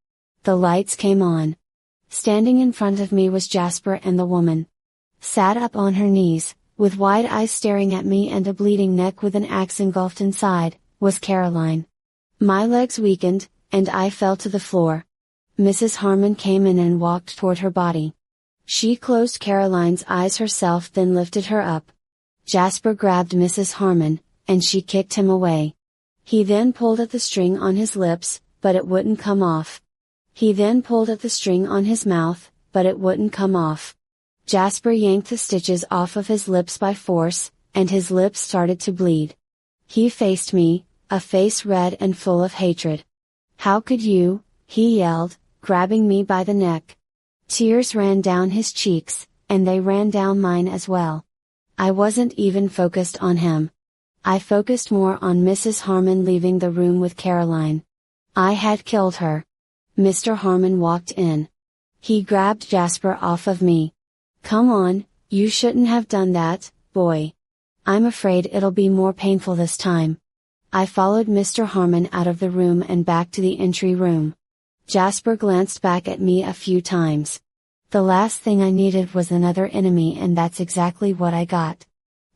The lights came on. Standing in front of me was Jasper and the woman. Sat up on her knees, with wide eyes staring at me and a bleeding neck with an axe engulfed inside, was Caroline. My legs weakened, and I fell to the floor. Mrs. Harmon came in and walked toward her body. She closed Caroline's eyes herself then lifted her up. Jasper grabbed Mrs. Harmon, and she kicked him away. He then pulled at the string on his lips, but it wouldn't come off. He then pulled at the string on his mouth, but it wouldn't come off. Jasper yanked the stitches off of his lips by force, and his lips started to bleed. He faced me, a face red and full of hatred. "How could you?" he yelled, grabbing me by the neck. Tears ran down his cheeks, and they ran down mine as well. I wasn't even focused on him. I focused more on Mrs. Harmon leaving the room with Caroline. I had killed her. Mr. Harmon walked in. He grabbed Jasper off of me. "Come on, you shouldn't have done that, boy. I'm afraid it'll be more painful this time." I followed Mr. Harmon out of the room and back to the entry room. Jasper glanced back at me a few times. The last thing I needed was another enemy, and that's exactly what I got.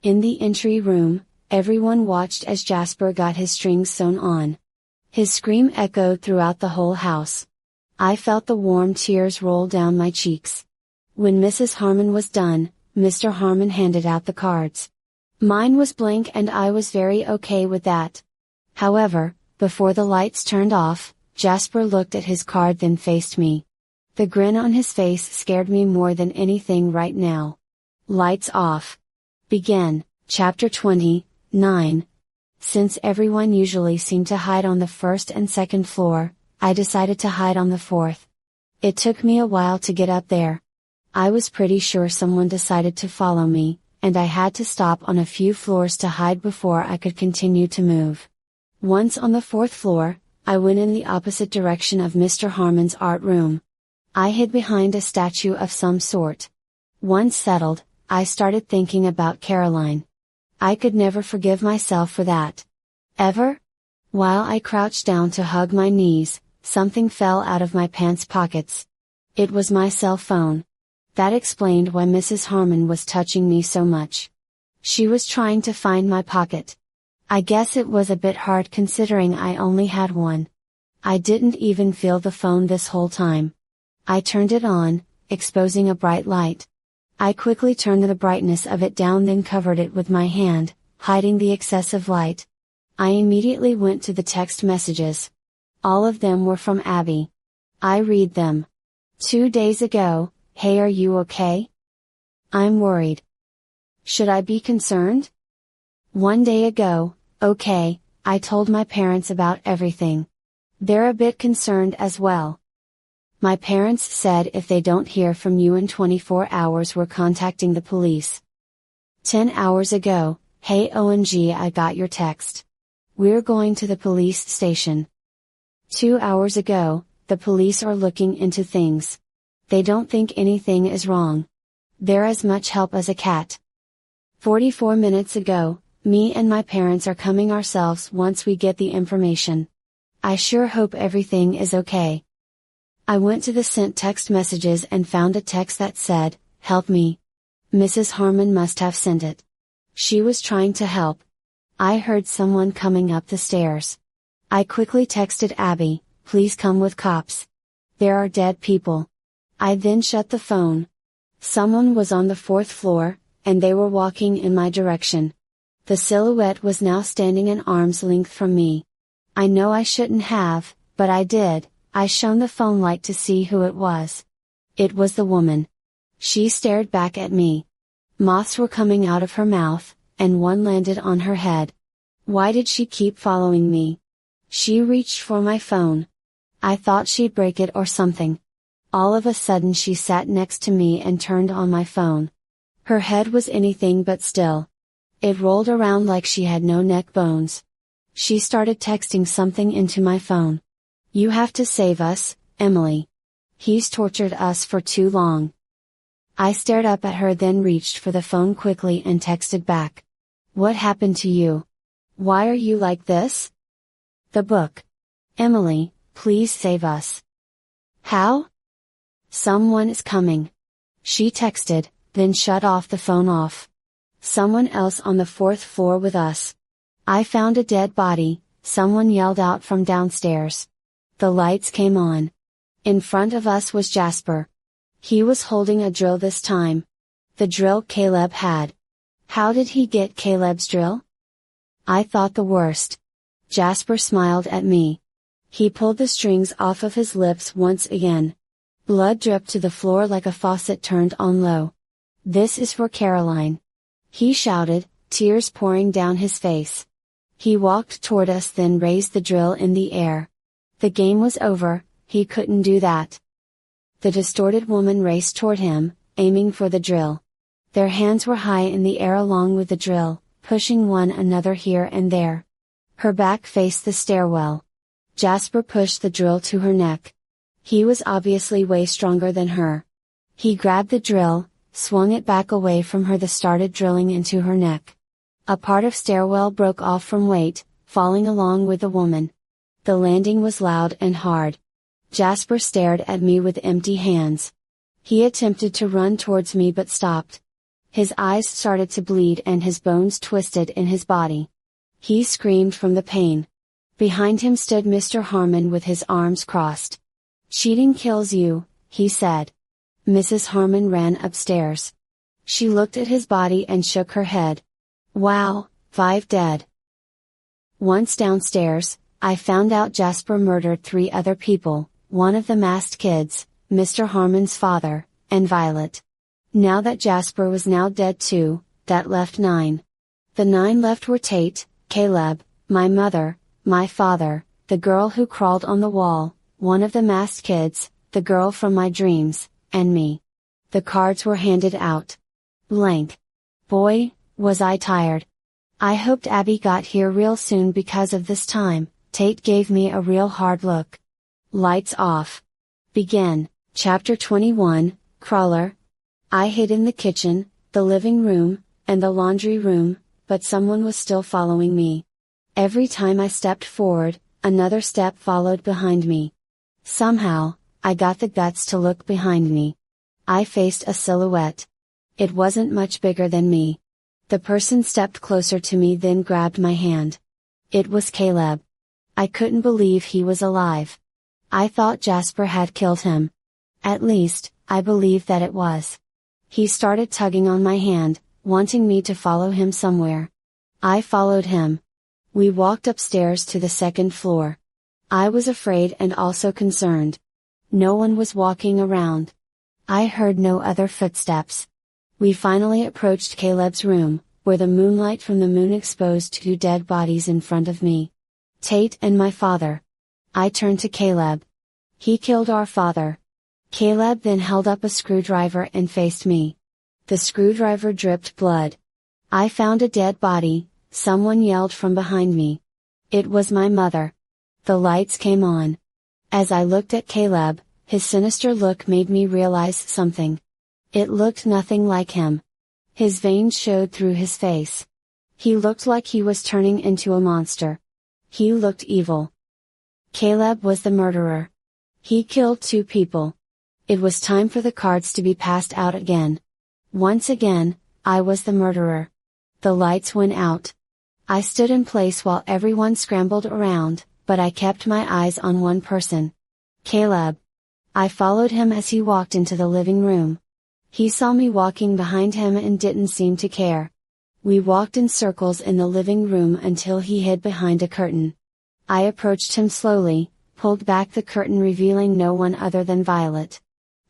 In the entry room, everyone watched as Jasper got his strings sewn on. His scream echoed throughout the whole house. I felt the warm tears roll down my cheeks. When Mrs. Harmon was done, Mr. Harmon handed out the cards. Mine was blank, and I was very okay with that. However, before the lights turned off, Jasper looked at his card, then faced me. The grin on his face scared me more than anything right now. Lights off. Begin, Chapter 29. Since everyone usually seemed to hide on the first and second floor, I decided to hide on the fourth. It took me a while to get up there. I was pretty sure someone decided to follow me, and I had to stop on a few floors to hide before I could continue to move. Once on the fourth floor, I went in the opposite direction of Mr. Harmon's art room. I hid behind a statue of some sort. Once settled, I started thinking about Caroline. I could never forgive myself for that. Ever? While I crouched down to hug my knees, something fell out of my pants pockets. It was my cell phone. That explained why Mrs. Harmon was touching me so much. She was trying to find my pocket. I guess it was a bit hard considering I only had one. I didn't even feel the phone this whole time. I turned it on, exposing a bright light. I quickly turned the brightness of it down, then covered it with my hand, hiding the excessive light. I immediately went to the text messages. All of them were from Abby. I read them. 2 days ago, "Hey, are you okay? I'm worried. Should I be concerned?" 1 day ago, "Okay, I told my parents about everything. They're a bit concerned as well. My parents said if they don't hear from you in 24 hours we're contacting the police." 10 hours ago, "Hey OMG, I got your text. We're going to the police station." 2 hours ago, "The police are looking into things. They don't think anything is wrong. They're as much help as a cat." 44 minutes ago, "Me and my parents are coming ourselves once we get the information. I sure hope everything is okay." I went to the sent text messages and found a text that said, "Help me." Mrs. Harmon must have sent it. She was trying to help. I heard someone coming up the stairs. I quickly texted Abby, "Please come with cops. There are dead people." I then shut the phone. Someone was on the fourth floor, and they were walking in my direction. The silhouette was now standing an arm's length from me. I know I shouldn't have, but I did. I shone the phone light to see who it was. It was the woman. She stared back at me. Moths were coming out of her mouth, and one landed on her head. Why did she keep following me? She reached for my phone. I thought she'd break it or something. All of a sudden she sat next to me and turned on my phone. Her head was anything but still. It rolled around like she had no neck bones. She started texting something into my phone. "You have to save us, Emily. He's tortured us for too long." I stared up at her, then reached for the phone quickly and texted back. "What happened to you? Why are you like this?" "The book. Emily, please save us." "How?" "Someone is coming." She texted, then shut off the phone off. "Someone else on the fourth floor with us. I found a dead body," someone yelled out from downstairs. The lights came on. In front of us was Jasper. He was holding a drill this time. The drill Caleb had. How did he get Caleb's drill? I thought the worst. Jasper smiled at me. He pulled the strings off of his lips once again. Blood dripped to the floor like a faucet turned on low. "This is for Caroline," he shouted, tears pouring down his face. He walked toward us, then raised the drill in the air. The game was over, he couldn't do that. The distorted woman raced toward him, aiming for the drill. Their hands were high in the air along with the drill, pushing one another here and there. Her back faced the stairwell. Jasper pushed the drill to her neck. He was obviously way stronger than her. He grabbed the drill, swung it back away from her, then started drilling into her neck. A part of stairwell broke off from weight, falling along with the woman. The landing was loud and hard. Jasper stared at me with empty hands. He attempted to run towards me but stopped. His eyes started to bleed and his bones twisted in his body. He screamed from the pain. Behind him stood Mr. Harmon with his arms crossed. "Cheating kills you," he said. Mrs. Harmon ran upstairs. She looked at his body and shook her head. "Wow, 5 dead." Once downstairs, I found out Jasper murdered 3 other people, one of the masked kids, Mr. Harmon's father, and Violet. Now that Jasper was now dead too, that left 9. The 9 left were Tate, Caleb, my mother, my father, the girl who crawled on the wall, one of the masked kids, the girl from my dreams, and me. The cards were handed out. Blank. Boy, was I tired. I hoped Abby got here real soon because of this time. Tate gave me a real hard look. Lights off. Begin. Chapter 21, Crawler. I hid in the kitchen, the living room, and the laundry room, but someone was still following me. Every time I stepped forward, another step followed behind me. Somehow, I got the guts to look behind me. I faced a silhouette. It wasn't much bigger than me. The person stepped closer to me then grabbed my hand. It was Caleb. I couldn't believe he was alive. I thought Jasper had killed him. At least, I believed that it was. He started tugging on my hand, wanting me to follow him somewhere. I followed him. We walked upstairs to the 2nd floor. I was afraid and also concerned. No one was walking around. I heard no other footsteps. We finally approached Caleb's room, where the moonlight from the moon exposed 2 dead bodies in front of me. Tate and my father. I turned to Caleb. "He killed our father." Caleb then held up a screwdriver and faced me. The screwdriver dripped blood. I found a dead body, someone yelled from behind me. It was my mother. The lights came on. As I looked at Caleb, his sinister look made me realize something. It looked nothing like him. His veins showed through his face. He looked like he was turning into a monster. He looked evil. Caleb was the murderer. He killed 2 people. It was time for the cards to be passed out again. Once again, I was the murderer. The lights went out. I stood in place while everyone scrambled around, but I kept my eyes on one person. Caleb. I followed him as he walked into the living room. He saw me walking behind him and didn't seem to care. We walked in circles in the living room until he hid behind a curtain. I approached him slowly, pulled back the curtain revealing no one other than Violet.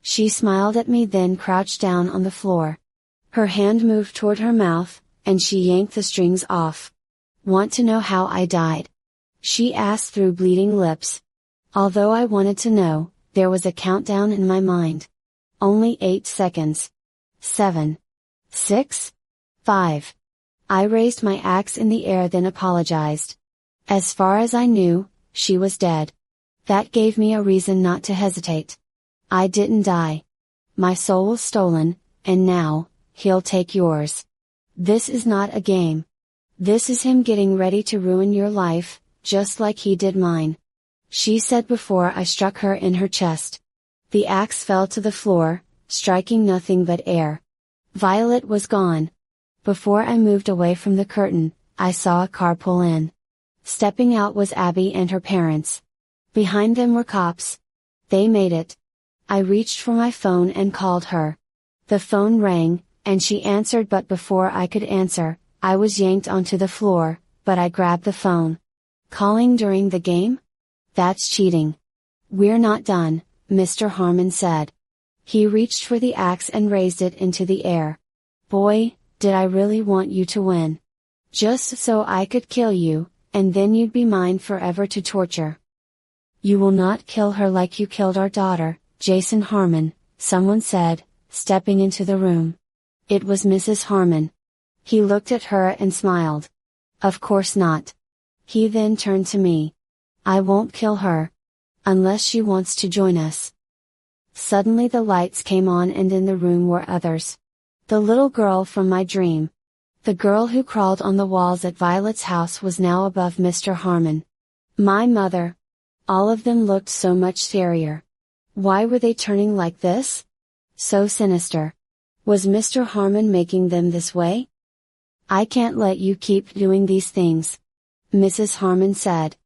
She smiled at me then crouched down on the floor. Her hand moved toward her mouth, and she yanked the strings off. "Want to know how I died?" she asked through bleeding lips. Although I wanted to know, there was a countdown in my mind. Only 8 seconds. 7. 6. 5. I raised my axe in the air then apologized. As far as I knew, she was dead. That gave me a reason not to hesitate. I didn't die. My soul was stolen, and now, he'll take yours. This is not a game. This is him getting ready to ruin your life, just like he did mine. She said before I struck her in her chest. The axe fell to the floor, striking nothing but air. Violet was gone. Before I moved away from the curtain, I saw a car pull in. Stepping out was Abby and her parents. Behind them were cops. They made it. I reached for my phone and called her. The phone rang, and she answered but before I could answer, I was yanked onto the floor, but I grabbed the phone. Calling during the game? That's cheating. "We're not done," Mr. Harmon said. He reached for the axe and raised it into the air. "Boy, did I really want you to win. Just so I could kill you, and then you'd be mine forever to torture." "You will not kill her like you killed our daughter, Jason Harmon," someone said, stepping into the room. It was Mrs. Harmon. He looked at her and smiled. "Of course not." He then turned to me. "I won't kill her. Unless she wants to join us." Suddenly the lights came on and in the room were others. The little girl from my dream. The girl who crawled on the walls at Violet's house was now above Mr. Harmon. My mother. All of them looked so much scarier. Why were they turning like this? So sinister. Was Mr. Harmon making them this way? I can't let you keep doing these things, Mrs. Harmon said.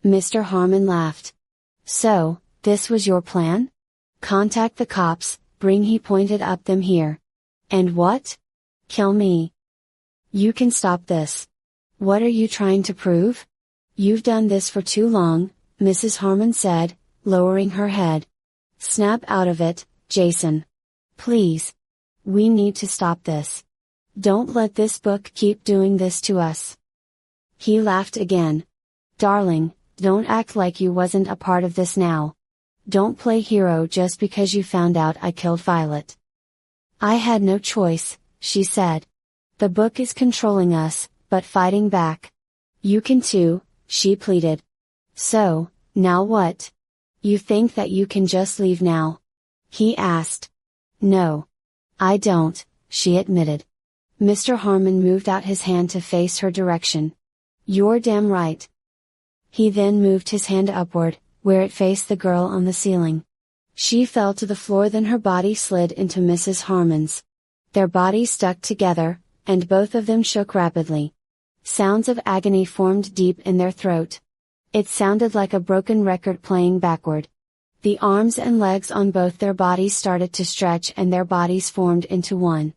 Mr. Harmon laughed. So, this was your plan? Contact the cops, he pointed up them here. And what? Kill me. You can stop this. What are you trying to prove? You've done this for too long, Mrs. Harmon said, lowering her head. Snap out of it, Jason. Please. We need to stop this. Don't let this book keep doing this to us. He laughed again. Darling, don't act like you wasn't a part of this now. Don't play hero just because you found out I killed Violet. I had no choice, she said. The book is controlling us, but fighting back. You can too, she pleaded. So, now what? You think that you can just leave now? He asked. No. I don't, she admitted. Mr. Harmon moved out his hand to face her direction. You're damn right. He then moved his hand upward, where it faced the girl on the ceiling. She fell to the floor, then her body slid into Mrs. Harmon's. Their bodies stuck together, and both of them shook rapidly. Sounds of agony formed deep in their throat. It sounded like a broken record playing backward. The arms and legs on both their bodies started to stretch and their bodies formed into one.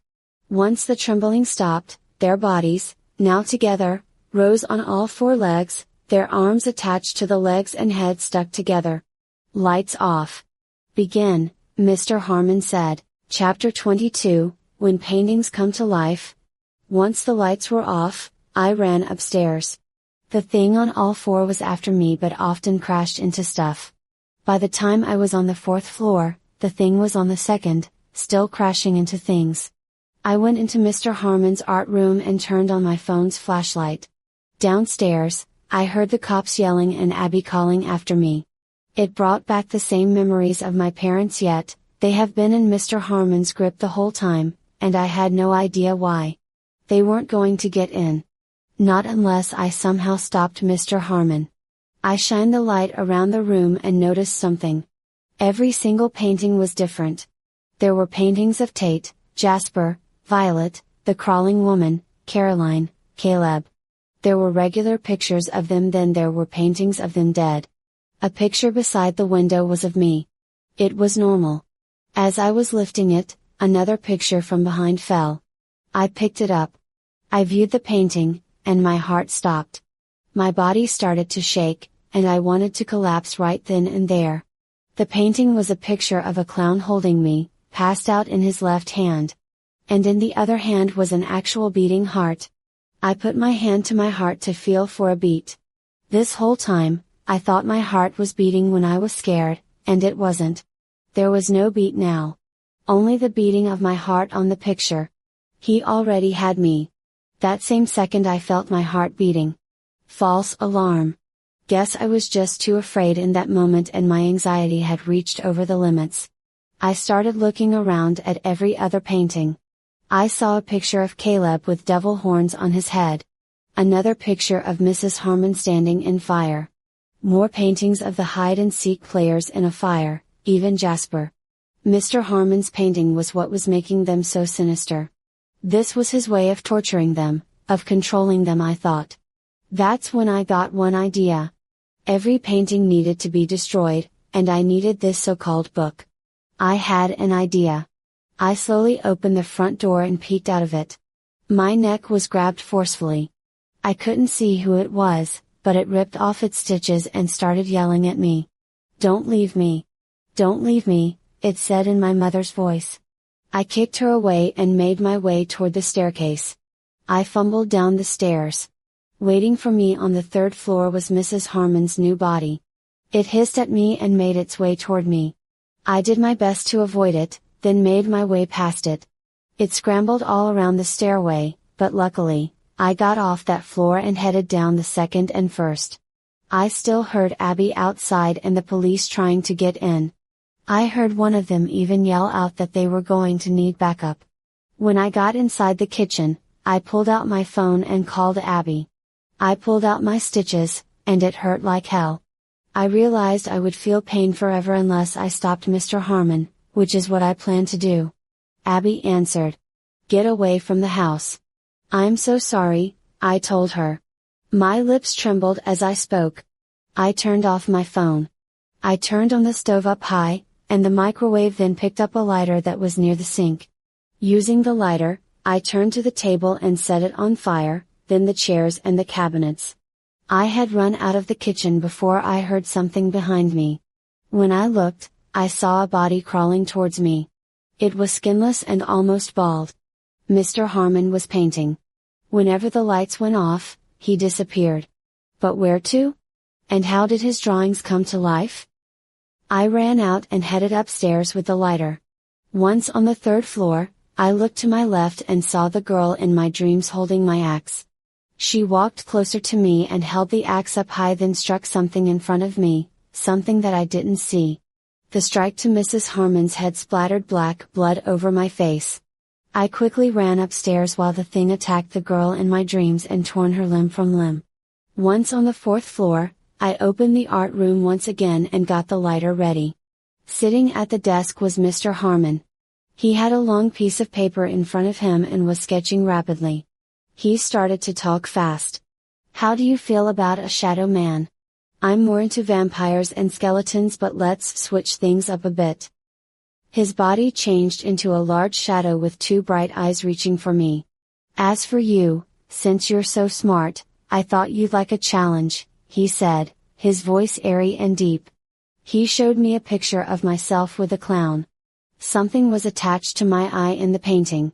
Once the trembling stopped, their bodies, now together, rose on all four legs, their arms attached to the legs and head stuck together. Lights off. Begin, Mr. Harmon said. Chapter 22, When Paintings Come to Life. Once the lights were off, I ran upstairs. The thing on all four was after me but often crashed into stuff. By the time I was on the fourth floor, the thing was on the second, still crashing into things. I went into Mr. Harmon's art room and turned on my phone's flashlight. Downstairs, I heard the cops yelling and Abby calling after me. It brought back the same memories of my parents, yet they have been in Mr. Harmon's grip the whole time, and I had no idea why. They weren't going to get in. Not unless I somehow stopped Mr. Harmon. I shined the light around the room and noticed something. Every single painting was different. There were paintings of Tate, Jasper, Violet, the crawling woman, Caroline, Caleb. There were regular pictures of them, then there were paintings of them dead. A picture beside the window was of me. It was normal. As I was lifting it, another picture from behind fell. I picked it up. I viewed the painting, and my heart stopped. My body started to shake, and I wanted to collapse right then and there. The painting was a picture of a clown holding me, passed out in his left hand. And in the other hand was an actual beating heart. I put my hand to my heart to feel for a beat. This whole time, I thought my heart was beating when I was scared, and it wasn't. There was no beat now. Only the beating of my heart on the picture. He already had me. That same second I felt my heart beating. False alarm. Guess I was just too afraid in that moment and my anxiety had reached over the limits. I started looking around at every other painting. I saw a picture of Caleb with devil horns on his head. Another picture of Mrs. Harmon standing in fire. More paintings of the hide-and-seek players in a fire, even Jasper. Mr. Harmon's painting was what was making them so sinister. This was his way of torturing them, of controlling them, I thought. That's when I got one idea. Every painting needed to be destroyed, and I needed this so-called book. I had an idea. I slowly opened the front door and peeked out of it. My neck was grabbed forcefully. I couldn't see who it was, but it ripped off its stitches and started yelling at me. Don't leave me. Don't leave me, it said in my mother's voice. I kicked her away and made my way toward the staircase. I fumbled down the stairs. Waiting for me on the third floor was Mrs. Harmon's new body. It hissed at me and made its way toward me. I did my best to avoid it, then made my way past it. It scrambled all around the stairway, but luckily, I got off that floor and headed down the second and first. I still heard Abby outside and the police trying to get in. I heard one of them even yell out that they were going to need backup. When I got inside the kitchen, I pulled out my phone and called Abby. I pulled out my stitches, and it hurt like hell. I realized I would feel pain forever unless I stopped Mr. Harmon, which is what I plan to do. Abby answered. Get away from the house. I'm so sorry, I told her. My lips trembled as I spoke. I turned off my phone. I turned on the stove up high, and the microwave then picked up a lighter that was near the sink. Using the lighter, I turned to the table and set it on fire, then the chairs and the cabinets. I had run out of the kitchen before I heard something behind me. When I looked, I saw a body crawling towards me. It was skinless and almost bald. Mr. Harmon was painting. Whenever the lights went off, he disappeared. But where to? And how did his drawings come to life? I ran out and headed upstairs with the lighter. Once on the third floor, I looked to my left and saw the girl in my dreams holding my axe. She walked closer to me and held the axe up high, then struck something in front of me, something that I didn't see. The strike to Mrs. Harmon's head splattered black blood over my face. I quickly ran upstairs while the thing attacked the girl in my dreams and torn her limb from limb. Once on the fourth floor, I opened the art room once again and got the lighter ready. Sitting at the desk was Mr. Harmon. He had a long piece of paper in front of him and was sketching rapidly. He started to talk fast. How do you feel about a shadow man? I'm more into vampires and skeletons, but let's switch things up a bit. His body changed into a large shadow with two bright eyes reaching for me. As for you, since you're so smart, I thought you'd like a challenge, he said, his voice airy and deep. He showed me a picture of myself with a clown. Something was attached to my eye in the painting.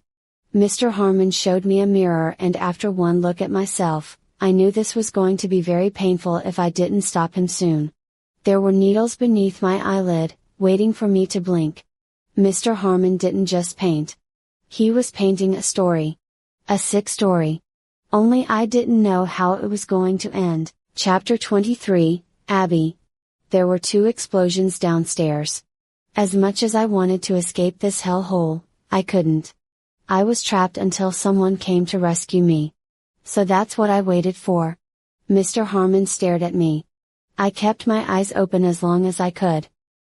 Mr. Harmon showed me a mirror, and after one look at myself, I knew this was going to be very painful if I didn't stop him soon. There were needles beneath my eyelid, waiting for me to blink. Mr. Harmon didn't just paint. He was painting a story. A sick story. Only I didn't know how it was going to end. Chapter 23, Abby. There were 2 explosions downstairs. As much as I wanted to escape this hellhole, I couldn't. I was trapped until someone came to rescue me. So that's what I waited for. Mr. Harmon stared at me. I kept my eyes open as long as I could.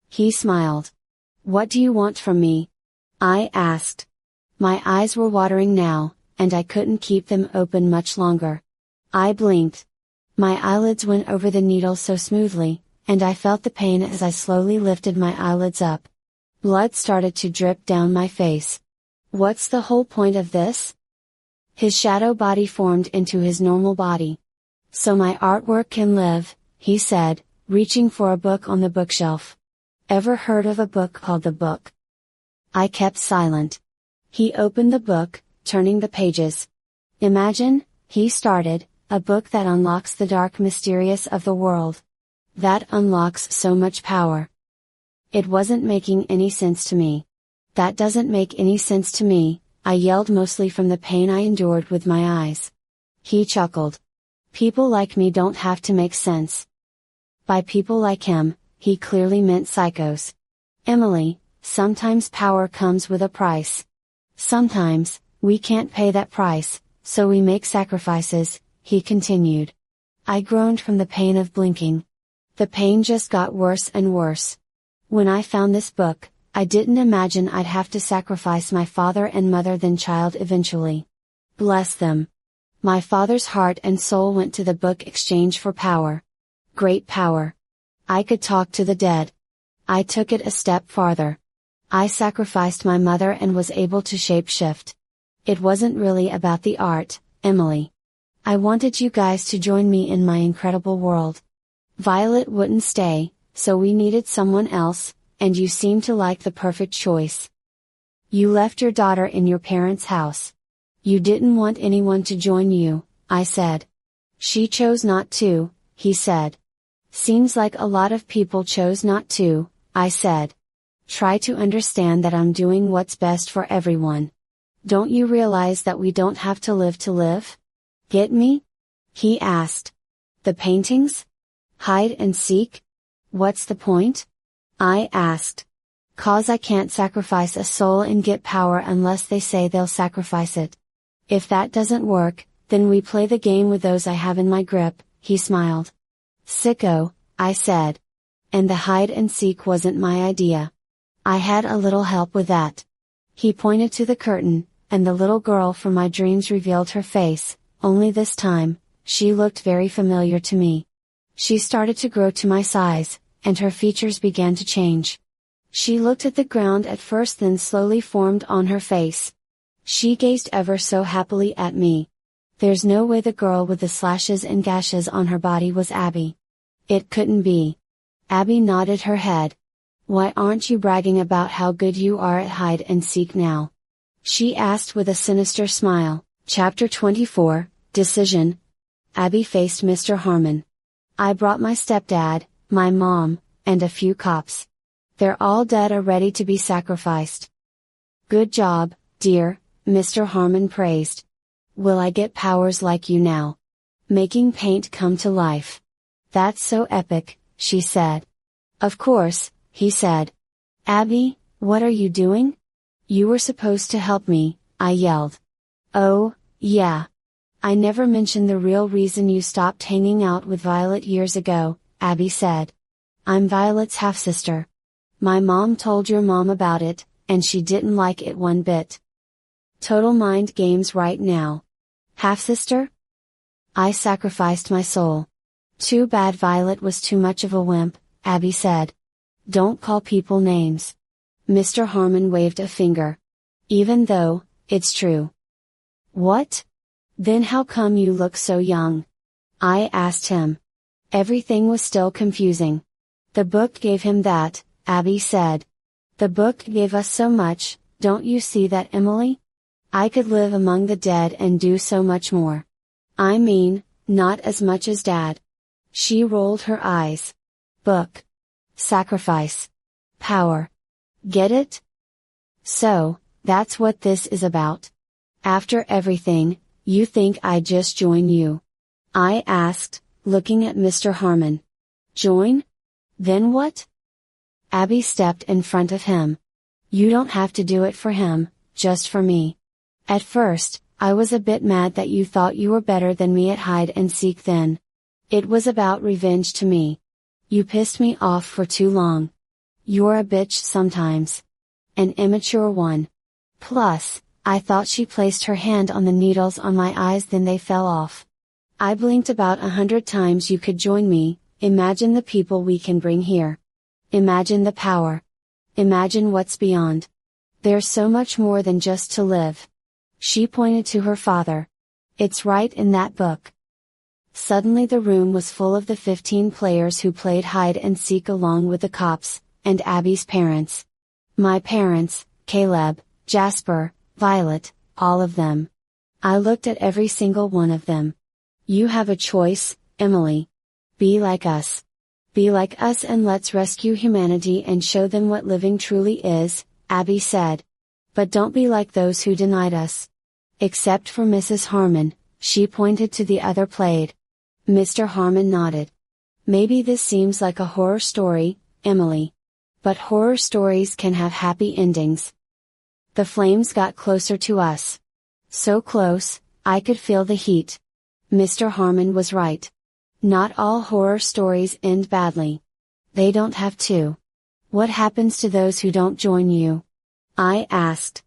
He smiled. What do you want from me? I asked. My eyes were watering now, and I couldn't keep them open much longer. I blinked. My eyelids went over the needle so smoothly, and I felt the pain as I slowly lifted my eyelids up. Blood started to drip down my face. What's the whole point of this? His shadow body formed into his normal body. So my artwork can live, he said, reaching for a book on the bookshelf. Ever heard of a book called The Book? I kept silent. He opened the book, turning the pages. Imagine, he started, a book that unlocks the dark mysterious of the world. That unlocks so much power. It wasn't making any sense to me. That doesn't make any sense to me, I yelled, mostly from the pain I endured with my eyes. He chuckled. People like me don't have to make sense. By people like him, he clearly meant psychos. Emily, sometimes power comes with a price. Sometimes, we can't pay that price, so we make sacrifices, he continued. I groaned from the pain of blinking. The pain just got worse and worse. When I found this book, I didn't imagine I'd have to sacrifice my father and mother then child eventually. Bless them. My father's heart and soul went to the book exchange for power. Great power. I could talk to the dead. I took it a step farther. I sacrificed my mother and was able to shapeshift. It wasn't really about the art, Emily. I wanted you guys to join me in my incredible world. Violet wouldn't stay, so we needed someone else, and you seemed to like the perfect choice. You left your daughter in your parents' house. You didn't want anyone to join you, I said. She chose not to, he said. Seems like a lot of people chose not to, I said. Try to understand that I'm doing what's best for everyone. Don't you realize that we don't have to live? Get me? He asked. The paintings? Hide and seek? What's the point? I asked. 'Cause I can't sacrifice a soul and get power unless they say they'll sacrifice it. If that doesn't work, then we play the game with those I have in my grip, he smiled. Sicko, I said. And the hide and seek wasn't my idea. I had a little help with that. He pointed to the curtain, and the little girl from my dreams revealed her face, only this time, she looked very familiar to me. She started to grow to my size, and her features began to change. She looked at the ground at first, then slowly formed on her face. She gazed ever so happily at me. There's no way the girl with the slashes and gashes on her body was Abby. It couldn't be. Abby nodded her head. Why aren't you bragging about how good you are at hide and seek now? She asked with a sinister smile. Chapter 24, Decision. Abby faced Mr. Harmon. I brought my stepdad, my mom, and a few cops. They're all dead or ready to be sacrificed. Good job, dear, Mr. Harmon praised. Will I get powers like you now? Making paint come to life. That's so epic, she said. Of course, he said. Abby, what are you doing? You were supposed to help me, I yelled. Oh, yeah. I never mentioned the real reason you stopped hanging out with Violet years ago, Abby said. I'm Violet's half-sister. My mom told your mom about it, and she didn't like it one bit. Total mind games right now. Half-sister? I sacrificed my soul. Too bad Violet was too much of a wimp, Abby said. Don't call people names. Mr. Harmon waved a finger. Even though, it's true. What? Then how come you look so young? I asked him. Everything was still confusing. The book gave him that, Abby said. The book gave us so much, don't you see that, Emily? I could live among the dead and do so much more. I mean, not as much as Dad. She rolled her eyes. Book. Sacrifice. Power. Get it? So, that's what this is about. After everything, you think I'd just join you? I asked, looking at Mr. Harmon. Join? Then what? Abby stepped in front of him. You don't have to do it for him, just for me. At first, I was a bit mad that you thought you were better than me at hide and seek then. It was about revenge to me. You pissed me off for too long. You're a bitch sometimes. An immature one. Plus, I thought she placed her hand on the needles on my eyes, then they fell off. I blinked about 100 times. You could join me. Imagine the people we can bring here. Imagine the power. Imagine what's beyond. There's so much more than just to live. She pointed to her father. It's right in that book. Suddenly the room was full of the 15 players who played hide and seek along with the cops, and Abby's parents. My parents, Caleb, Jasper, Violet, all of them. I looked at every single one of them. You have a choice, Emily. Be like us. Be like us and let's rescue humanity and show them what living truly is, Abby said. But don't be like those who denied us. Except for Mrs. Harmon, she pointed to the other played. Mr. Harmon nodded. Maybe this seems like a horror story, Emily. But horror stories can have happy endings. The flames got closer to us. So close, I could feel the heat. Mr. Harmon was right. Not all horror stories end badly. They don't have to. What happens to those who don't join you? I asked.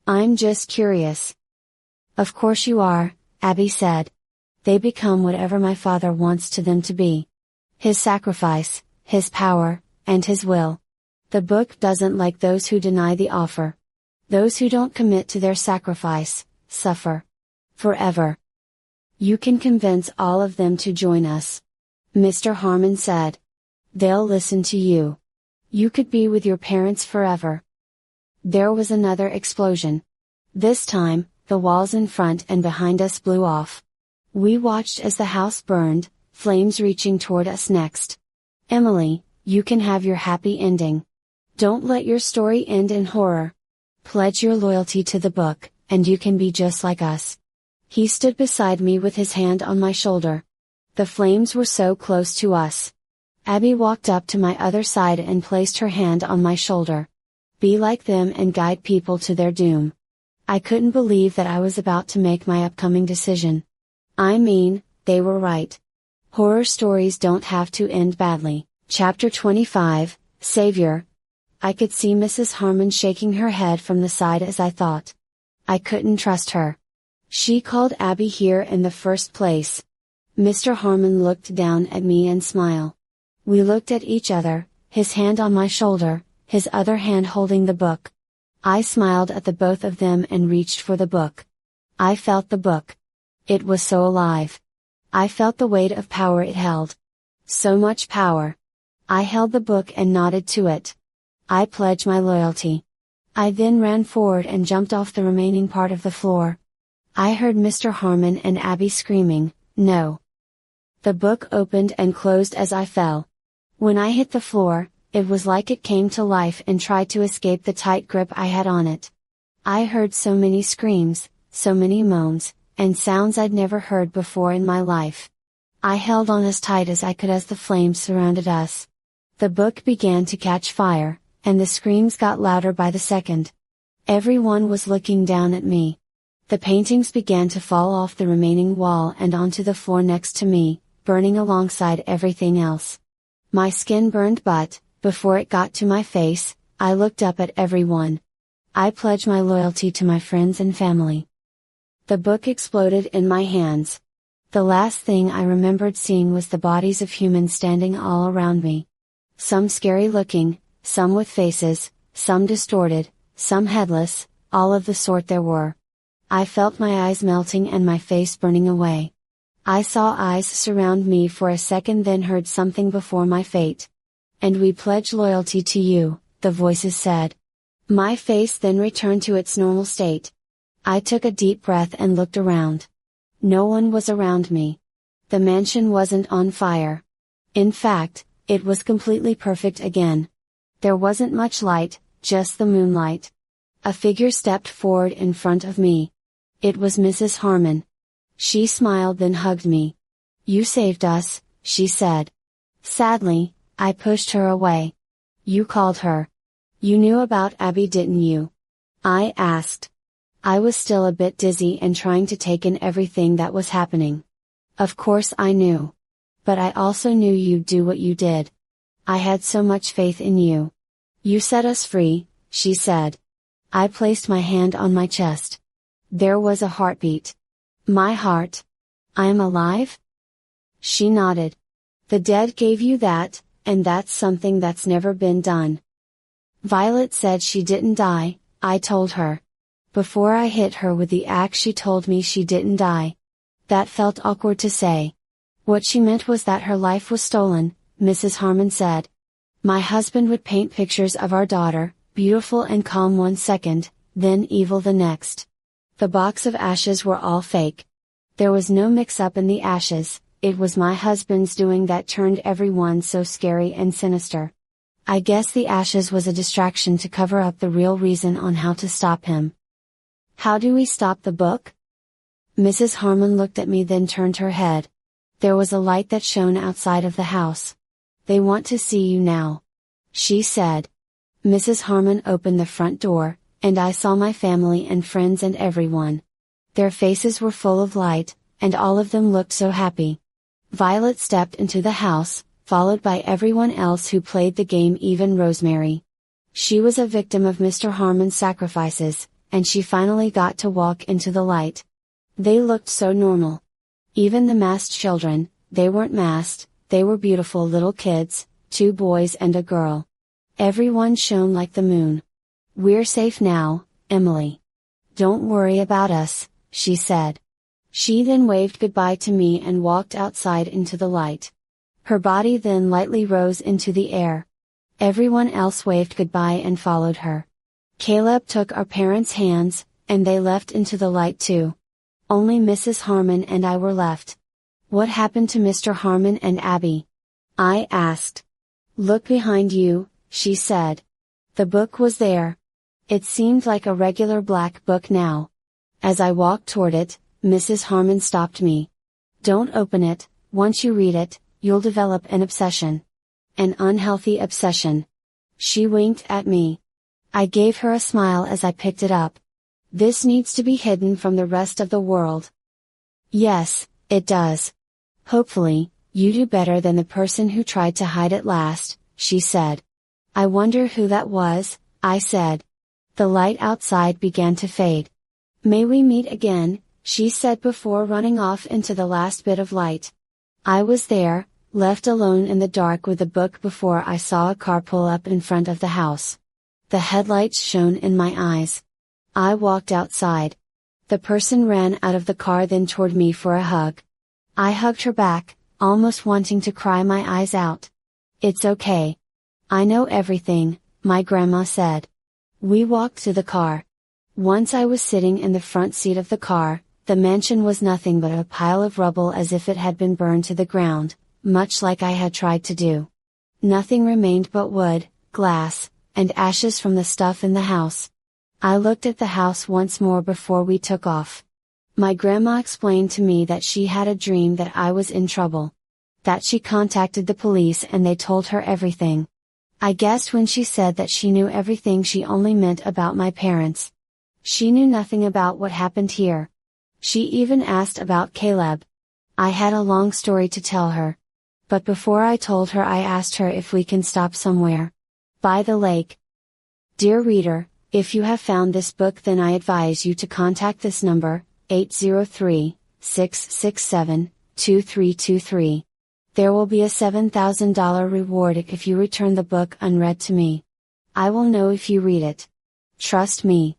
I'm just curious. Of course you are, Abby said. They become whatever my father wants to them to be. His sacrifice, his power, and his will. The book doesn't like those who deny the offer. Those who don't commit to their sacrifice, suffer. Forever. You can convince all of them to join us. Mr. Harmon said. They'll listen to you. You could be with your parents forever. There was another explosion. This time, the walls in front and behind us blew off. We watched as the house burned, flames reaching toward us next. Emily, you can have your happy ending. Don't let your story end in horror. Pledge your loyalty to the book, and you can be just like us. He stood beside me with his hand on my shoulder. The flames were so close to us. Abby walked up to my other side and placed her hand on my shoulder. Be like them and guide people to their doom. I couldn't believe that I was about to make my upcoming decision. I mean, they were right. Horror stories don't have to end badly. Chapter 25, Savior. I could see Mrs. Harmon shaking her head from the side as I thought. I couldn't trust her. She called Abby here in the first place. Mr. Harmon looked down at me and smiled. We looked at each other, his hand on my shoulder, his other hand holding the book. I smiled at the both of them and reached for the book. I felt the book. It was so alive. I felt the weight of power it held. So much power. I held the book and nodded to it. I pledged my loyalty. I then ran forward and jumped off the remaining part of the floor. I heard Mr. Harmon and Abby screaming, "No!" The book opened and closed as I fell. When I hit the floor, it was like it came to life and tried to escape the tight grip I had on it. I heard so many screams, so many moans, and sounds I'd never heard before in my life. I held on as tight as I could as the flames surrounded us. The book began to catch fire, and the screams got louder by the second. Everyone was looking down at me. The paintings began to fall off the remaining wall and onto the floor next to me, burning alongside everything else. My skin burned, but, before it got to my face, I looked up at everyone. I pledged my loyalty to my friends and family. The book exploded in my hands. The last thing I remembered seeing was the bodies of humans standing all around me. Some scary looking, some with faces, some distorted, some headless, all of the sort there were. I felt my eyes melting and my face burning away. I saw eyes surround me for a second, then heard something before my fate. "And we pledge loyalty to you," the voices said. My face then returned to its normal state. I took a deep breath and looked around. No one was around me. The mansion wasn't on fire. In fact, it was completely perfect again. There wasn't much light, just the moonlight. A figure stepped forward in front of me. It was Mrs. Harmon. She smiled, then hugged me. "You saved us," she said. Sadly, I pushed her away. "You called her. You knew about Abby, didn't you?" I asked. I was still a bit dizzy and trying to take in everything that was happening. "Of course I knew. But I also knew you'd do what you did. I had so much faith in you. You set us free," she said. I placed my hand on my chest. There was a heartbeat. My heart. "I am alive?" She nodded. "The dead gave you that, and that's something that's never been done." Violet said she didn't die, I told her. Before I hit her with the axe, she told me she didn't die. That felt awkward to say. What she meant was that her life was stolen, Mrs. Harmon said. My husband would paint pictures of our daughter, beautiful and calm one second, then evil the next. The box of ashes were all fake. There was no mix-up in the ashes, it was my husband's doing that turned everyone so scary and sinister. I guess the ashes was a distraction to cover up the real reason on how to stop him. "How do we stop the book?" Mrs. Harmon looked at me, then turned her head. There was a light that shone outside of the house. "They want to see you now," she said. Mrs. Harmon opened the front door, and I saw my family and friends and everyone. Their faces were full of light, and all of them looked so happy. Violet stepped into the house, followed by everyone else who played the game, even Rosemary. She was a victim of Mr. Harmon's sacrifices, and she finally got to walk into the light. They looked so normal. Even the masked children, they weren't masked, they were beautiful little kids, 2 boys and a girl. Everyone shone like the moon. "We're safe now, Emily. Don't worry about us," she said. She then waved goodbye to me and walked outside into the light. Her body then lightly rose into the air. Everyone else waved goodbye and followed her. Caleb took our parents' hands, and they left into the light too. Only Mrs. Harmon and I were left. "What happened to Mr. Harmon and Abby?" I asked. "Look behind you," she said. The book was there. It seemed like a regular black book now. As I walked toward it, Mrs. Harmon stopped me. "Don't open it, once you read it, you'll develop an obsession. An unhealthy obsession." She winked at me. I gave her a smile as I picked it up. "This needs to be hidden from the rest of the world." "Yes, it does. Hopefully, you do better than the person who tried to hide it last," she said. I wonder who that was, I said. The light outside began to fade. May we meet again, she said before running off into the last bit of light. I was there, left alone in the dark with the book before I saw a car pull up in front of the house. The headlights shone in my eyes. I walked outside. The person ran out of the car then toward me for a hug. I hugged her back, almost wanting to cry my eyes out. It's okay. I know everything, my grandma said. We walked to the car. Once I was sitting in the front seat of the car, the mansion was nothing but a pile of rubble as if it had been burned to the ground, much like I had tried to do. Nothing remained but wood, glass, and ashes from the stuff in the house. I looked at the house once more before we took off. My grandma explained to me that she had a dream that I was in trouble. That she contacted the police and they told her everything. I guessed when she said that she knew everything she only meant about my parents. She knew nothing about what happened here. She even asked about Caleb. I had a long story to tell her. But before I told her, I asked her if we can stop somewhere. By the lake. Dear reader, if you have found this book, then I advise you to contact this number, 803-667-2323. There will be a $7,000 reward if you return the book unread to me. I will know if you read it. Trust me.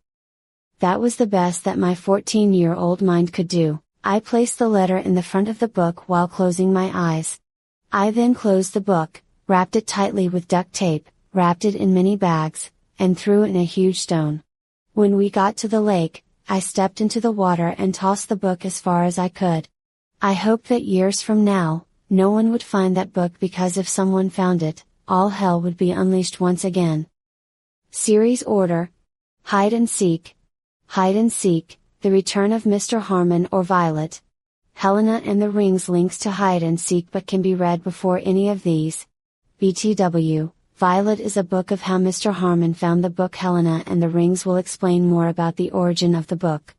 That was the best that my 14-year-old mind could do. I placed the letter in the front of the book while closing my eyes. I then closed the book, wrapped it tightly with duct tape, wrapped it in many bags, and threw it in a huge stone. When we got to the lake, I stepped into the water and tossed the book as far as I could. I hoped that years from now, no one would find that book, because if someone found it, all hell would be unleashed once again. Series order: Hide and Seek. Hide and Seek, The Return of Mr. Harmon or Violet. Helena and the Rings. Links to Hide and Seek but can be read before any of these. BTW, Violet is a book of how Mr. Harmon found the book. Helena and the Rings will explain more about the origin of the book.